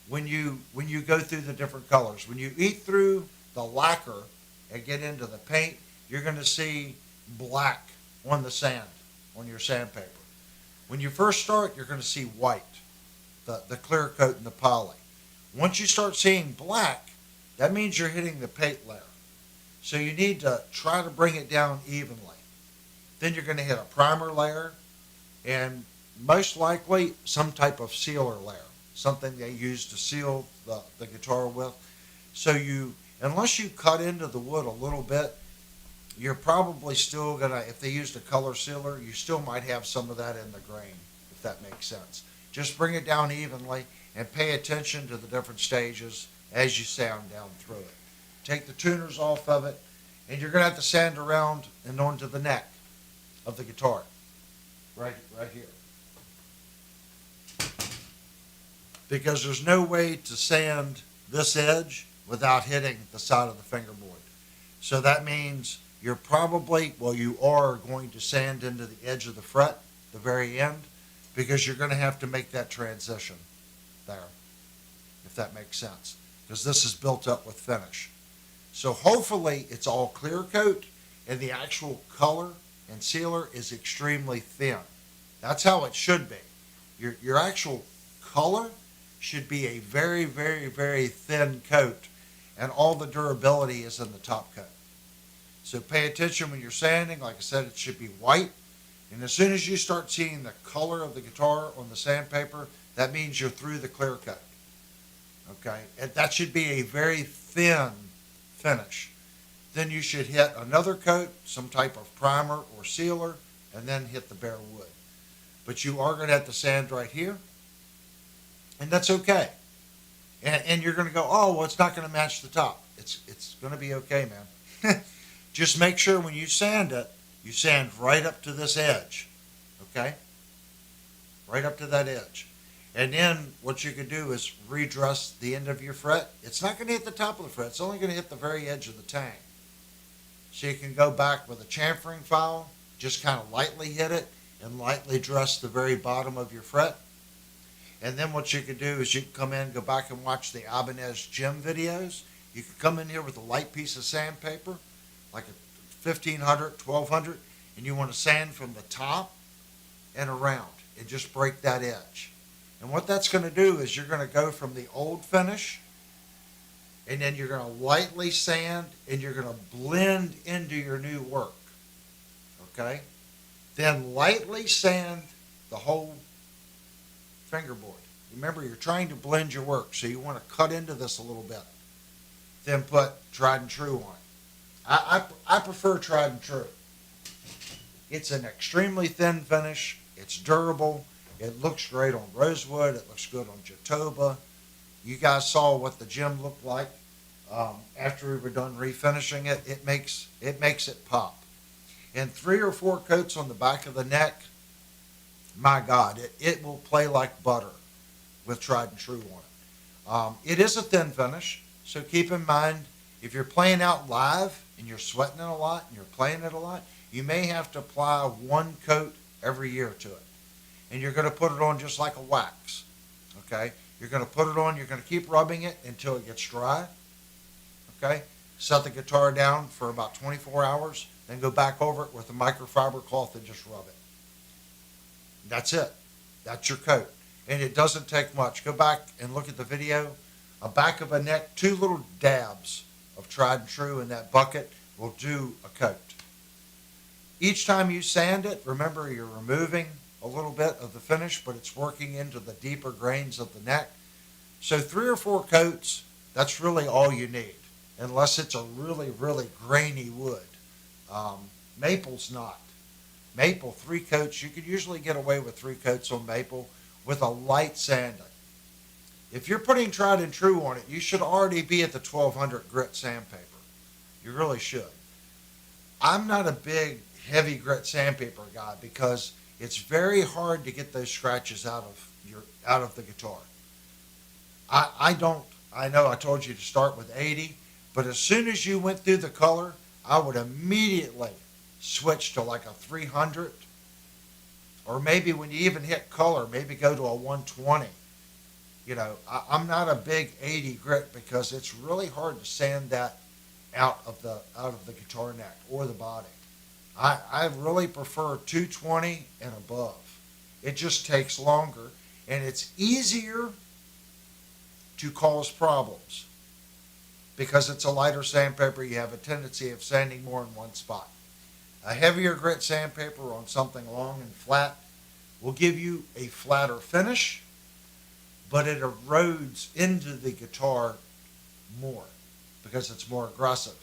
when you go through the different colors. When you eat through the lacquer and get into the paint, you're going to see black on the sand, on your sandpaper. When you first start, you're going to see white, the clear coat and the poly. Once you start seeing black, that means you're hitting the paint layer. So you need to try to bring it down evenly. Then you're going to hit a primer layer and most likely some type of sealer layer, something they use to seal the guitar with. So unless you cut into the wood a little bit, you're probably still going to, if they used a color sealer, you still might have some of that in the grain, if that makes sense. Just bring it down evenly and pay attention to the different stages as you sand down through it. Take the tuners off of it, and you're going to have to sand around and onto the neck of the guitar, right here. Because there's no way to sand this edge without hitting the side of the fingerboard. So that means you are going to sand into the edge of the fret, the very end, because you're going to have to make that transition there, if that makes sense, because this is built up with finish. So hopefully it's all clear coat and the actual color and sealer is extremely thin. That's how it should be. Your actual color should be a very, very, very thin coat, and all the durability is in the top coat. So pay attention when you're sanding. Like I said, it should be white. And as soon as you start seeing the color of the guitar on the sandpaper, that means you're through the clear coat. Okay? And that should be a very thin finish. Then you should hit another coat, some type of primer or sealer, and then hit the bare wood. But you are going to have to sand right here, and that's okay. And you're going to go, oh, well, it's not going to match the top. It's going to be okay, man. Just make sure when you sand it, you sand right up to this edge, okay? Right up to that edge. And then what you can do is redress the end of your fret. It's not going to hit the top of the fret. It's only going to hit the very edge of the tang. So you can go back with a chamfering file, just kind of lightly hit it, and lightly dress the very bottom of your fret. And then what you can do is you can come in, go back and watch the Ibanez Gym videos. You can come in here with a light piece of sandpaper, like a 1500, 1200, and you want to sand from the top and around and just break that edge. And what that's going to do is you're going to go from the old finish, and then you're going to lightly sand, and you're going to blend into your new work. Okay? Then lightly sand the whole fingerboard. Remember, you're trying to blend your work, so you want to cut into this a little bit. Then put tried and true on it. I prefer tried and true. It's an extremely thin finish. It's durable. It looks great on rosewood. It looks good on Jatoba. You guys saw what the gym looked like after we were done refinishing it. It makes it pop. And 3 or 4 coats on the back of the neck, my God, it will play like butter with tried and true on it. It is a thin finish, so keep in mind, if you're playing out live and you're sweating it a lot and you're playing it a lot, you may have to apply 1 coat every year to it. And you're going to put it on just like a wax, okay? You're going to put it on, you're going to keep rubbing it until it gets dry, okay? Set the guitar down for about 24 hours, then go back over it with a microfiber cloth and just rub it. That's it. That's your coat. And it doesn't take much. Go back and look at the video. A back of a neck, 2 little dabs of tried and true in that bucket will do a coat. Each time you sand it, remember you're removing a little bit of the finish, but it's working into the deeper grains of the neck. So 3 or 4 coats, that's really all you need, unless it's a really, really grainy wood. Maple's not. Maple, 3 coats, you could usually get away with 3 coats on maple with a light sanding. If you're putting tried and true on it, you should already be at the 1200 grit sandpaper. You really should. I'm not a big heavy grit sandpaper guy because it's very hard to get those scratches out of the guitar. I know I told you to start with 80, but as soon as you went through the color, I would immediately switch to like a 300, or maybe when you even hit color, maybe go to a 120. I'm not a big 80 grit because it's really hard to sand that out of the guitar neck or the body. I really prefer 220 and above. It just takes longer, and it's easier to cause problems because it's a lighter sandpaper. You have a tendency of sanding more in one spot. A heavier grit sandpaper on something long and flat will give you a flatter finish, but it erodes into the guitar more because it's more aggressive.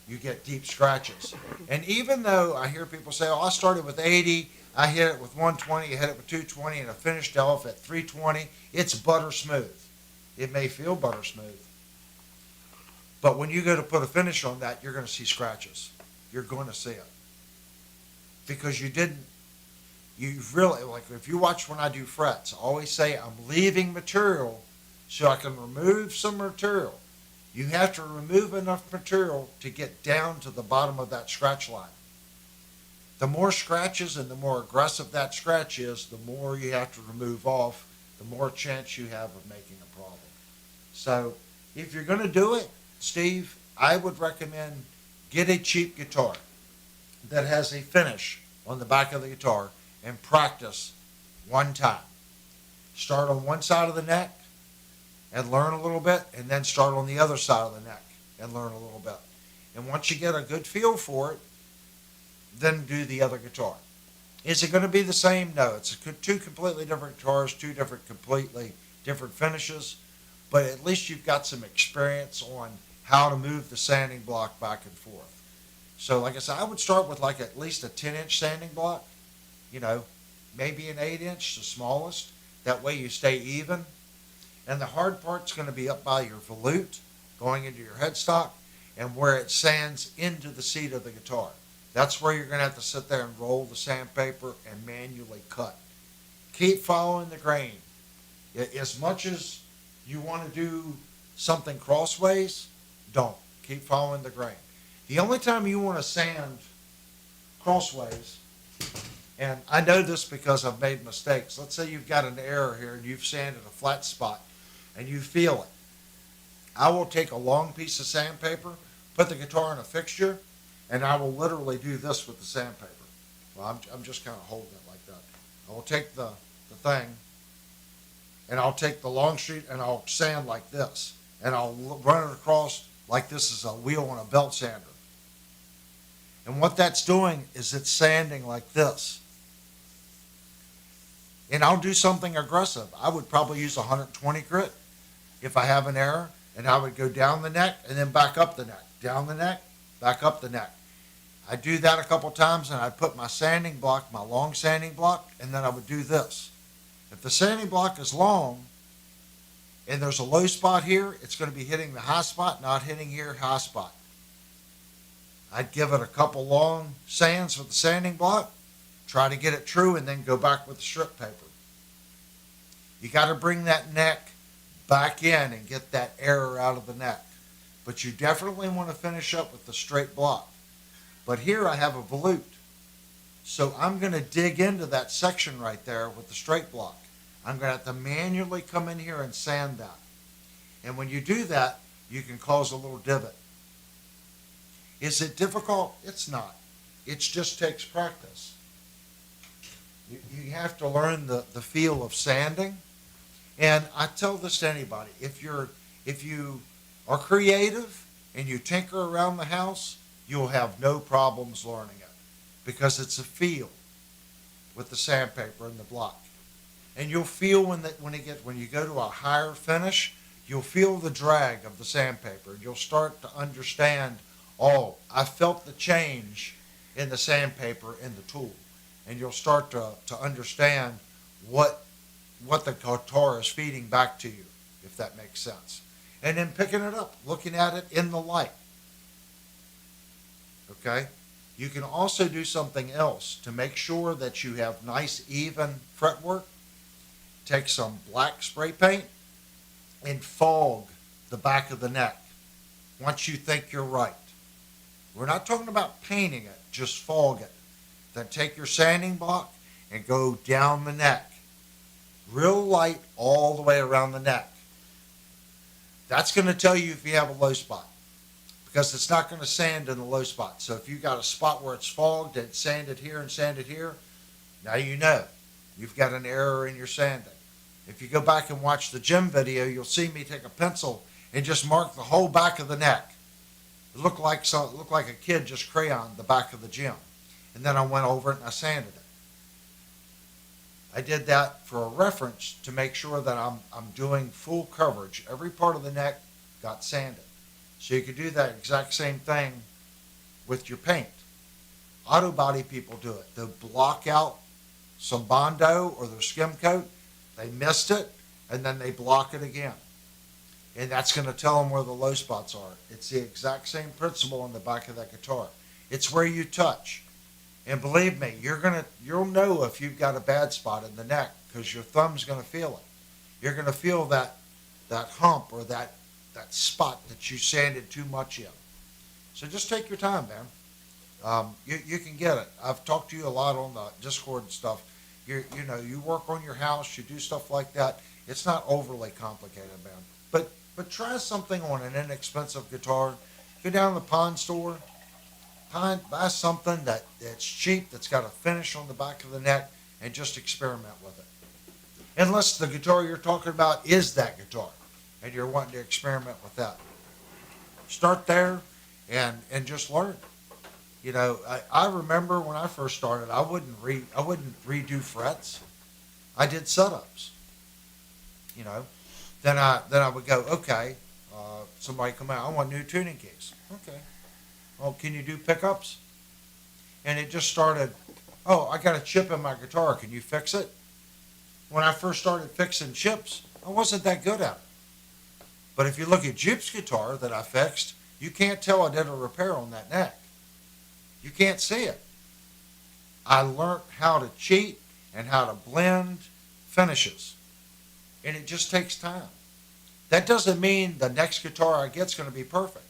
You get deep scratches. And even though I hear people say, I started with 80, I hit it with 120, I hit it with 220, and I finished off at 320, it's butter smooth. It may feel butter smooth, but when you go to put a finish on that, you're going to see scratches. You're going to see it. Because you really, like if you watch when I do frets, I always say I'm leaving material so I can remove some material. You have to remove enough material to get down to the bottom of that scratch line. The more scratches and the more aggressive that scratch is, the more you have to remove off, the more chance you have of making a problem. So if you're going to do it, Steve, I would recommend get a cheap guitar that has a finish on the back of the guitar and practice one time. Start on one side of the neck and learn a little bit, and then start on the other side of the neck and learn a little bit. And once you get a good feel for it, then do the other guitar. Is it going to be the same? No, it's 2 completely different guitars, 2 completely different finishes, but at least you've got some experience on how to move the sanding block back and forth. So like I said, I would start with like at least a 10-inch sanding block, maybe an 8-inch, the smallest. That way you stay even. And the hard part's going to be up by your volute, going into your headstock, and where it sands into the seat of the guitar. That's where you're going to have to sit there and roll the sandpaper and manually cut. Keep following the grain. As much as you want to do something crossways, don't. Keep following the grain. The only time you want to sand crossways, and I know this because I've made mistakes. Let's say you've got an error here and you've sanded a flat spot and you feel it. I will take a long piece of sandpaper, put the guitar in a fixture, and I will literally do this with the sandpaper. Well, I'm just kind of holding it like that. I will take the thing, and I'll take the long sheet and I'll sand like this, and I'll run it across like this is a wheel on a belt sander. And what that's doing is it's sanding like this. And I'll do something aggressive. I would probably use 120 grit if I have an error, and I would go down the neck and then back up the neck, down the neck, back up the neck. I do that a couple times, and I'd put my sanding block, my long sanding block, and then I would do this. If the sanding block is long and there's a low spot here, it's going to be hitting the high spot, not hitting your high spot. I'd give it a couple long sands with the sanding block, try to get it true, and then go back with the strip paper. You got to bring that neck back in and get that error out of the neck. But you definitely want to finish up with the straight block. But here I have a volute. So I'm going to dig into that section right there with the straight block. I'm going to have to manually come in here and sand that. And when you do that, you can cause a little divot. Is it difficult? It's not. It just takes practice. You have to learn the feel of sanding. And I tell this to anybody, if you are creative and you tinker around the house, you'll have no problems learning it. because it's a feel with the sandpaper and the block. And you'll feel when you go to a higher finish, you'll feel the drag of the sandpaper. You'll start to understand, oh, I felt the change in the sandpaper in the tool. And you'll start to understand what the guitar is feeding back to you, if that makes sense. And then picking it up, looking at it in the light. Okay? You can also do something else to make sure that you have nice, even fretwork. Take some black spray paint and fog the back of the neck once you think you're right. We're not talking about painting it, just fog it. Then take your sanding block and go down the neck. Real light all the way around the neck. That's going to tell you if you have a low spot, because it's not going to sand in the low spot. So if you got a spot where it's fogged and sanded here and sanded here, now you know you've got an error in your sanding. If you go back and watch the gym video, you'll see me take a pencil and just mark the whole back of the neck. It looked like a kid just crayoned the back of the gym. And then I went over it and I sanded it. I did that for a reference to make sure that I'm doing full coverage. Every part of the neck got sanded. So you could do that exact same thing with your paint. Auto body people do it. They'll block out some Bondo or their skim coat. They missed it, and then they block it again. And that's going to tell them where the low spots are. It's the exact same principle on the back of that guitar. It's where you touch. And believe me, you'll know if you've got a bad spot in the neck because your thumb's going to feel it. You're going to feel that hump or that spot that you sanded too much in. So just take your time, man. You can get it. I've talked to you a lot on the Discord and stuff. You work on your house, you do stuff like that. It's not overly complicated, man. But try something on an inexpensive guitar. Go down to the pawn store, buy something that's cheap, that's got a finish on the back of the neck, and just experiment with it. Unless the guitar you're talking about is that guitar, and you're wanting to experiment with that. Start there and just learn. I remember when I first started, I wouldn't redo frets. I did setups. Then I would go, okay, somebody come out, I want new tuning keys. Okay. Well, can you do pickups? And it just started, oh, I got a chip in my guitar. Can you fix it? When I first started fixing chips, I wasn't that good at it. But if you look at Jeep's guitar that I fixed, you can't tell I did a repair on that neck. You can't see it. I learned how to cheat and how to blend finishes. And it just takes time. That doesn't mean the next guitar I get is going to be perfect,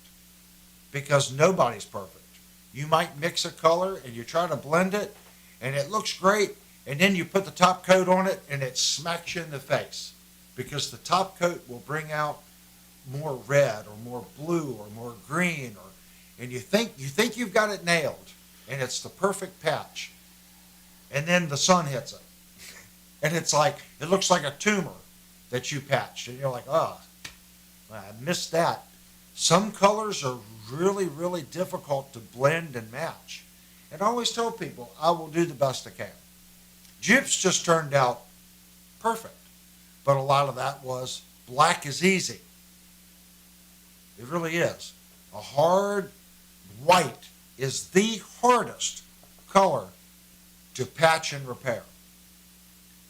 because nobody's perfect. You might mix a color and you try to blend it and it looks great, and then you put the top coat on it and it smacks you in the face, because the top coat will bring out more red or more blue or more green, and you think you've got it nailed and it's the perfect patch, and then the sun hits it and it looks like a tumor that you patched, and you're like, oh, I missed that. Some colors are really, really difficult to blend and match. And I always tell people, I will do the best I can. Gyps just turned out perfect. But a lot of that was black is easy. It really is. A hard white is the hardest color to patch and repair.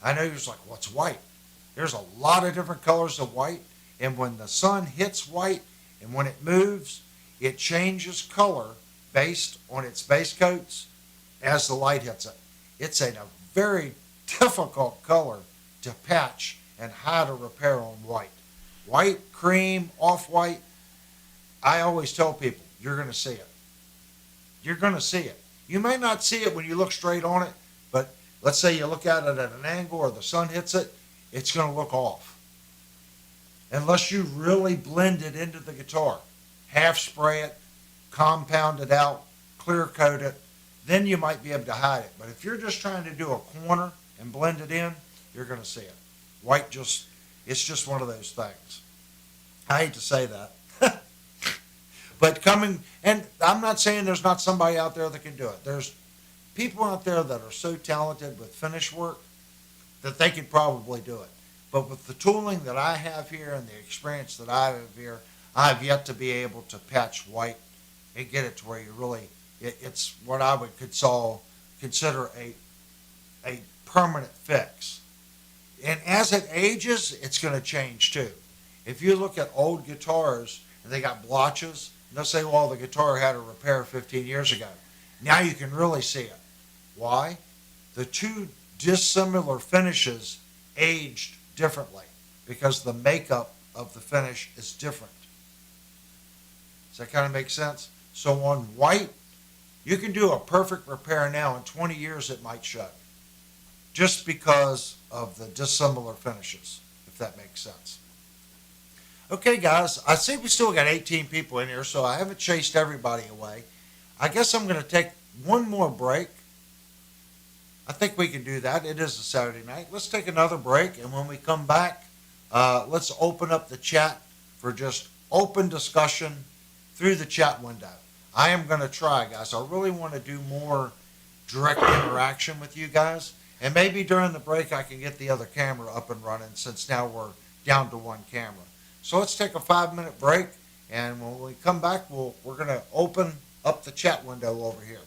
I know you're just like, what's white? There's a lot of different colors of white. And when the sun hits white and when it moves, it changes color based on its base coats as the light hits it. It's a very difficult color to patch and how to repair on white. White, cream, off-white, I always tell people, you're going to see it. You're going to see it. You may not see it when you look straight on it, but let's say you look at it at an angle or the sun hits it, it's going to look off. Unless you really blend it into the guitar, half spray it, compound it out, clear coat it, then you might be able to hide it. But if you're just trying to do a corner and blend it in, you're going to see it. White it's just one of those things. I hate to say that. But and I'm not saying there's not somebody out there that can do it. people out there that are so talented with finish work that they could probably do it. But with the tooling that I have here and the experience that I have here, I have yet to be able to patch white and get it to where you really, it's what I would consider a permanent fix. And as it ages, it's going to change too. If you look at old guitars and they got blotches, they'll say, well, the guitar had a repair 15 years ago. Now you can really see it. Why? The two dissimilar finishes aged differently because the makeup of the finish is different. Does that kind of make sense? So on white, you can do a perfect repair now. In 20 years, it might show just because of the dissimilar finishes, if that makes sense. Okay, guys, I see we still got 18 people in here, so I haven't chased everybody away. I guess I'm going to take one more break. I think we can do that. It is a Saturday night. Let's take another break, and when we come back, let's open up the chat for just open discussion through the chat window. I am going to try, guys. I really want to do more direct interaction with you guys, and maybe during the break I can get the other camera up and running since now we're down to one camera. So let's take a 5-minute break, and when we come back, we're going to open up the chat window over here.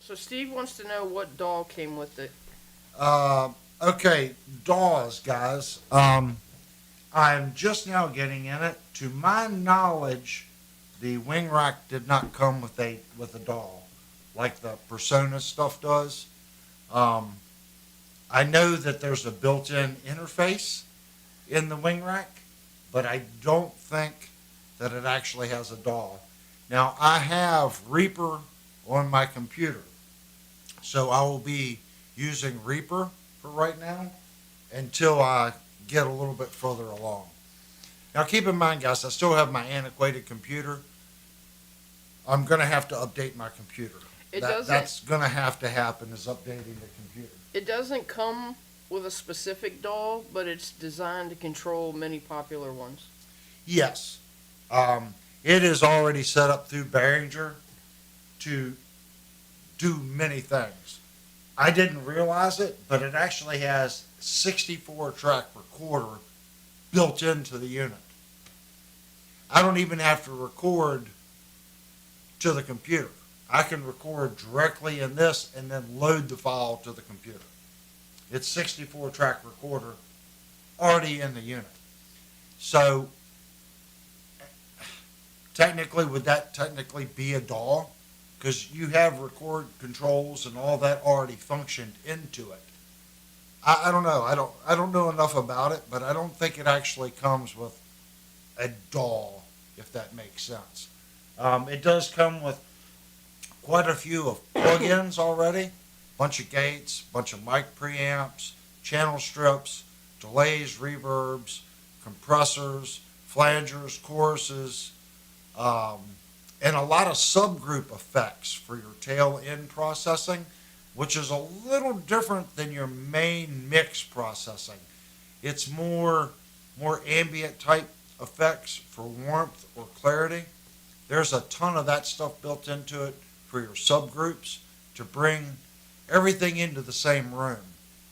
So Steve wants to know what doll came with it. Okay, DAWs, guys. I'm just now getting in it. To my knowledge, the wing rack did not come with a DAW like the Persona stuff does. Um, I know that there's a built-in interface in the wing rack, but I don't think that it actually has a DAW. Now, I have Reaper on my computer, so I will be using Reaper for right now until I get a little bit further along. Now, keep in mind, guys, I still have my antiquated computer. I'm going to have to update my computer. That's going to happen is updating the computer. It doesn't come with a specific doll, but it's designed to control many popular ones. Yes. It is already set up through Behringer to do many things. I didn't realize it, but it actually has 64 track recorder built into the unit. I don't even have to record to the computer. I can record directly in this and then load the file to the computer. It's 64 track recorder already in the unit. So technically, would that technically be a DAW? Because you have record controls and all that already functioned into it. I don't know. I don't know enough about it, but I don't think it actually comes with a DAW, if that makes sense. It does come with quite a few of plugins already. Bunch of gates, bunch of mic preamps, channel strips, delays, reverbs, compressors, flangers, choruses, and a lot of subgroup effects for your tail end processing, which is a little different than your main mix processing. It's more ambient type effects for warmth or clarity. There's a ton of that stuff built into it for your subgroups to bring everything into the same room.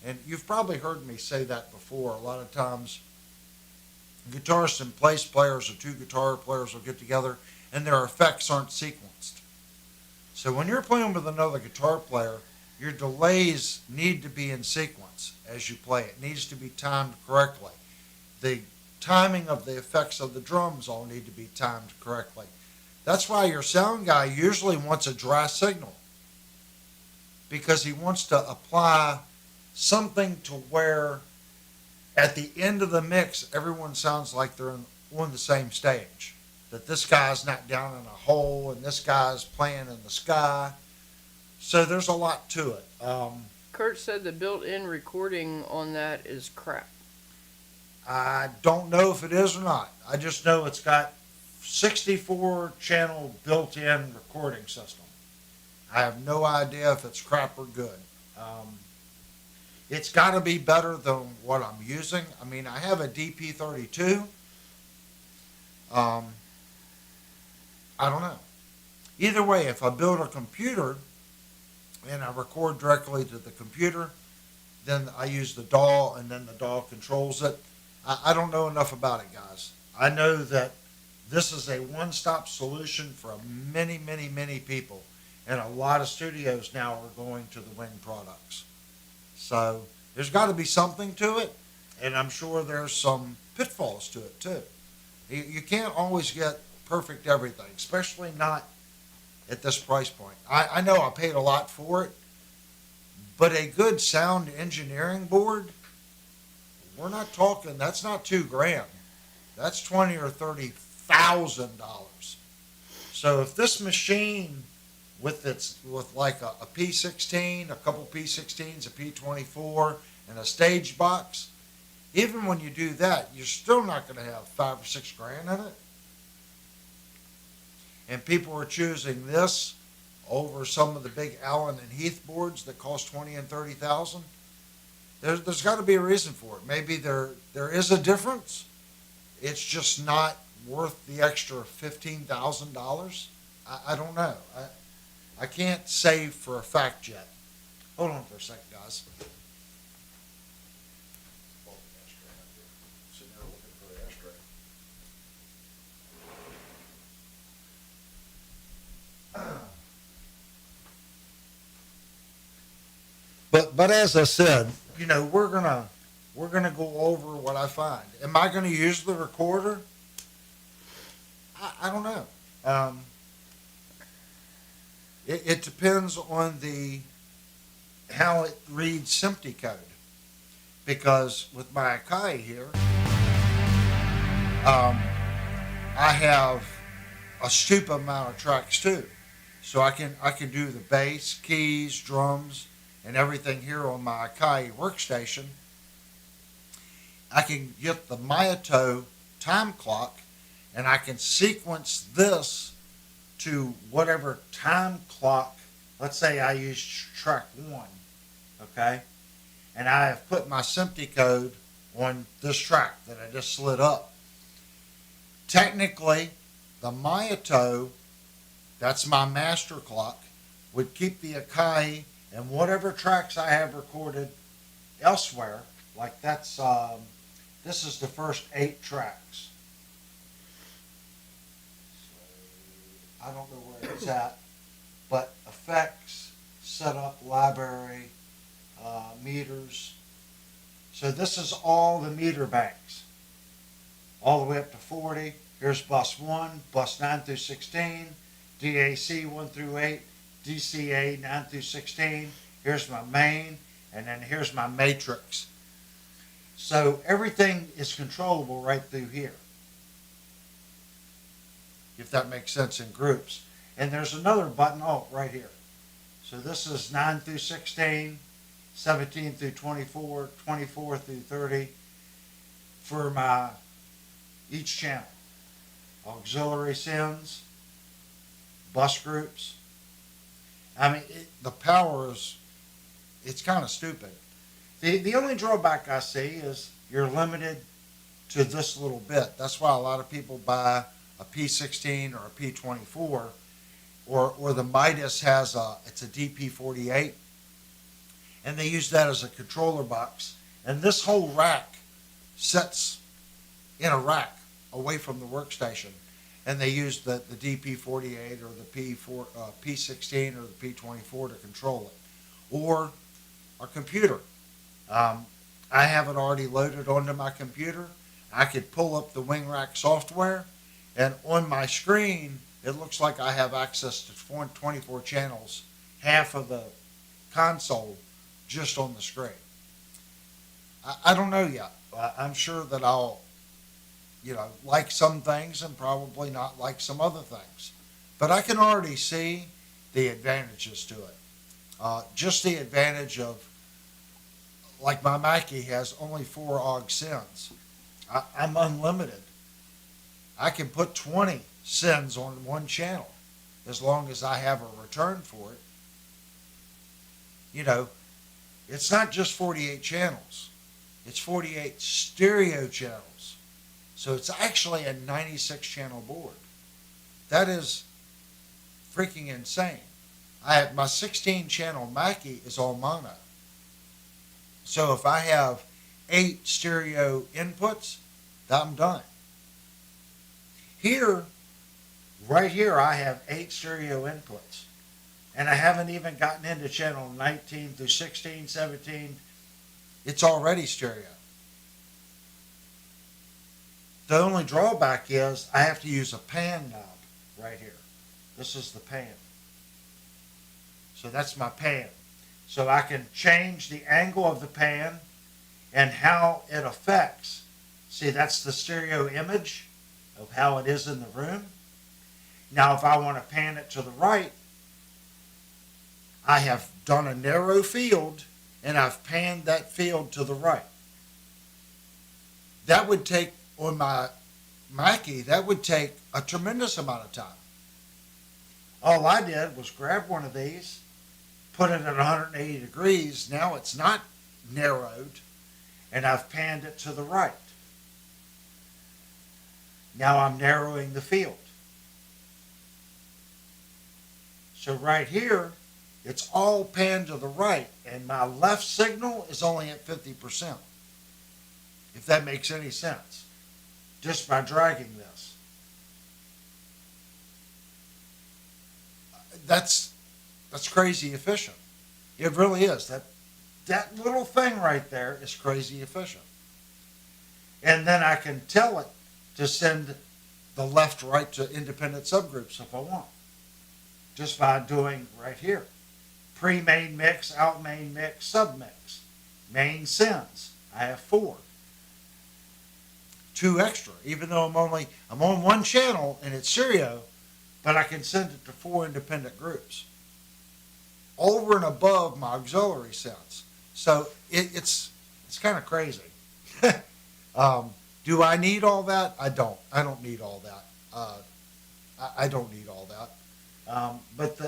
And you've probably heard me say that before. A lot of times guitarists and bass players or two guitar players will get together and their effects aren't sequenced. So when you're playing with another guitar player, your delays need to be in sequence as you play. It needs to be timed correctly. The timing of the effects of the drums all need to be timed correctly. That's why your sound guy usually wants a dry signal, because he wants to apply something to where at the end of the mix, everyone sounds like they're on the same stage. That this guy's not down in a hole and this guy's playing in the sky. So there's a lot to it. Kurt said the built-in recording on that is crap. I don't know if it is or not. I just know it's got 64 channel built-in recording system. I have no idea if it's crap or good. It's got to be better than what I'm using. I mean, I have a DP32. I don't know. Either way, if I build a computer and I record directly to the computer, then I use the DAW and then the DAW controls it. I don't know enough about it, guys. I know that this is a one-stop solution for many, many, many people. And a lot of studios now are going to the Wing products. So there's got to be something to it, and I'm sure there's some pitfalls to it too. You can't always get perfect everything, especially not at this price point. I know I paid a lot for it, but a good sound engineering board, we're not talking, that's not $2,000. That's $20,000 or $30,000. So if this machine with like a P16, a couple P16s, a P24, and a stage box, even when you do that, you're still not going to have $5,000 or $6,000 in it. And people are choosing this over some of the big Allen and Heath boards that cost $20,000 and $30,000. There's got to be a reason for it. Maybe there is a difference. It's just not worth the extra $15,000. I don't know. I can't say for a fact yet. Hold on for a second, guys. Sitting there looking for the ashtray. But as I said, you know, we're gonna go over what I find. Am I gonna use the recorder? I don't know. It depends on how it reads SMPTE code. Because with my Akai here, I have a stupid amount of tracks too. So I can do the bass, keys, drums, and everything here on my Akai workstation. I can get the Mayato time clock, and I can sequence this to whatever time clock. Let's say I use track 1, okay? And I have put my SMPTE code on this track that I just slid up. Technically, the Mayato, that's my master clock, would keep the Akai and whatever tracks I have recorded elsewhere, like this is the first 8 tracks. So, I don't know where it's at, but effects, setup, library, meters. So this is all the meter banks, all the way up to 40. Here's bus 1, bus 9 through 16, DAC 1 through 8, DCA 9 through 16. Here's my main, and then here's my matrix. So everything is controllable right through here, if that makes sense in groups. And there's another button, right here. So this is 9 through 16, 17 through 24, 24 through 30 for my each channel. Auxiliary sends, bus groups. I mean, the power is, it's kind of stupid. The only drawback I see is you're limited to this little bit. That's why a lot of people buy a P16 or a P24, or the Midas has it's a DP48, and they use that as a controller box. And this whole rack sits in a rack away from the workstation, and they use the DP48 or the P16 or the P24 to control it, or a computer. I have it already loaded onto my computer. I could pull up the wing rack software, and on my screen it looks like I have access to 24 channels, half of the console just on the screen. I don't know yet. I'm sure that I'll, like some things and probably not like some other things. But I can already see the advantages to it. Just the advantage of, like my Mackie has only 4 aux sends. I'm unlimited. I can put 20 sends on one channel as long as I have a return for it. It's not just 48 channels. It's 48 stereo channels. So it's actually a 96 channel board. That is freaking insane. My 16 channel Mackie is all mono. So if I have 8 stereo inputs, I'm done. Right here, I have 8 stereo inputs. And I haven't even gotten into channel 19 through 16, 17. It's already stereo. The only drawback is I have to use a pan knob right here. This is the pan. So that's my pan. So I can change the angle of the pan and how it affects. See, that's the stereo image of how it is in the room. Now, if I want to pan it to the right, I have done a narrow field and I've panned that field to the right. That would take, on my Mackie, that would take a tremendous amount of time. All I did was grab one of these, put it at 180 degrees. Now it's not narrowed, and I've panned it to the right. Now I'm narrowing the field. So right here, it's all panned to the right, and my left signal is only at 50%, if that makes any sense, just by dragging this. That's crazy efficient. It really is. that little thing right there is crazy efficient. And then I can tell it to send the left right to independent subgroups if I want. Just by doing right here. Pre-main mix, out main mix, submix. Main sends. I have 4. 2 extra, even though I'm on one channel and it's stereo, but I can send it to 4 independent groups. Over and above my auxiliary sends. So it's kind of crazy. Do I need all that? I don't. I don't need all that. I don't need all that. But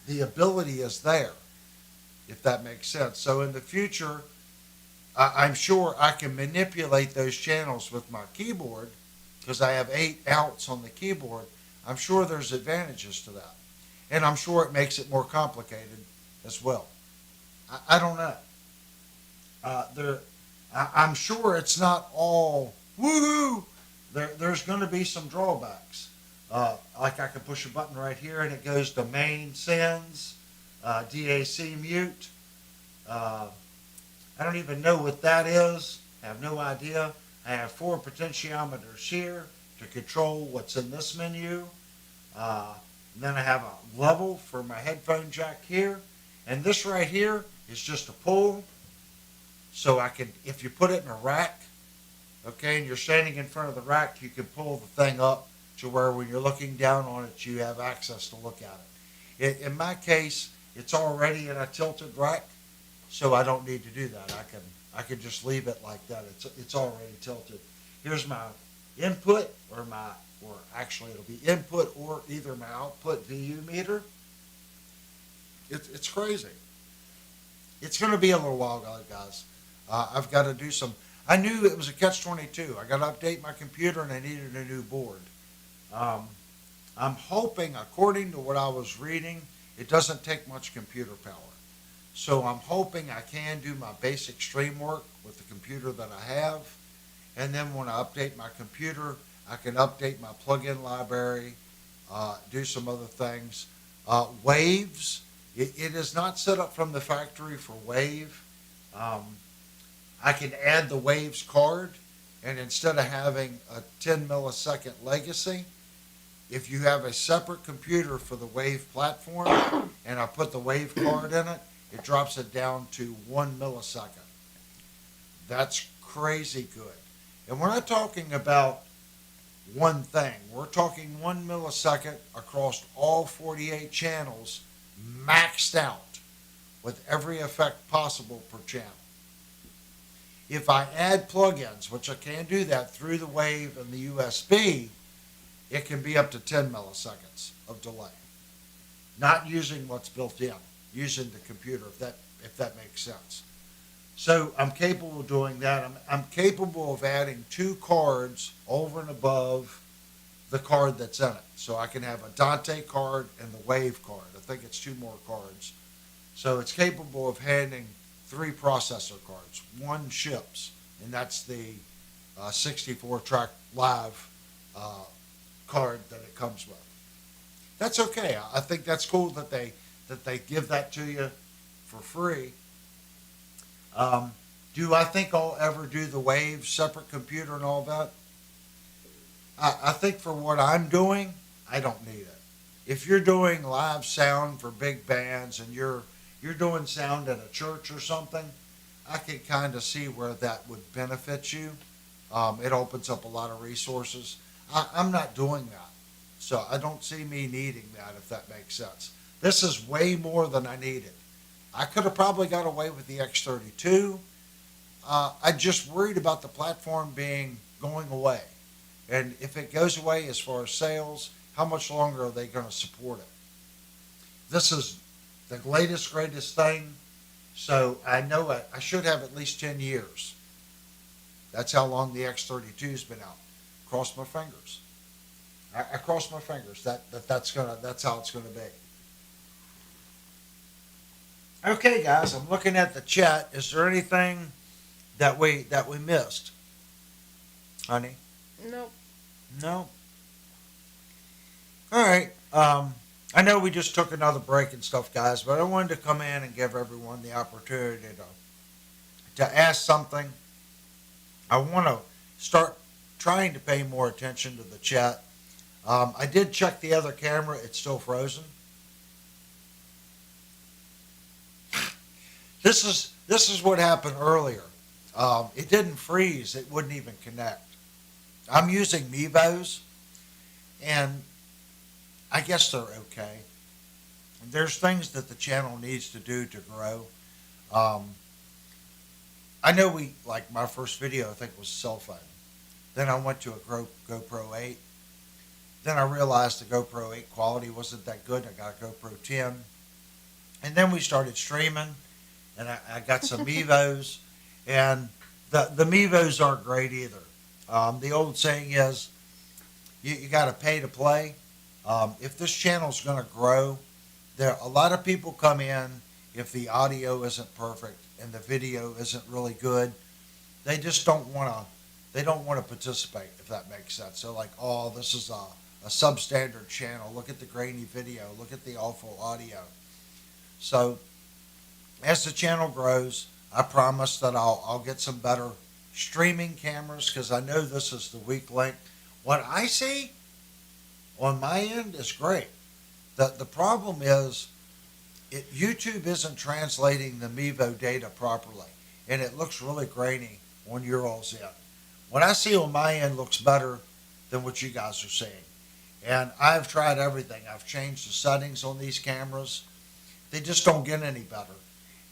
the ability is there, if that makes sense. So in the future, I'm sure I can manipulate those channels with my keyboard because I have 8 outs on the keyboard. I'm sure there's advantages to that. And I'm sure it makes it more complicated as well. I don't know. I'm sure it's not all woohoo. There's going to be some drawbacks. Like I can push a button right here and it goes to main sends, DAC mute. I don't even know what that is. I have no idea. I have 4 potentiometers here to control what's in this menu. Then I have a level for my headphone jack here. And this right here is just a pull. So I can, if you put it in a rack, okay, and you're standing in front of the rack, you can pull the thing up to where when you're looking down on it, you have access to look at it. In my case, it's already in a tilted rack, so I don't need to do that. I can just leave it like that. It's already tilted. Here's my input, or actually it'll be input or either my output VU meter. It's crazy. It's going to be a little while, guys. I've got to do some. I knew it was a catch-22. I got to update my computer and I needed a new board. I'm hoping, according to what I was reading, it doesn't take much computer power. So I'm hoping I can do my basic stream work with the computer that I have. And then when I update my computer, I can update my plugin library, do some other things. Waves, it is not set up from the factory for Wave. I can add the Waves card, and instead of having a 10 millisecond legacy, if you have a separate computer for the Wave platform, and I put the Wave card in it, it drops it down to 1 millisecond. That's crazy good. And we're not talking about one thing. We're talking 1 millisecond across all 48 channels, maxed out with every effect possible per channel. If I add plugins, which I can do that through the Wave and the USB, it can be up to 10 milliseconds of delay. Not using what's built in, using the computer, if that makes sense. So I'm capable of doing that. I'm capable of adding 2 cards over and above the card that's in it. So I can have a Dante card and the Wave card. I think it's 2 more cards. So it's capable of handling 3 processor cards. 1 ships, and that's the 64-track live card that it comes with. That's okay. I think that's cool that they give that to you for free. Do I think I'll ever do the Wave separate computer and all that? I think for what I'm doing, I don't need it. If you're doing live sound for big bands and you're doing sound at a church or something, I can kind of see where that would benefit you. It opens up a lot of resources. I'm not doing that, so I don't see me needing that, if that makes sense. This is way more than I needed. I could have probably got away with the X32. I'm just worried about the platform going away. And if it goes away as far as sales, how much longer are they going to support it? This is the latest, greatest thing. So I know I should have at least 10 years. That's how long the X32's been out. Cross my fingers. I cross my fingers. That's how it's gonna be. Okay, guys, I'm looking at the chat. Is there anything that we missed, honey? Nope. No. All right. I know we just took another break and stuff, guys, but I wanted to come in and give everyone the opportunity to ask something. I want to start trying to pay more attention to the chat. I did check the other camera. It's still frozen. This is what happened earlier. It didn't freeze. It wouldn't even connect. I'm using Mevos, and I guess they're okay. There's things that the channel needs to do to grow. I know like my first video, I think was cell phone. Then I went to a GoPro 8. Then I realized the GoPro 8 quality wasn't that good. I got a GoPro 10. And then we started streaming, and I got some Mevos. And the Mevos aren't great either. The old saying is, you got to pay to play. If this channel's going to grow, a lot of people come in if the audio isn't perfect and the video isn't really good. They just don't want to. They don't want to participate, if that makes sense. So like, oh, this is a substandard channel. Look at the grainy video. Look at the awful audio. So as the channel grows, I promise that I'll get some better streaming cameras, because I know this is the weak link. What I see on my end is great. The problem is YouTube isn't translating the Mevo data properly, and it looks really grainy on your all's end. What I see on my end looks better than what you guys are seeing. And I've tried everything. I've changed the settings on these cameras. They just don't get any better.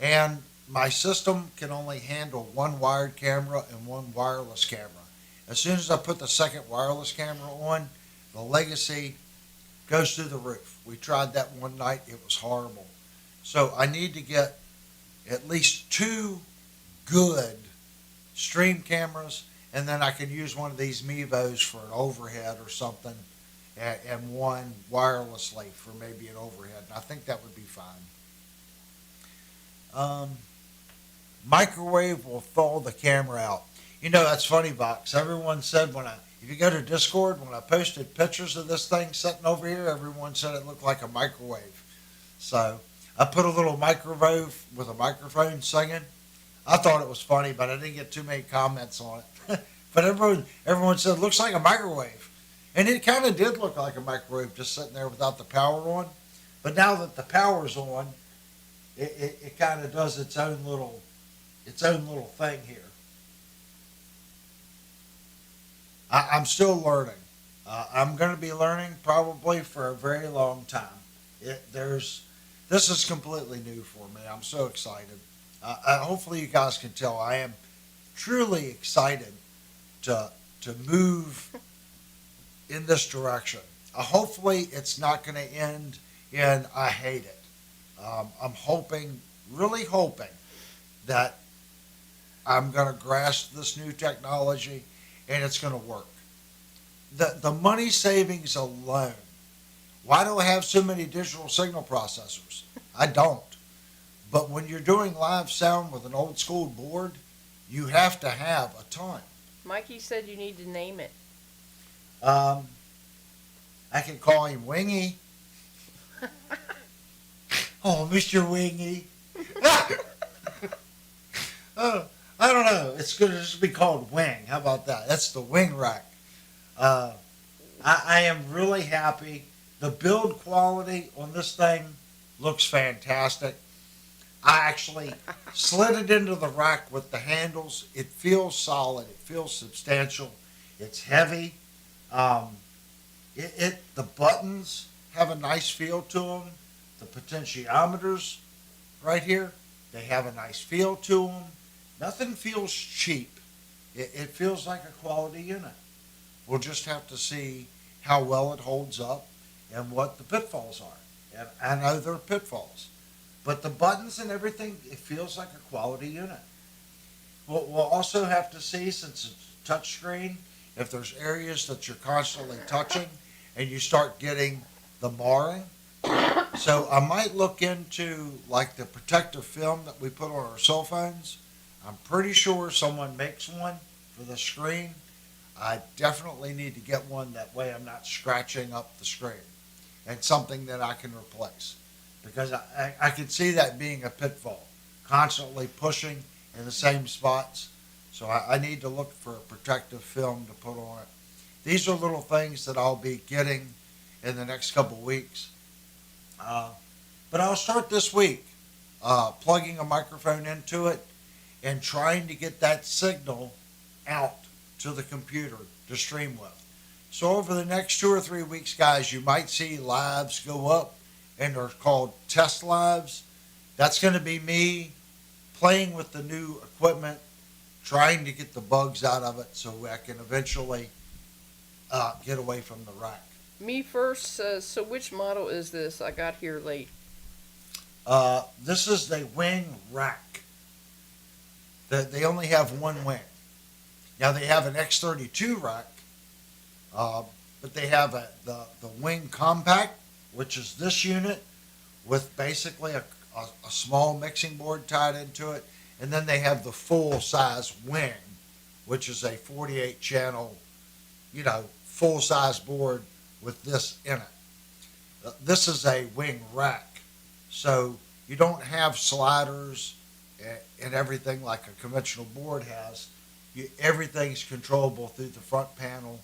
And my system can only handle one wired camera and one wireless camera. As soon as I put the second wireless camera on, the latency goes through the roof. We tried that one night. It was horrible. So I need to get at least 2 good stream cameras, and then I can use one of these Mevos for an overhead or something, and one wirelessly for maybe an overhead. And I think that would be fine. Microwave will thaw the camera out. You know, that's funny, Vox. Everyone said if you go to Discord, when I posted pictures of this thing sitting over here, everyone said it looked like a microwave. So I put a little microwave with a microphone singing. I thought it was funny, but I didn't get too many comments on it. But everyone said it looks like a microwave. And it kind of did look like a microwave just sitting there without the power on. But now that the power's on, it kind of does its own little thing here. I'm still learning. I'm going to be learning probably for a very long time. This is completely new for me. I'm so excited. Hopefully you guys can tell I am truly excited to move in this direction. Hopefully it's not going to end in I hate it. I'm really hoping that I'm going to grasp this new technology and it's going to work. The money savings alone. Why do I have so many digital signal processors? I don't. But when you're doing live sound with an old school board, you have to have a ton. Mikey said you need to name it. I can call him Wingy. Oh, Mr. Wingy. Oh, I don't know. It's going to just be called Wing. How about that? That's the wing rack. I am really happy. The build quality on this thing looks fantastic. I actually slid it into the rack with the handles. It feels solid. It feels substantial. It's heavy. The buttons have a nice feel to them. The potentiometers right here, they have a nice feel to them. Nothing feels cheap. It feels like a quality unit. We'll just have to see how well it holds up and what the pitfalls are. And I know there are pitfalls. But the buttons and everything, it feels like a quality unit. We'll also have to see, since it's touchscreen, if there's areas that you're constantly touching and you start getting the marring. So I might look into like the protective film that we put on our cell phones. I'm pretty sure someone makes one for the screen. I definitely need to get one, that way I'm not scratching up the screen, and something that I can replace. Because I can see that being a pitfall, constantly pushing in the same spots. So I need to look for a protective film to put on it. These are little things that I'll be getting in the next couple of weeks. But I'll start this week plugging a microphone into it and trying to get that signal out to the computer to stream with. So over the next 2 or 3 weeks, guys, you might see lives go up, and they're called test lives. That's going to be me playing with the new equipment, trying to get the bugs out of it so I can eventually get away from the rack. Me first says, so which model is this? I got here late. This is the wing rack. They only have one wing. Now they have an X32 rack, but they have the wing compact, which is this unit with basically a small mixing board tied into it. And then they have the full size wing, which is a 48 channel, full size board with this in it. This is a wing rack. So you don't have sliders and everything like a conventional board has. Everything's controllable through the front panel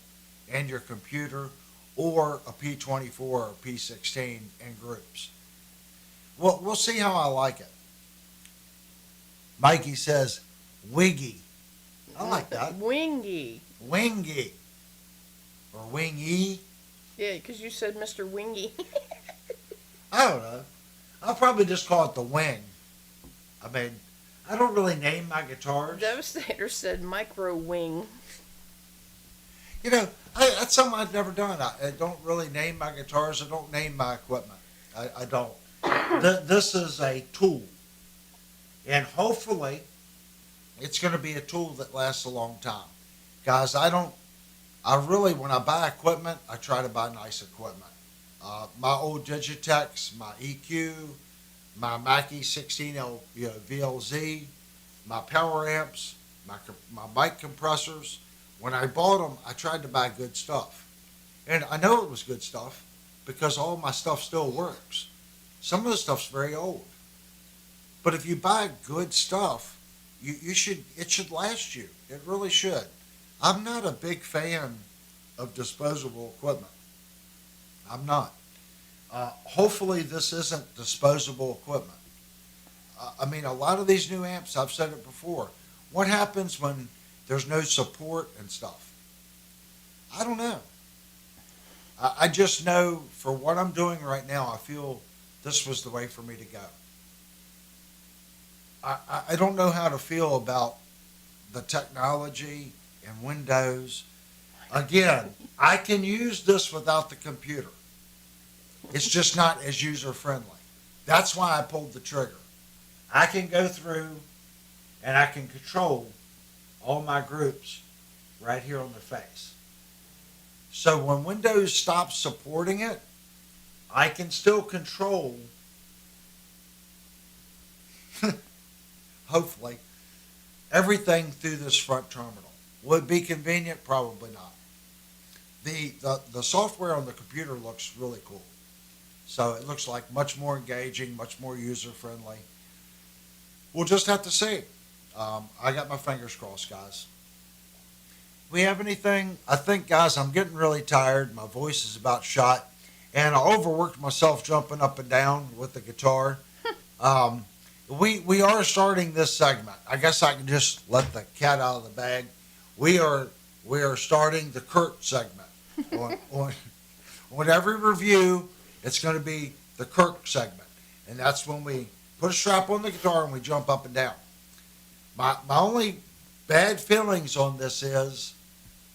and your computer or a P24 or P16 in groups. Well, we'll see how I like it. Mikey says, wiggy. I like that. Wingy. Wingy. Or wingy. Yeah, because you said Mr. Wingy. I don't know. I'll probably just call it the wing. I mean, I don't really name my guitars. Devastator said micro wing. That's something I've never done. I don't really name my guitars. I don't name my equipment. I don't. This is a tool. And hopefully, it's going to be a tool that lasts a long time. Guys, when I buy equipment, I try to buy nice equipment. My old Digitex, my EQ, my Mackie 16L VLZ, my power amps, my mic compressors. When I bought them, I tried to buy good stuff. And I know it was good stuff because all my stuff still works. Some of the stuff's very old. But if you buy good stuff, it should last you. It really should. I'm not a big fan of disposable equipment. I'm not. Hopefully this isn't disposable equipment. A lot of these new amps, I've said it before, what happens when there's no support and stuff? I don't know. I just know for what I'm doing right now, I feel this was the way for me to go. I don't know how to feel about the technology and Windows. Again, I can use this without the computer. It's just not as user-friendly. That's why I pulled the trigger. I can go through and I can control all my groups right here on the face. So when Windows stops supporting it, I can still control, hopefully, everything through this front terminal. Would it be convenient? Probably not. The software on the computer looks really cool. So it looks like much more engaging, much more user-friendly. We'll just have to see. I got my fingers crossed, guys. We have anything? I think, guys, I'm getting really tired. My voice is about shot. And I overworked myself jumping up and down with the guitar. We are starting this segment. I guess I can just let the cat out of the bag. We are starting the Kurt segment. On every review, it's going to be the Kirk segment. And that's when we put a strap on the guitar and we jump up and down. My only bad feelings on this is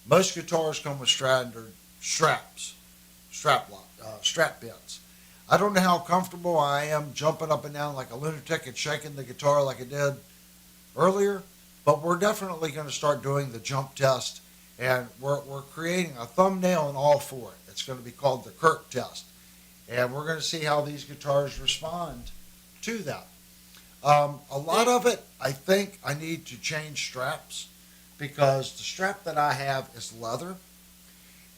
most guitars come with strap pins. I don't know how comfortable I am jumping up and down like a lunatic and shaking the guitar like I did earlier, but we're definitely going to start doing the jump test, and we're creating a thumbnail and all for it. It's going to be called the Kirk test, and we're going to see how these guitars respond to that. A lot of it, I think I need to change straps because the strap that I have is leather,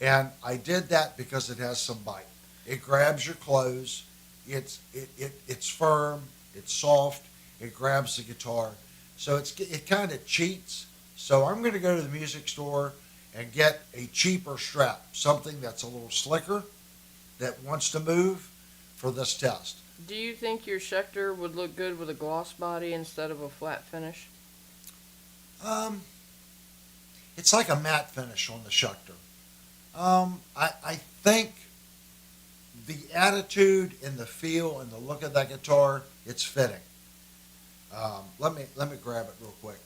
and I did that because it has some bite. It grabs your clothes. It's firm. It's soft. It grabs the guitar. So it kind of cheats. So I'm going to go to the music store and get a cheaper strap, something that's a little slicker, that wants to move for this test. Do you think your Schecter would look good with a gloss body instead of a flat finish? It's like a matte finish on the Schecter. I think the attitude and the feel and the look of that guitar, it's fitting. Let me grab it real quick.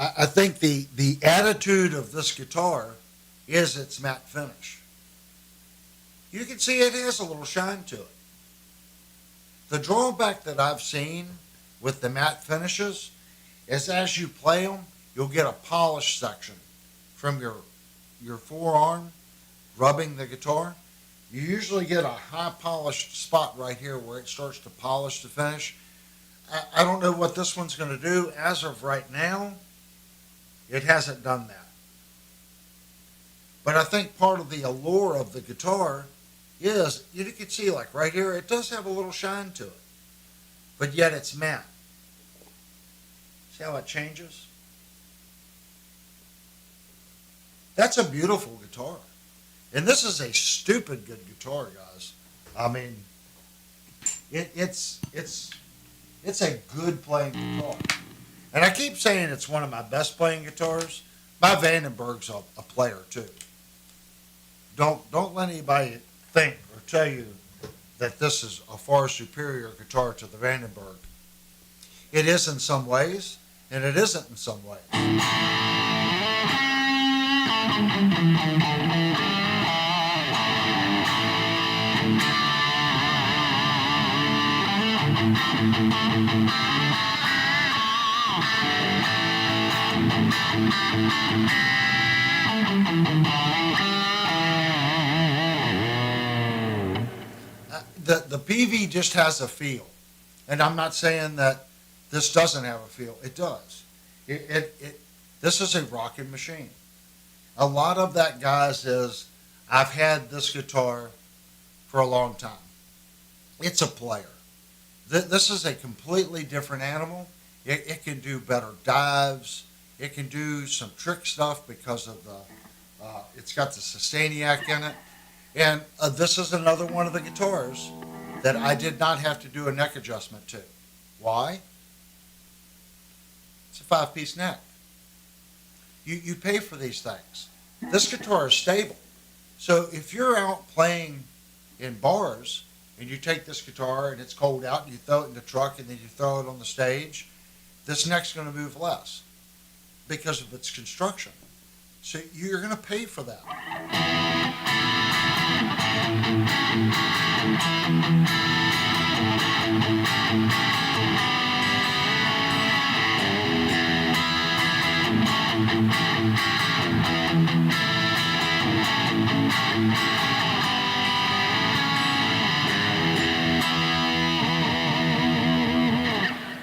I think the attitude of this guitar is its matte finish. You can see it has a little shine to it. The drawback that I've seen with the matte finishes is as you play them, you'll get a polish section from your forearm rubbing the guitar. You usually get a high polished spot right here where it starts to polish the finish. I don't know what this one's going to do. As of right now, it hasn't done that. But I think part of the allure of the guitar is, you can see like right here, it does have a little shine to it. But yet it's matte. See how it changes? That's a beautiful guitar. And this is a stupid good guitar, guys. I mean, it's a good playing guitar. And I keep saying it's one of my best playing guitars. My Vandenberg's a player too. Don't let anybody think or tell you that this is a far superior guitar to the Vandenberg. It is in some ways, and it isn't in some ways. The PV just has a feel, and I'm not saying that this doesn't have a feel. It does. This is a rocking machine. A lot of that, guys, is I've had this guitar for a long time. It's a player. This is a completely different animal. It can do better dives. It can do some trick stuff because of it's got the Sustainiac in it. And this is another one of the guitars that I did not have to do a neck adjustment to. Why? It's a 5-piece neck. You pay for these things. This guitar is stable. So if you're out playing in bars and you take this guitar and it's cold out and you throw it in the truck and then you throw it on the stage, this neck's going to move less because of its construction. So you're going to pay for that.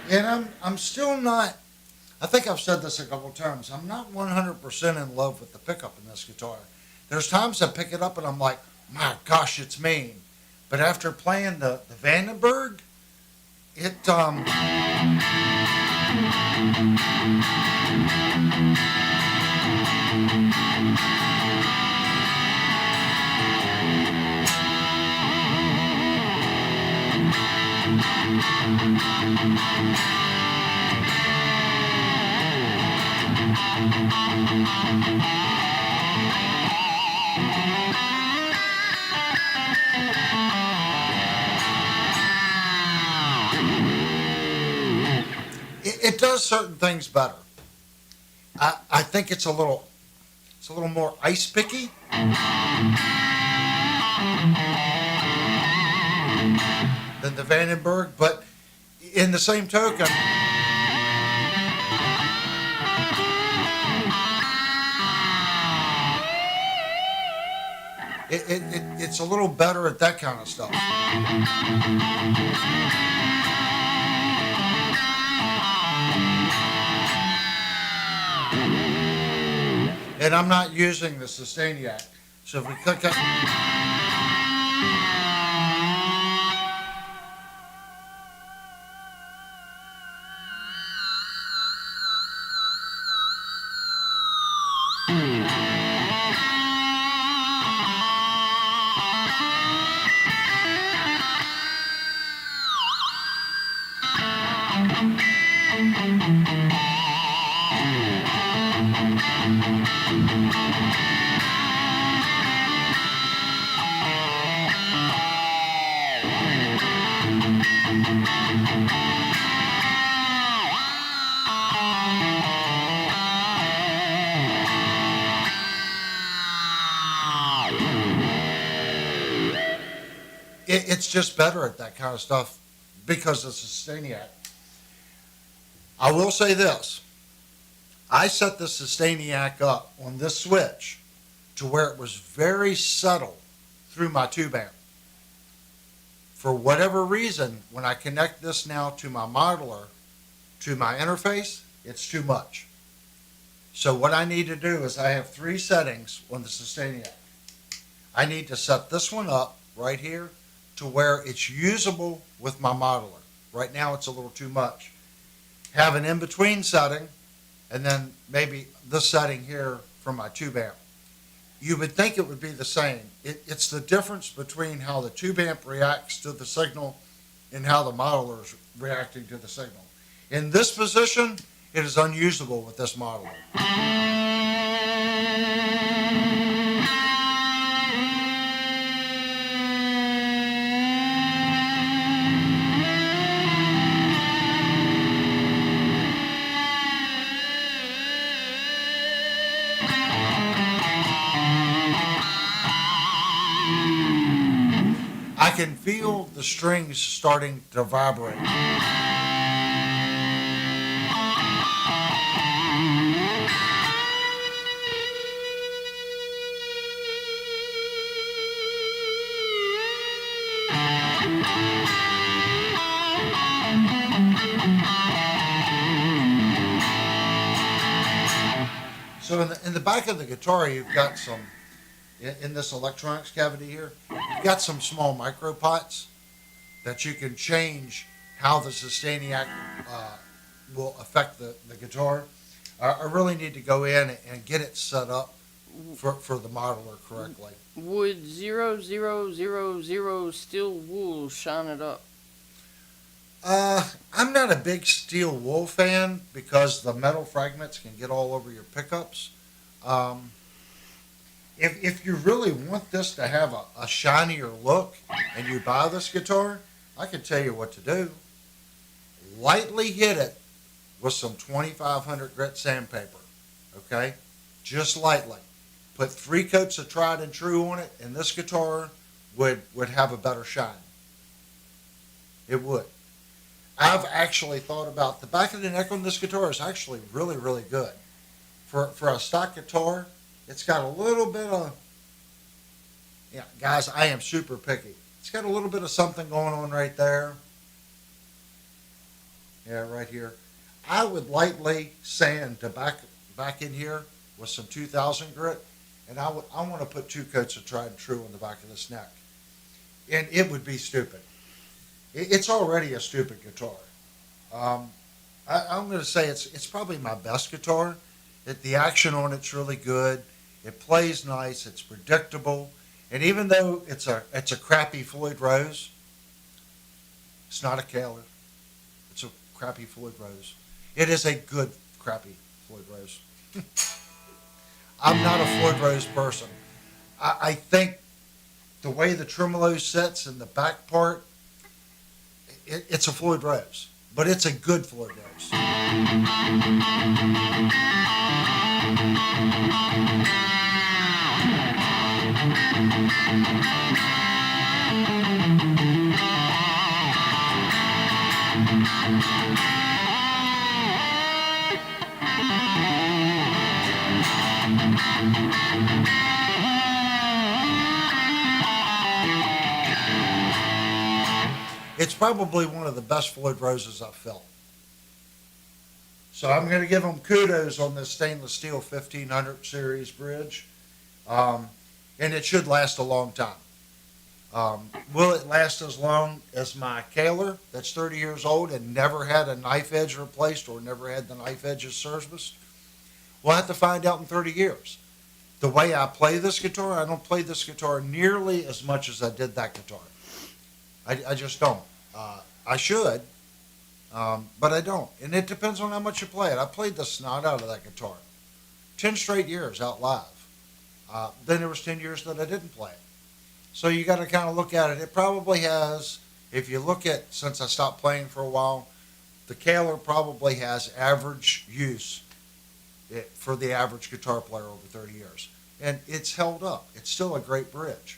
And I'm still not, I think I've said this a couple times, I'm not 100% in love with the pickup in this guitar. There's times I pick it up and I'm like, my gosh, it's mean. But after playing the Vandenberg, it it does certain things better. I think it's a little more ice picky than the Vandenberg, but in the same token, it's a little better at that kind of stuff. And I'm not using the Sustainiac. So if we click up, it's just better at that kind of stuff because of Sustainiac. I will say this. I set the Sustainiac up on this switch to where it was very subtle through my tube amp. For whatever reason, when I connect this now to my modeler, to my interface, it's too much. So what I need to do is I have 3 settings on the Sustainiac. I need to set this one up right here to where it's usable with my modeler. Right now it's a little too much. Have an in-between setting, and then maybe this setting here for my tube amp. You would think it would be the same. It's the difference between how the tube amp reacts to the signal and how the modeler is reacting to the signal. In this position, it is unusable with this modeler. I can feel the strings starting to vibrate. So in the back of the guitar, you've got some, in this electronics cavity here, you've got some small micro pots that you can change how the Sustainiac will affect the guitar. I really need to go in and get it set up for the modeler correctly. Would 0000 steel wool shine it up? I'm not a big steel wool fan because the metal fragments can get all over your pickups. If you really want this to have a shinier look and you buy this guitar, I can tell you what to do. Lightly hit it with some 2500 grit sandpaper, okay? Just lightly. Put 3 coats of tried and true on it, and this guitar would have a better shine. It would. I've actually thought about the back of the neck on this guitar is actually really, really good. For a stock guitar, it's got a little bit of, yeah, guys, I am super picky. It's got a little bit of something going on right there. Yeah, right here. I would lightly sand the back in here with some 2000 grit, and I want to put 2 coats of tried and true on the back of this neck. And it would be stupid. It's already a stupid guitar. I'm going to say it's probably my best guitar. The action on it's really good. It plays nice. It's predictable. And even though it's a crappy Floyd Rose, it's not a Kaler. It's a crappy Floyd Rose. It is a good crappy Floyd Rose. I'm not a Floyd Rose person. I think the way the tremolo sits in the back part, it's a Floyd Rose, but it's a good Floyd Rose. It's probably one of the best Floyd Roses I've felt. So I'm going to give them kudos on this stainless steel 1500 series bridge. And it should last a long time. Will it last as long as my Kaler that's 30 years old and never had a knife edge replaced or never had the knife edges serviced? We'll have to find out in 30 years. The way I play this guitar, I don't play this guitar nearly as much as I did that guitar. I just don't. I should, but I don't. And it depends on how much you play it. I played the snot out of that guitar 10 straight years out live. Then there was 10 years that I didn't play it. So you got to kind of look at it. It probably has, if you look at, since I stopped playing for a while, the Kaler probably has average use for the average guitar player over 30 years. And it's held up. It's still a great bridge.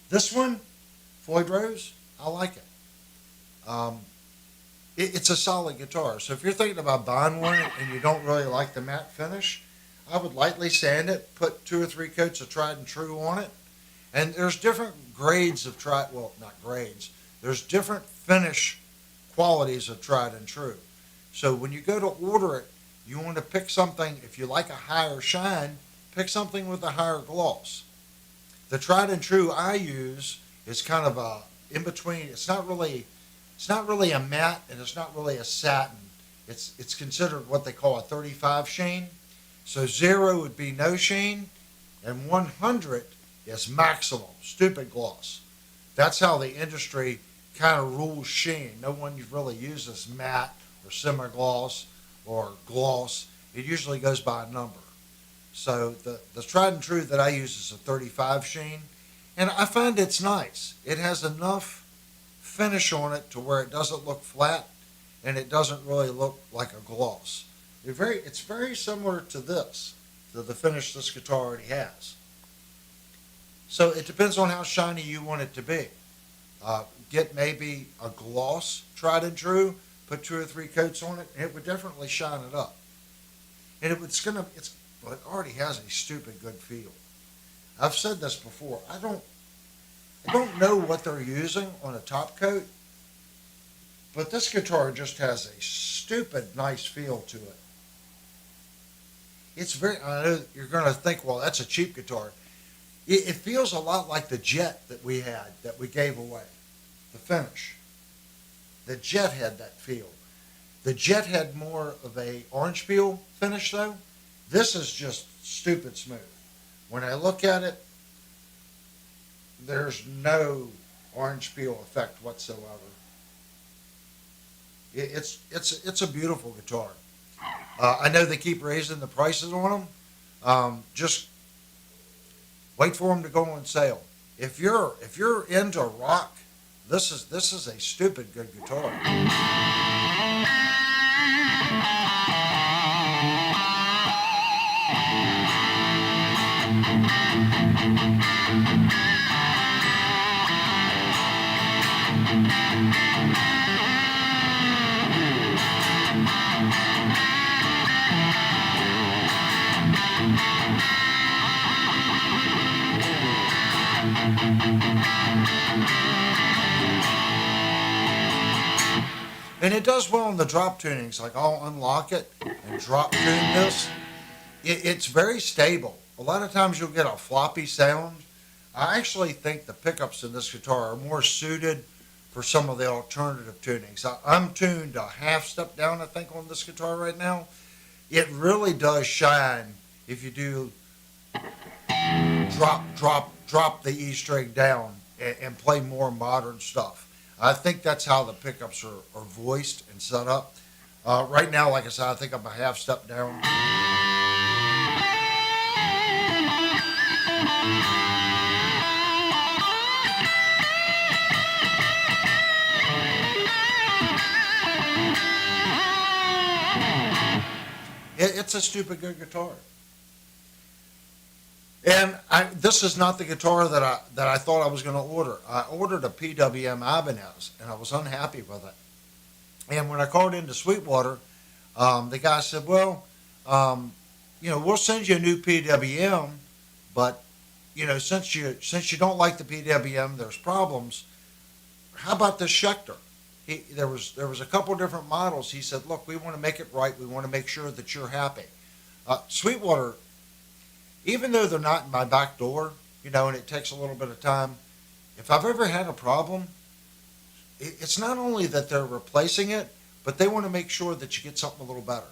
This one, Floyd Rose, I like it. It's a solid guitar. So if you're thinking about buying one and you don't really like the matte finish, I would lightly sand it, put 2 or 3 coats of tried and true on it. And there's different grades of not grades. There's different finish qualities of tried and true. So when you go to order it, you want to pick something, if you like a higher shine, pick something with a higher gloss. The tried and true I use is kind of a in between. It's not really a matte and it's not really a satin. It's considered what they call a 35 sheen. So 0 would be no sheen, and 100 is maximum, stupid gloss. That's how the industry kind of rules sheen. No one really uses matte or semi-gloss or gloss. It usually goes by a number. So the tried and true that I use is a 35 sheen, and I find it's nice. It has enough finish on it to where it doesn't look flat, and it doesn't really look like a gloss. It's very similar to the finish this guitar already has. So it depends on how shiny you want it to be. Get maybe a gloss tried and true, put 2 or 3 coats on it, and it would definitely shine it up. And it already has a stupid good feel. I've said this before. I don't know what they're using on a top coat, but this guitar just has a stupid nice feel to it. I know you're going to think, well, that's a cheap guitar. It feels a lot like the Jet that we had, that we gave away, the finish. The Jet had that feel. The Jet had more of a orange peel finish, though. This is just stupid smooth. When I look at it, there's no orange peel effect whatsoever. It's a beautiful guitar. I know they keep raising the prices on them. Just wait for them to go on sale. If you're into rock, this is a stupid good guitar. And it does well in the drop tunings. Like I'll unlock it and drop tune this. It's very stable. A lot of times you'll get a floppy sound. I actually think the pickups in this guitar are more suited for some of the alternative tunings. I'm tuned a half step down, I think, on this guitar right now. It really does shine if you do drop the E string down and play more modern stuff. I think that's how the pickups are voiced and set up. Right now, like I said, I think I'm a half step down. It's a stupid good guitar. And this is not the guitar that I thought I was going to order. I ordered a PWM Ibanez, and I was unhappy with it. And when I called into Sweetwater, the guy said, well, we'll send you a new PWM, but, since you don't like the PWM, there's problems. How about this Schecter? There was a couple different models. He said, look, we want to make it right. We want to make sure that you're happy. Sweetwater, even though they're not in my back door, and it takes a little bit of time, if I've ever had a problem, it's not only that they're replacing it, but they want to make sure that you get something a little better.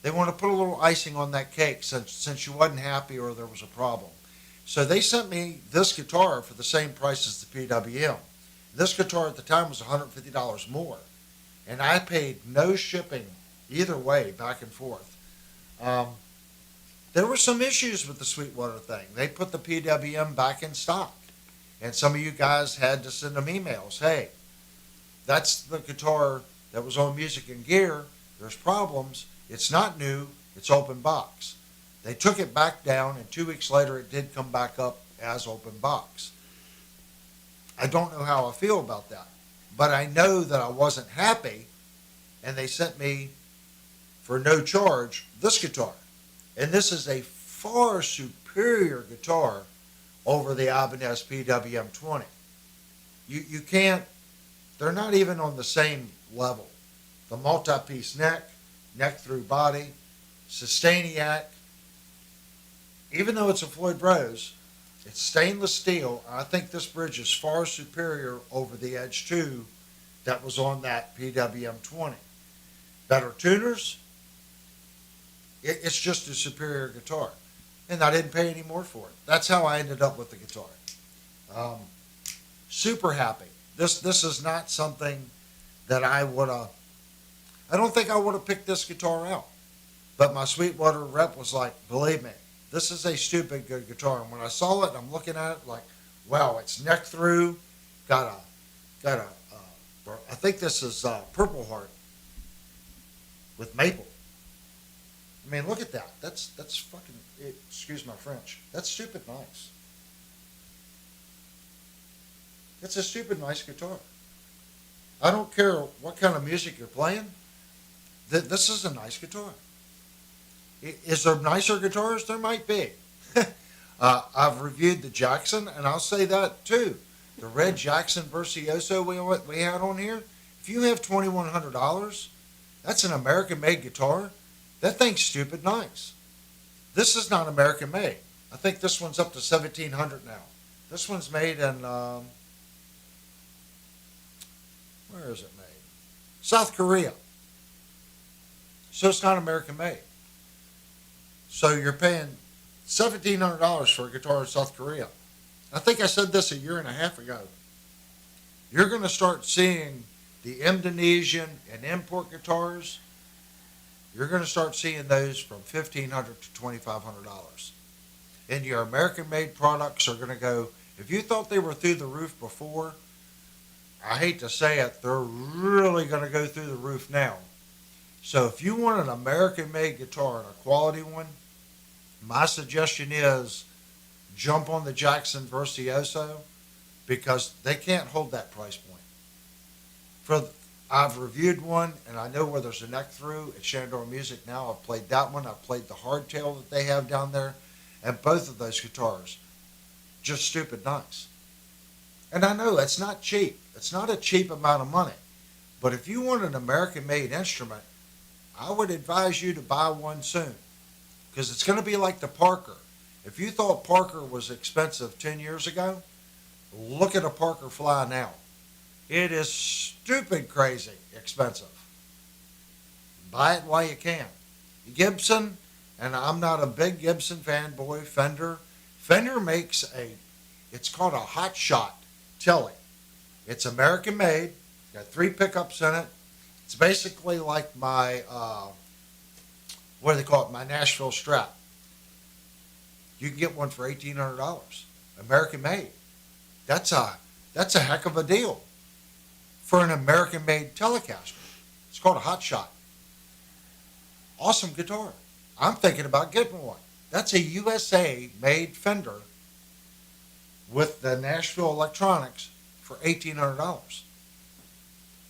They want to put a little icing on that cake since you wasn't happy or there was a problem. So they sent me this guitar for the same price as the PWM. This guitar at the time was $150 more. And I paid no shipping either way, back and forth. There were some issues with the Sweetwater thing. They put the PWM back in stock. And some of you guys had to send them emails. Hey, that's the guitar that was on MusicNGear. There's problems. It's not new. It's open box. They took it back down, and 2 weeks later it did come back up as open box. I don't know how I feel about that, but I know that I wasn't happy, and they sent me, for no charge, this guitar. And this is a far superior guitar over the Ibanez PWM 20. You can't, they're not even on the same level. The multi-piece neck through body, Sustainiac. Even though it's a Floyd Rose, it's stainless steel. I think this bridge is far superior over the Edge 2 that was on that PWM 20. Better tuners. It's just a superior guitar. And I didn't pay any more for it. That's how I ended up with the guitar. Super happy. This is not something that I don't think I would have picked this guitar out. But my Sweetwater rep was like, believe me, this is a stupid good guitar. And when I saw it, and I'm looking at it like, wow, it's neck through, got a I think this is Purple Heart with maple. I mean, look at that. That's fucking, excuse my French. That's stupid nice. It's a stupid nice guitar. I don't care what kind of music you're playing. This is a nice guitar. Is there nicer guitars? There might be. I've reviewed the Jackson, and I'll say that too. The red Jackson Virtuoso we had on here, if you have $2,100, that's an American-made guitar. That thing's stupid nice. This is not American-made. I think this one's up to $1,700 now. This one's made in, where is it made? South Korea. So it's not American-made. So you're paying $1,700 for a guitar in South Korea. I think I said this a year and a half ago. You're going to start seeing the Indonesian and import guitars. You're going to start seeing those from $1,500 to $2,500. And your American-made products are going to go, if you thought they were through the roof before, I hate to say it, they're really going to go through the roof now. So if you want an American-made guitar and a quality one, my suggestion is jump on the Jackson Virtuoso because they can't hold that price point. I've reviewed one, and I know where there's a neck through at Shandor Music now. I've played that one. I've played the hardtail that they have down there, and both of those guitars, just stupid nice. And I know it's not cheap. It's not a cheap amount of money. But if you want an American-made instrument, I would advise you to buy one soon because it's going to be like the Parker. If you thought Parker was expensive 10 years ago, look at a Parker Fly now. It is stupid crazy expensive. Buy it while you can. Gibson, and I'm not a big Gibson fanboy, Fender. Fender makes it's called a Hot Shot Tilly. It's American made, got 3 pickups in it. It's basically like my, what do they call it, my Nashville Strat. You can get one for $1,800, American made. That's a heck of a deal for an American-made Telecaster. It's called a Hot Shot. Awesome guitar. I'm thinking about getting one. That's a USA-made Fender with the Nashville electronics for $1,800.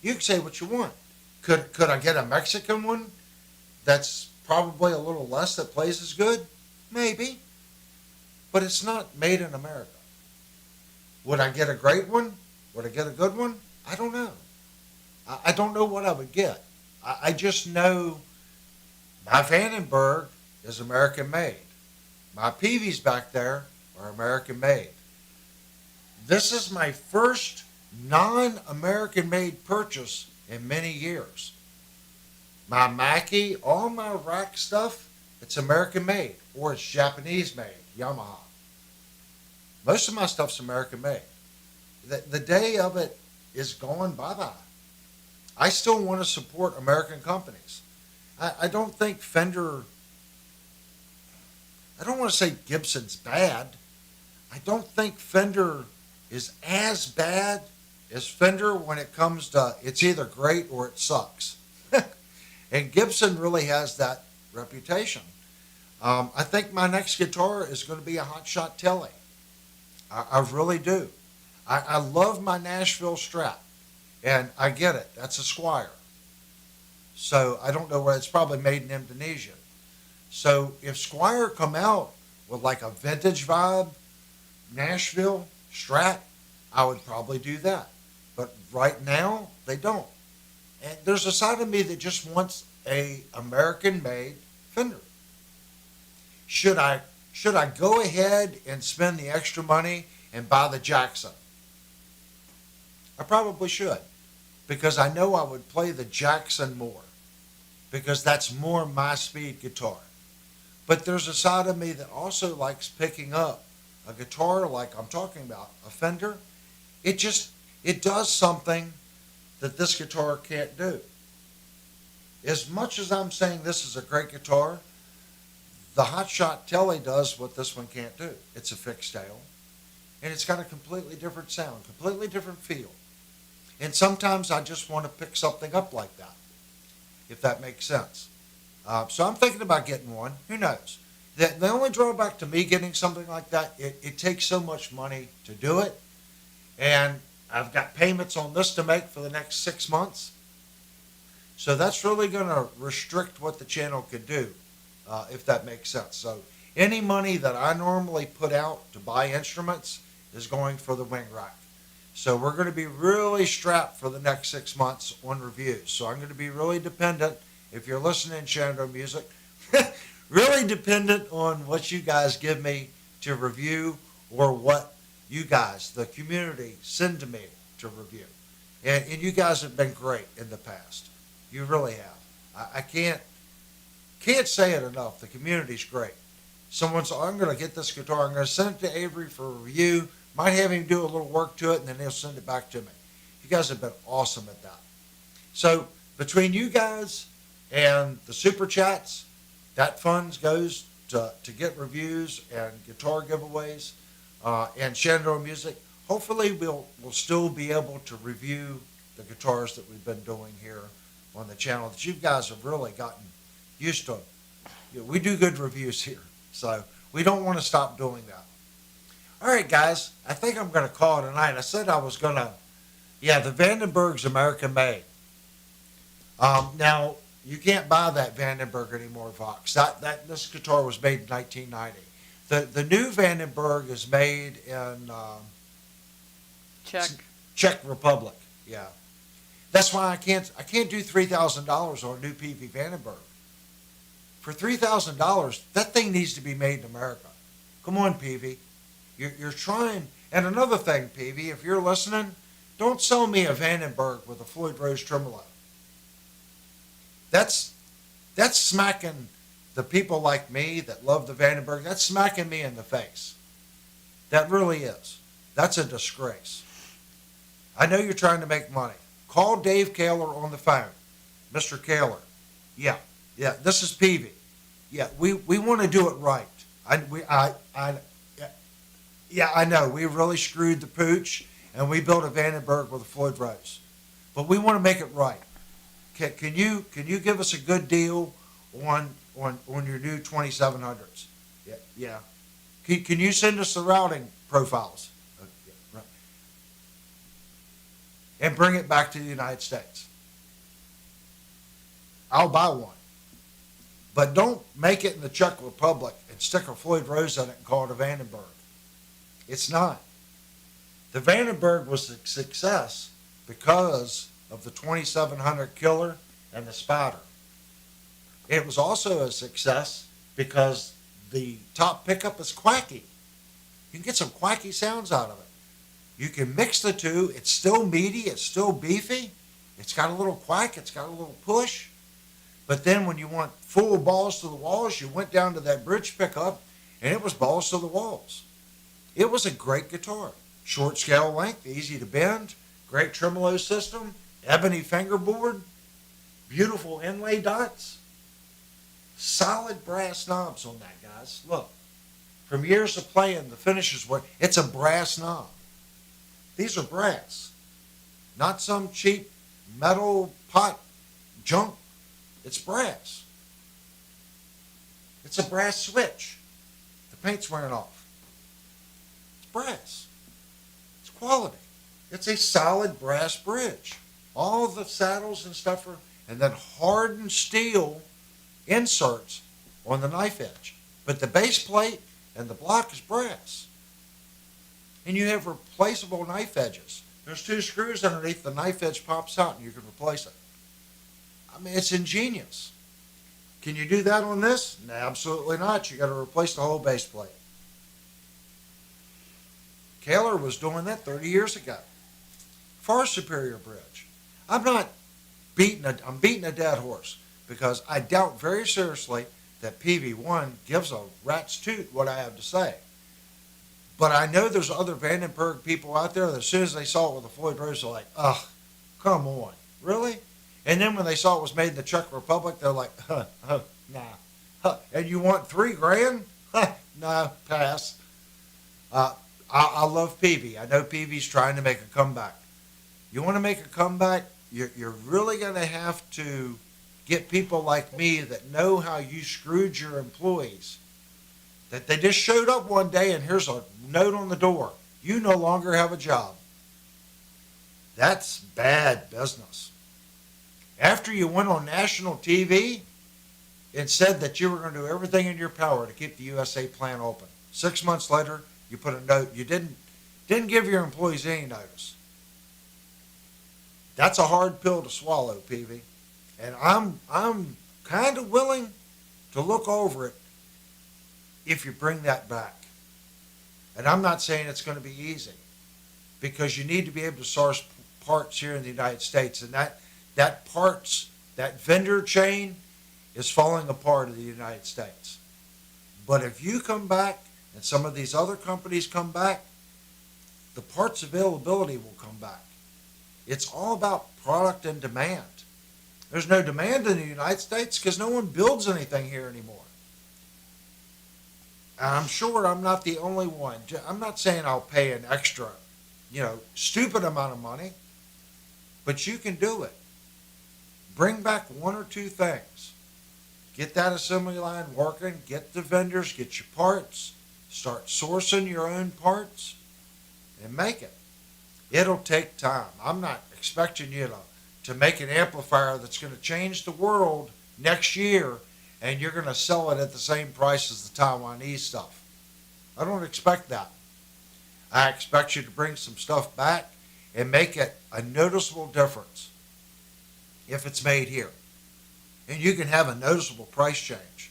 You can say what you want. Could I get a Mexican one that's probably a little less that plays as good? Maybe. But it's not made in America. Would I get a great one? Would I get a good one? I don't know. I don't know what I would get. I just know my Vandenberg is American made. My Peavies back there are American made. This is my first non-American made purchase in many years. My Mackie, all my rack stuff, it's American made or it's Japanese made, Yamaha. Most of my stuff's American made. The day of it is gone bye-bye. I still want to support American companies. I don't think Fender, I don't want to say Gibson's bad. I don't think Fender is as bad as Fender when it comes to it's either great or it sucks. And Gibson really has that reputation. I think my next guitar is going to be a Hot Shot Telly. I really do. I love my Nashville Strat, and I get it. That's a Squire. So I don't know where it's probably made in Indonesia. So if Squire come out with like a vintage vibe, Nashville Strat, I would probably do that. But right now, they don't. And there's a side of me that just wants a American-made Fender. Should I go ahead and spend the extra money and buy the Jackson? I probably should, because I know I would play the Jackson more, because that's more my speed guitar. But there's a side of me that also likes picking up a guitar like I'm talking about, a Fender. It does something that this guitar can't do. As much as I'm saying this is a great guitar, the Hot Shot Telly does what this one can't do. It's a fixed tail, and it's got a completely different sound, completely different feel. And sometimes I just want to pick something up like that, if that makes sense. So I'm thinking about getting one. Who knows? The only drawback to me getting something like that, it takes so much money to do it, and I've got payments on this to make for the next 6 months. So that's really going to restrict what the channel could do, if that makes sense. So any money that I normally put out to buy instruments is going for the wing rack. So we're going to be really strapped for the next 6 months on reviews. So I'm going to be really dependent, if you're listening, Shandor Music, really dependent on what you guys give me to review or what you guys, the community, send to me to review. And you guys have been great in the past. You really have. I can't say it enough. The community's great. Someone's, I'm going to get this guitar. I'm going to send it to Avery for a review. Might have him do a little work to it, and then he'll send it back to me. You guys have been awesome at that. So between you guys and the super chats, that funds goes to get reviews and guitar giveaways and Shandor Music. Hopefully we'll still be able to review the guitars that we've been doing here on the channel that you guys have really gotten used to. You know, we do good reviews here, so we don't want to stop doing that. All right, guys, I think I'm going to call it a night. I said I was going to, the Vandenberg's American made. Now, you can't buy that Vandenberg anymore, Vox. This guitar was made in 1990. The new Vandenberg is made in Czech Republic. Yeah, that's why I can't do $3,000 on a new PV Vandenberg. For $3,000, that thing needs to be made in America. Come on, PV. You're trying. And another thing, PV, if you're listening, don't sell me a Vandenberg with a Floyd Rose tremolo. That's smacking the people like me that love the Vandenberg. That's smacking me in the face. That really is. That's a disgrace. I know you're trying to make money. Call Dave Kaler on the phone. Mr. Kaler. Yeah, this is PV. Yeah, we want to do it right. I know, we really screwed the pooch, and we built a Vandenberg with a Floyd Rose. But we want to make it right. Can you give us a good deal on your new 2700s? Yeah. Can you send us the routing profiles? Right. And bring it back to the United States. I'll buy one. But don't make it in the Czech Republic and stick a Floyd Rose on it and call it a Vandenberg. It's not. The Vandenberg was a success because of the 2700 Killer and the Spider. It was also a success because the top pickup is quacky. You can get some quacky sounds out of it. You can mix the two. It's still meaty. It's still beefy. It's got a little quack. It's got a little push. But then when you want full balls to the walls, you went down to that bridge pickup, and it was balls to the walls. It was a great guitar. Short scale length, easy to bend, great tremolo system, ebony fingerboard, beautiful inlay dots, solid brass knobs on that, guys. Look, from years of playing, the finishes were, it's a brass knob. These are brass, not some cheap metal pot junk. It's brass. It's a brass switch. The paint's wearing off. It's brass. It's quality. It's a solid brass bridge. All of the saddles and stuff are, and then hardened steel inserts on the knife edge. But the base plate and the block is brass. And you have replaceable knife edges. There's 2 screws underneath, the knife edge pops out and you can replace it. I mean, it's ingenious. Can you do that on this? No, absolutely not. You got to replace the whole base plate. Kaler was doing that 30 years ago. Far superior bridge. I'm beating a dead horse because I doubt very seriously that PV1 gives a rat's toot what I have to say. But I know there's other Vandenberg people out there that as soon as they saw it with the Floyd Rose, they're like, ugh, come on, really? And then when they saw it was made in the Czech Republic, they're like, nah. And you want $3,000? Nah, pass. I love Peavy. I know Peavy's trying to make a comeback. You want to make a comeback? You're really going to have to get people like me that know how you screwed your employees. That they just showed up one day and here's a note on the door. You no longer have a job. That's bad business. After you went on national TV and said that you were going to do everything in your power to keep the USA plant open, 6 months later, you put a note. You didn't give your employees any notice. That's a hard pill to swallow, Peavy. And I'm kind of willing to look over it if you bring that back. And I'm not saying it's going to be easy because you need to be able to source parts here in the United States. And that vendor chain is falling apart in the United States. But if you come back and some of these other companies come back, the parts availability will come back. It's all about product and demand. There's no demand in the United States because no one builds anything here anymore. And I'm sure I'm not the only one. I'm not saying I'll pay an extra, stupid amount of money, but you can do it. Bring back 1 or 2 things. Get that assembly line working, get the vendors, get your parts, start sourcing your own parts, and make it. It'll take time. I'm not expecting you to make an amplifier that's going to change the world next year and you're going to sell it at the same price as the Taiwanese stuff. I don't expect that. I expect you to bring some stuff back and make it a noticeable difference if it's made here. And you can have a noticeable price change.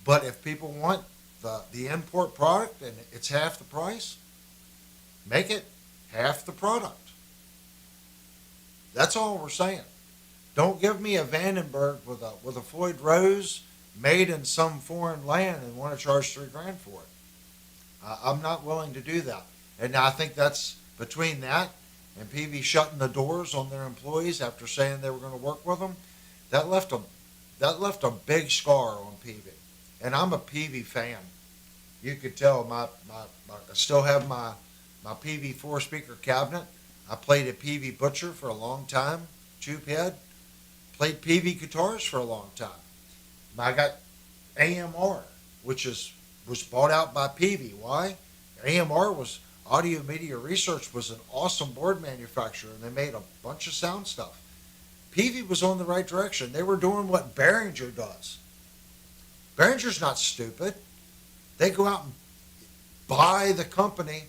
But if people want the import product and it's half the price, make it half the product. That's all we're saying. Don't give me a Vandenberg with a Floyd Rose made in some foreign land and want to charge $3,000 for it. I'm not willing to do that. And I think that's between that and PV shutting the doors on their employees after saying they were going to work with them. That left a big scar on PV. And I'm a PV fan. You could tell I still have my PV 4-speaker cabinet. I played a PV Butcher for a long time, tube head. Played PV guitars for a long time. I got AMR, which was bought out by PV. Why? AMR was Audio Media Research was an awesome board manufacturer, and they made a bunch of sound stuff. PV was on the right direction. They were doing what Behringer does. Behringer's not stupid. They go out and buy the company,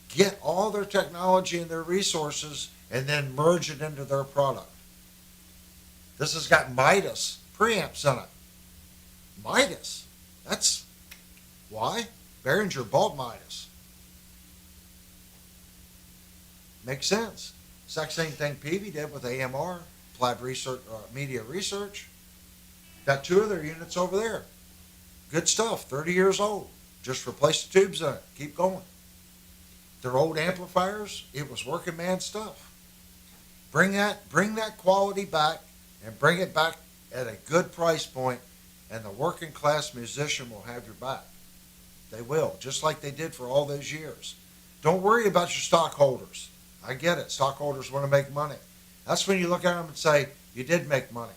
get all their technology and their resources, and then merge it into their product. This has got Midas preamps in it. Midas. That's why Behringer bought Midas. Makes sense. Exact same thing Peavey did with AMR, Applied Research, Media Research. Got 2 of their units over there. Good stuff, 30 years old. Just replace the tubes in it. Keep going. Their old amplifiers, it was working man stuff. Bring that quality back and bring it back at a good price point, and the working class musician will have your back. They will, just like they did for all those years. Don't worry about your stockholders. I get it. Stockholders want to make money. That's when you look at them and say, you did make money.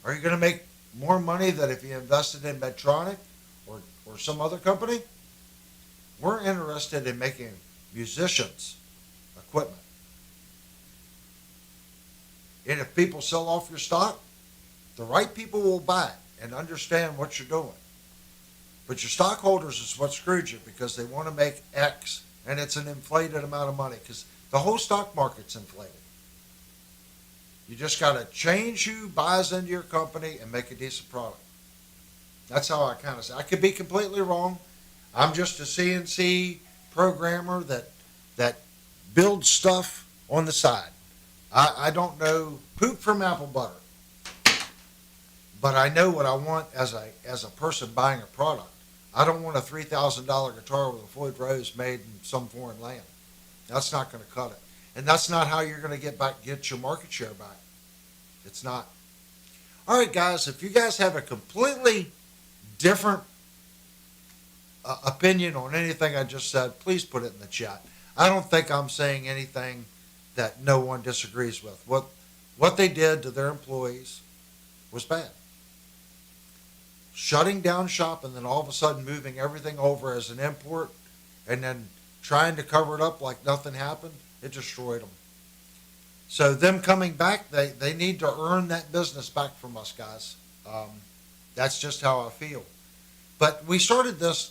Are you going to make more money than if you invested in Medtronic or some other company? We're interested in making musicians equipment. And if people sell off your stock, the right people will buy it and understand what you're doing. But your stockholders is what screwed you, because they want to make X, and it's an inflated amount of money because the whole stock market's inflated. You just got to change who buys into your company and make a decent product. That's how I kind of say. I could be completely wrong. I'm just a CNC programmer that builds stuff on the side. I don't know poop from apple butter, but I know what I want as a person buying a product. I don't want a $3,000 guitar with a Floyd Rose made in some foreign land. That's not going to cut it. And that's not how you're going to get your market share back. It's not. All right, guys, if you guys have a completely different opinion on anything I just said, please put it in the chat. I don't think I'm saying anything that no one disagrees with. What they did to their employees was bad. Shutting down shop and then all of a sudden moving everything over as an import and then trying to cover it up like nothing happened, it destroyed them. So them coming back, they need to earn that business back from us, guys. That's just how I feel. But we started this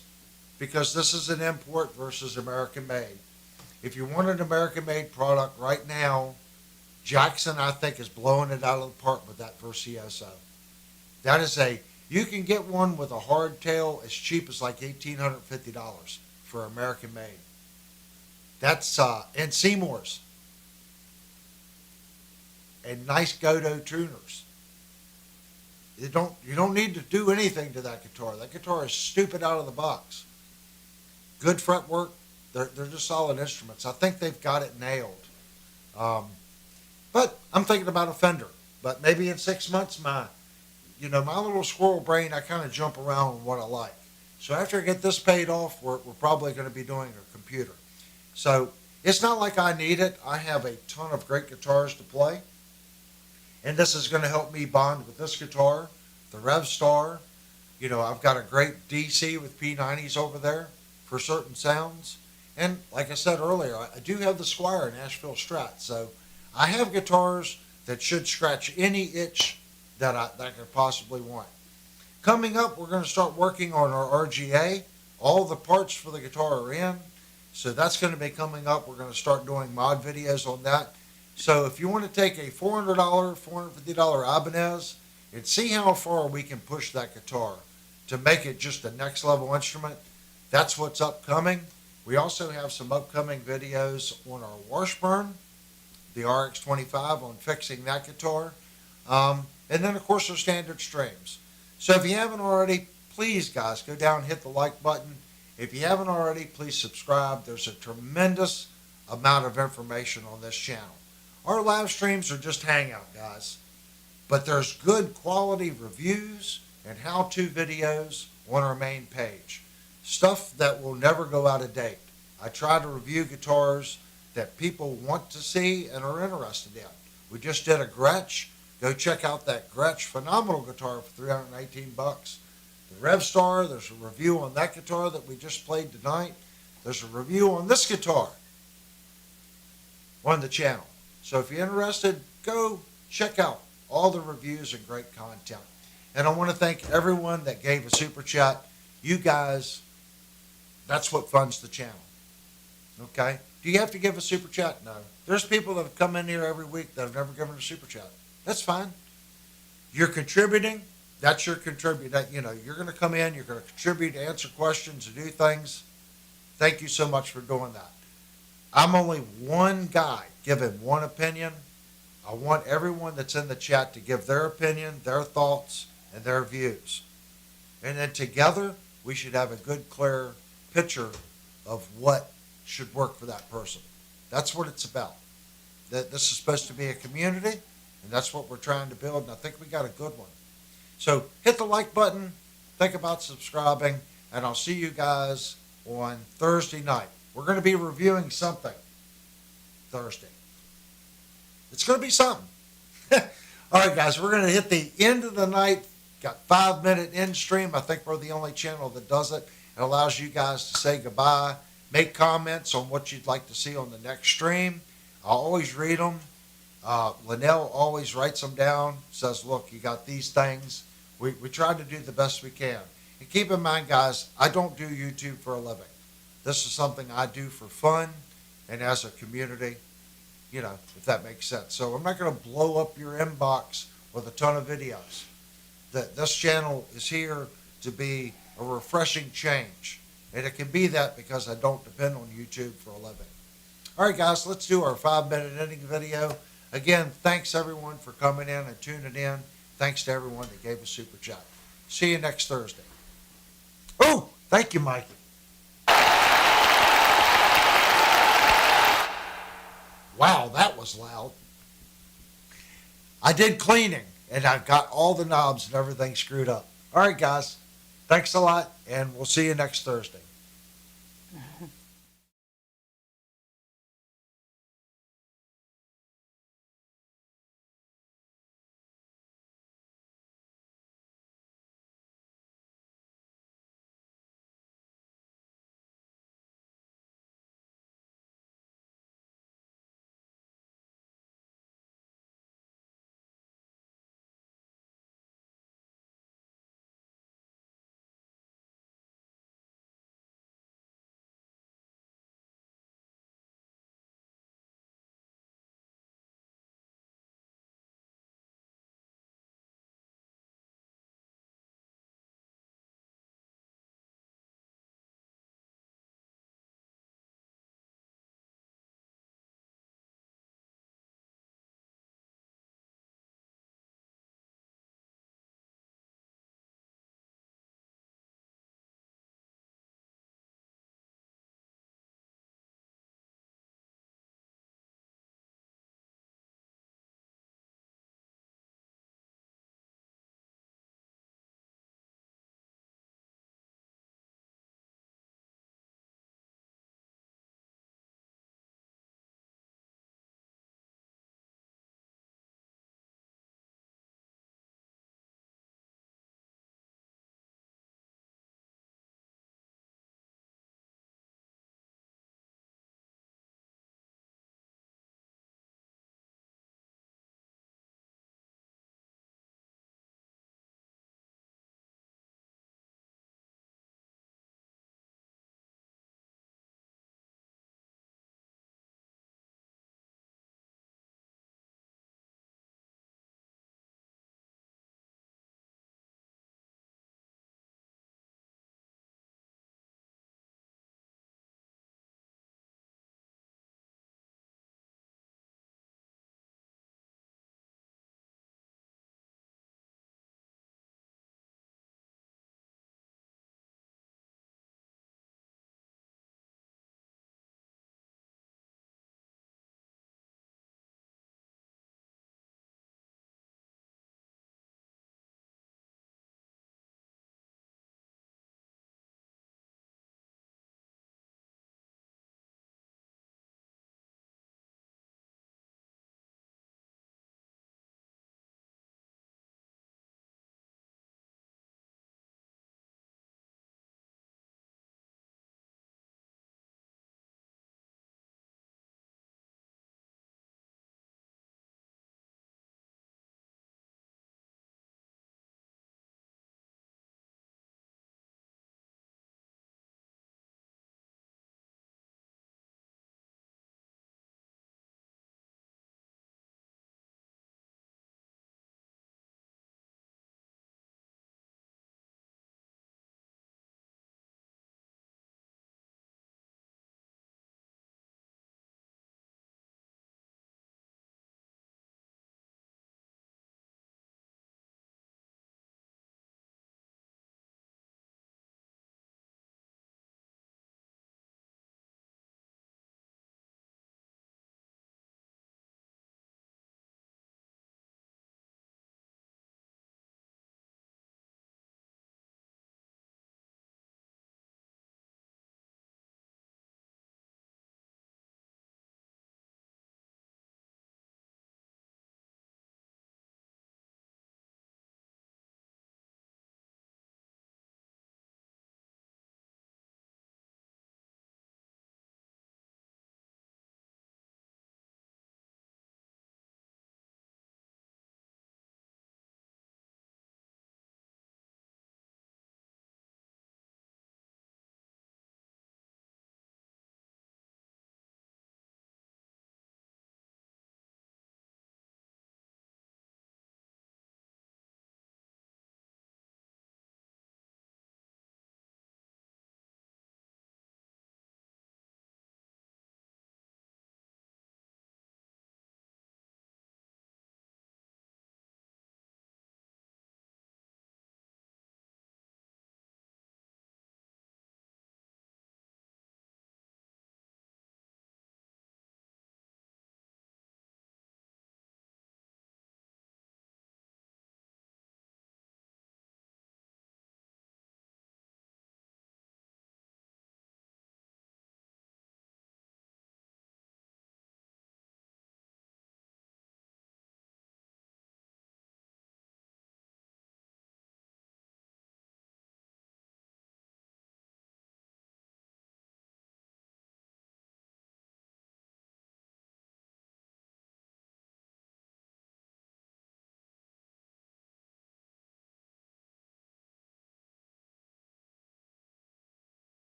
because this is an import versus American made. If you want an American made product right now, Jackson, I think, is blowing it out of the park with that Virtuoso. That is you can get one with a hardtail as cheap as like $1,850 for American made. That's, and Seymour's. And nice Godot tuners. You don't need to do anything to that guitar. That guitar is stupid out of the box. Good fretwork. They're just solid instruments. I think they've got it nailed. But I'm thinking about a Fender. But maybe in 6 months, my little squirrel brain, I kind of jump around on what I like. So after I get this paid off, we're probably going to be doing a computer. So it's not like I need it. I have a ton of great guitars to play. And this is going to help me bond with this guitar, the Rev Star. I've got a great DC with P90s over there for certain sounds. And like I said earlier, I do have the Squire Nashville Strat. So I have guitars that should scratch any itch that I could possibly want. Coming up, we're going to start working on our RGA. All the parts for the guitar are in. So that's going to be coming up. We're going to start doing mod videos on that. So if you want to take a $400, $450 Ibanez and see how far we can push that guitar to make it just a next level instrument, that's what's upcoming. We also have some upcoming videos on our Washburn, the RX-25, on fixing that guitar. And then, of course, our standard streams. So if you haven't already, please, guys, go down and hit the like button. If you haven't already, please subscribe. There's a tremendous amount of information on this channel. Our live streams are just hangout, guys. But there's good quality reviews and how-to videos on our main page. Stuff that will never go out of date. I try to review guitars that people want to see and are interested in. We just did a Gretsch. Go check out that Gretsch phenomenal guitar for $318. The Rev Star, there's a review on that guitar that we just played tonight. There's a review on this guitar on the channel. So if you're interested, go check out all the reviews and great content. And I want to thank everyone that gave a super chat. You guys, that's what funds the channel. Okay? Do you have to give a super chat? No. There's people that have come in here every week that have never given a super chat. That's fine. You're contributing. That's your contribute. You know, you're going to come in. You're going to contribute, answer questions, and do things. Thank you so much for doing that. I'm only one guy giving one opinion. I want everyone that's in the chat to give their opinion, their thoughts, and their views. And then together, we should have a good, clear picture of what should work for that person. That's what it's about. That this is supposed to be a community, and that's what we're trying to build, and I think we got a good one. So hit the like button, think about subscribing, and I'll see you guys on Thursday night. We're going to be reviewing something Thursday. It's going to be something. All right, guys, we're going to hit the end of the night. Got 5-minute end stream. I think we're the only channel that does it. It allows you guys to say goodbye, make comments on what you'd like to see on the next stream. I'll always read them. Linnell always writes them down, says, look, you got these things. We try to do the best we can. And keep in mind, guys, I don't do YouTube for a living. This is something I do for fun and as a community, you know, if that makes sense. So I'm not going to blow up your inbox with a ton of videos. This channel is here to be a refreshing change. And it can be that because I don't depend on YouTube for a living. All right, guys, let's do our 5-minute ending video. Again, thanks everyone for coming in and tuning in. Thanks to everyone that gave a super chat. See you next Thursday. Oh, thank you, Mikey. Wow, that was loud. I did cleaning, and I got all the knobs and everything screwed up. All right, guys, thanks a lot, and we'll see you next Thursday.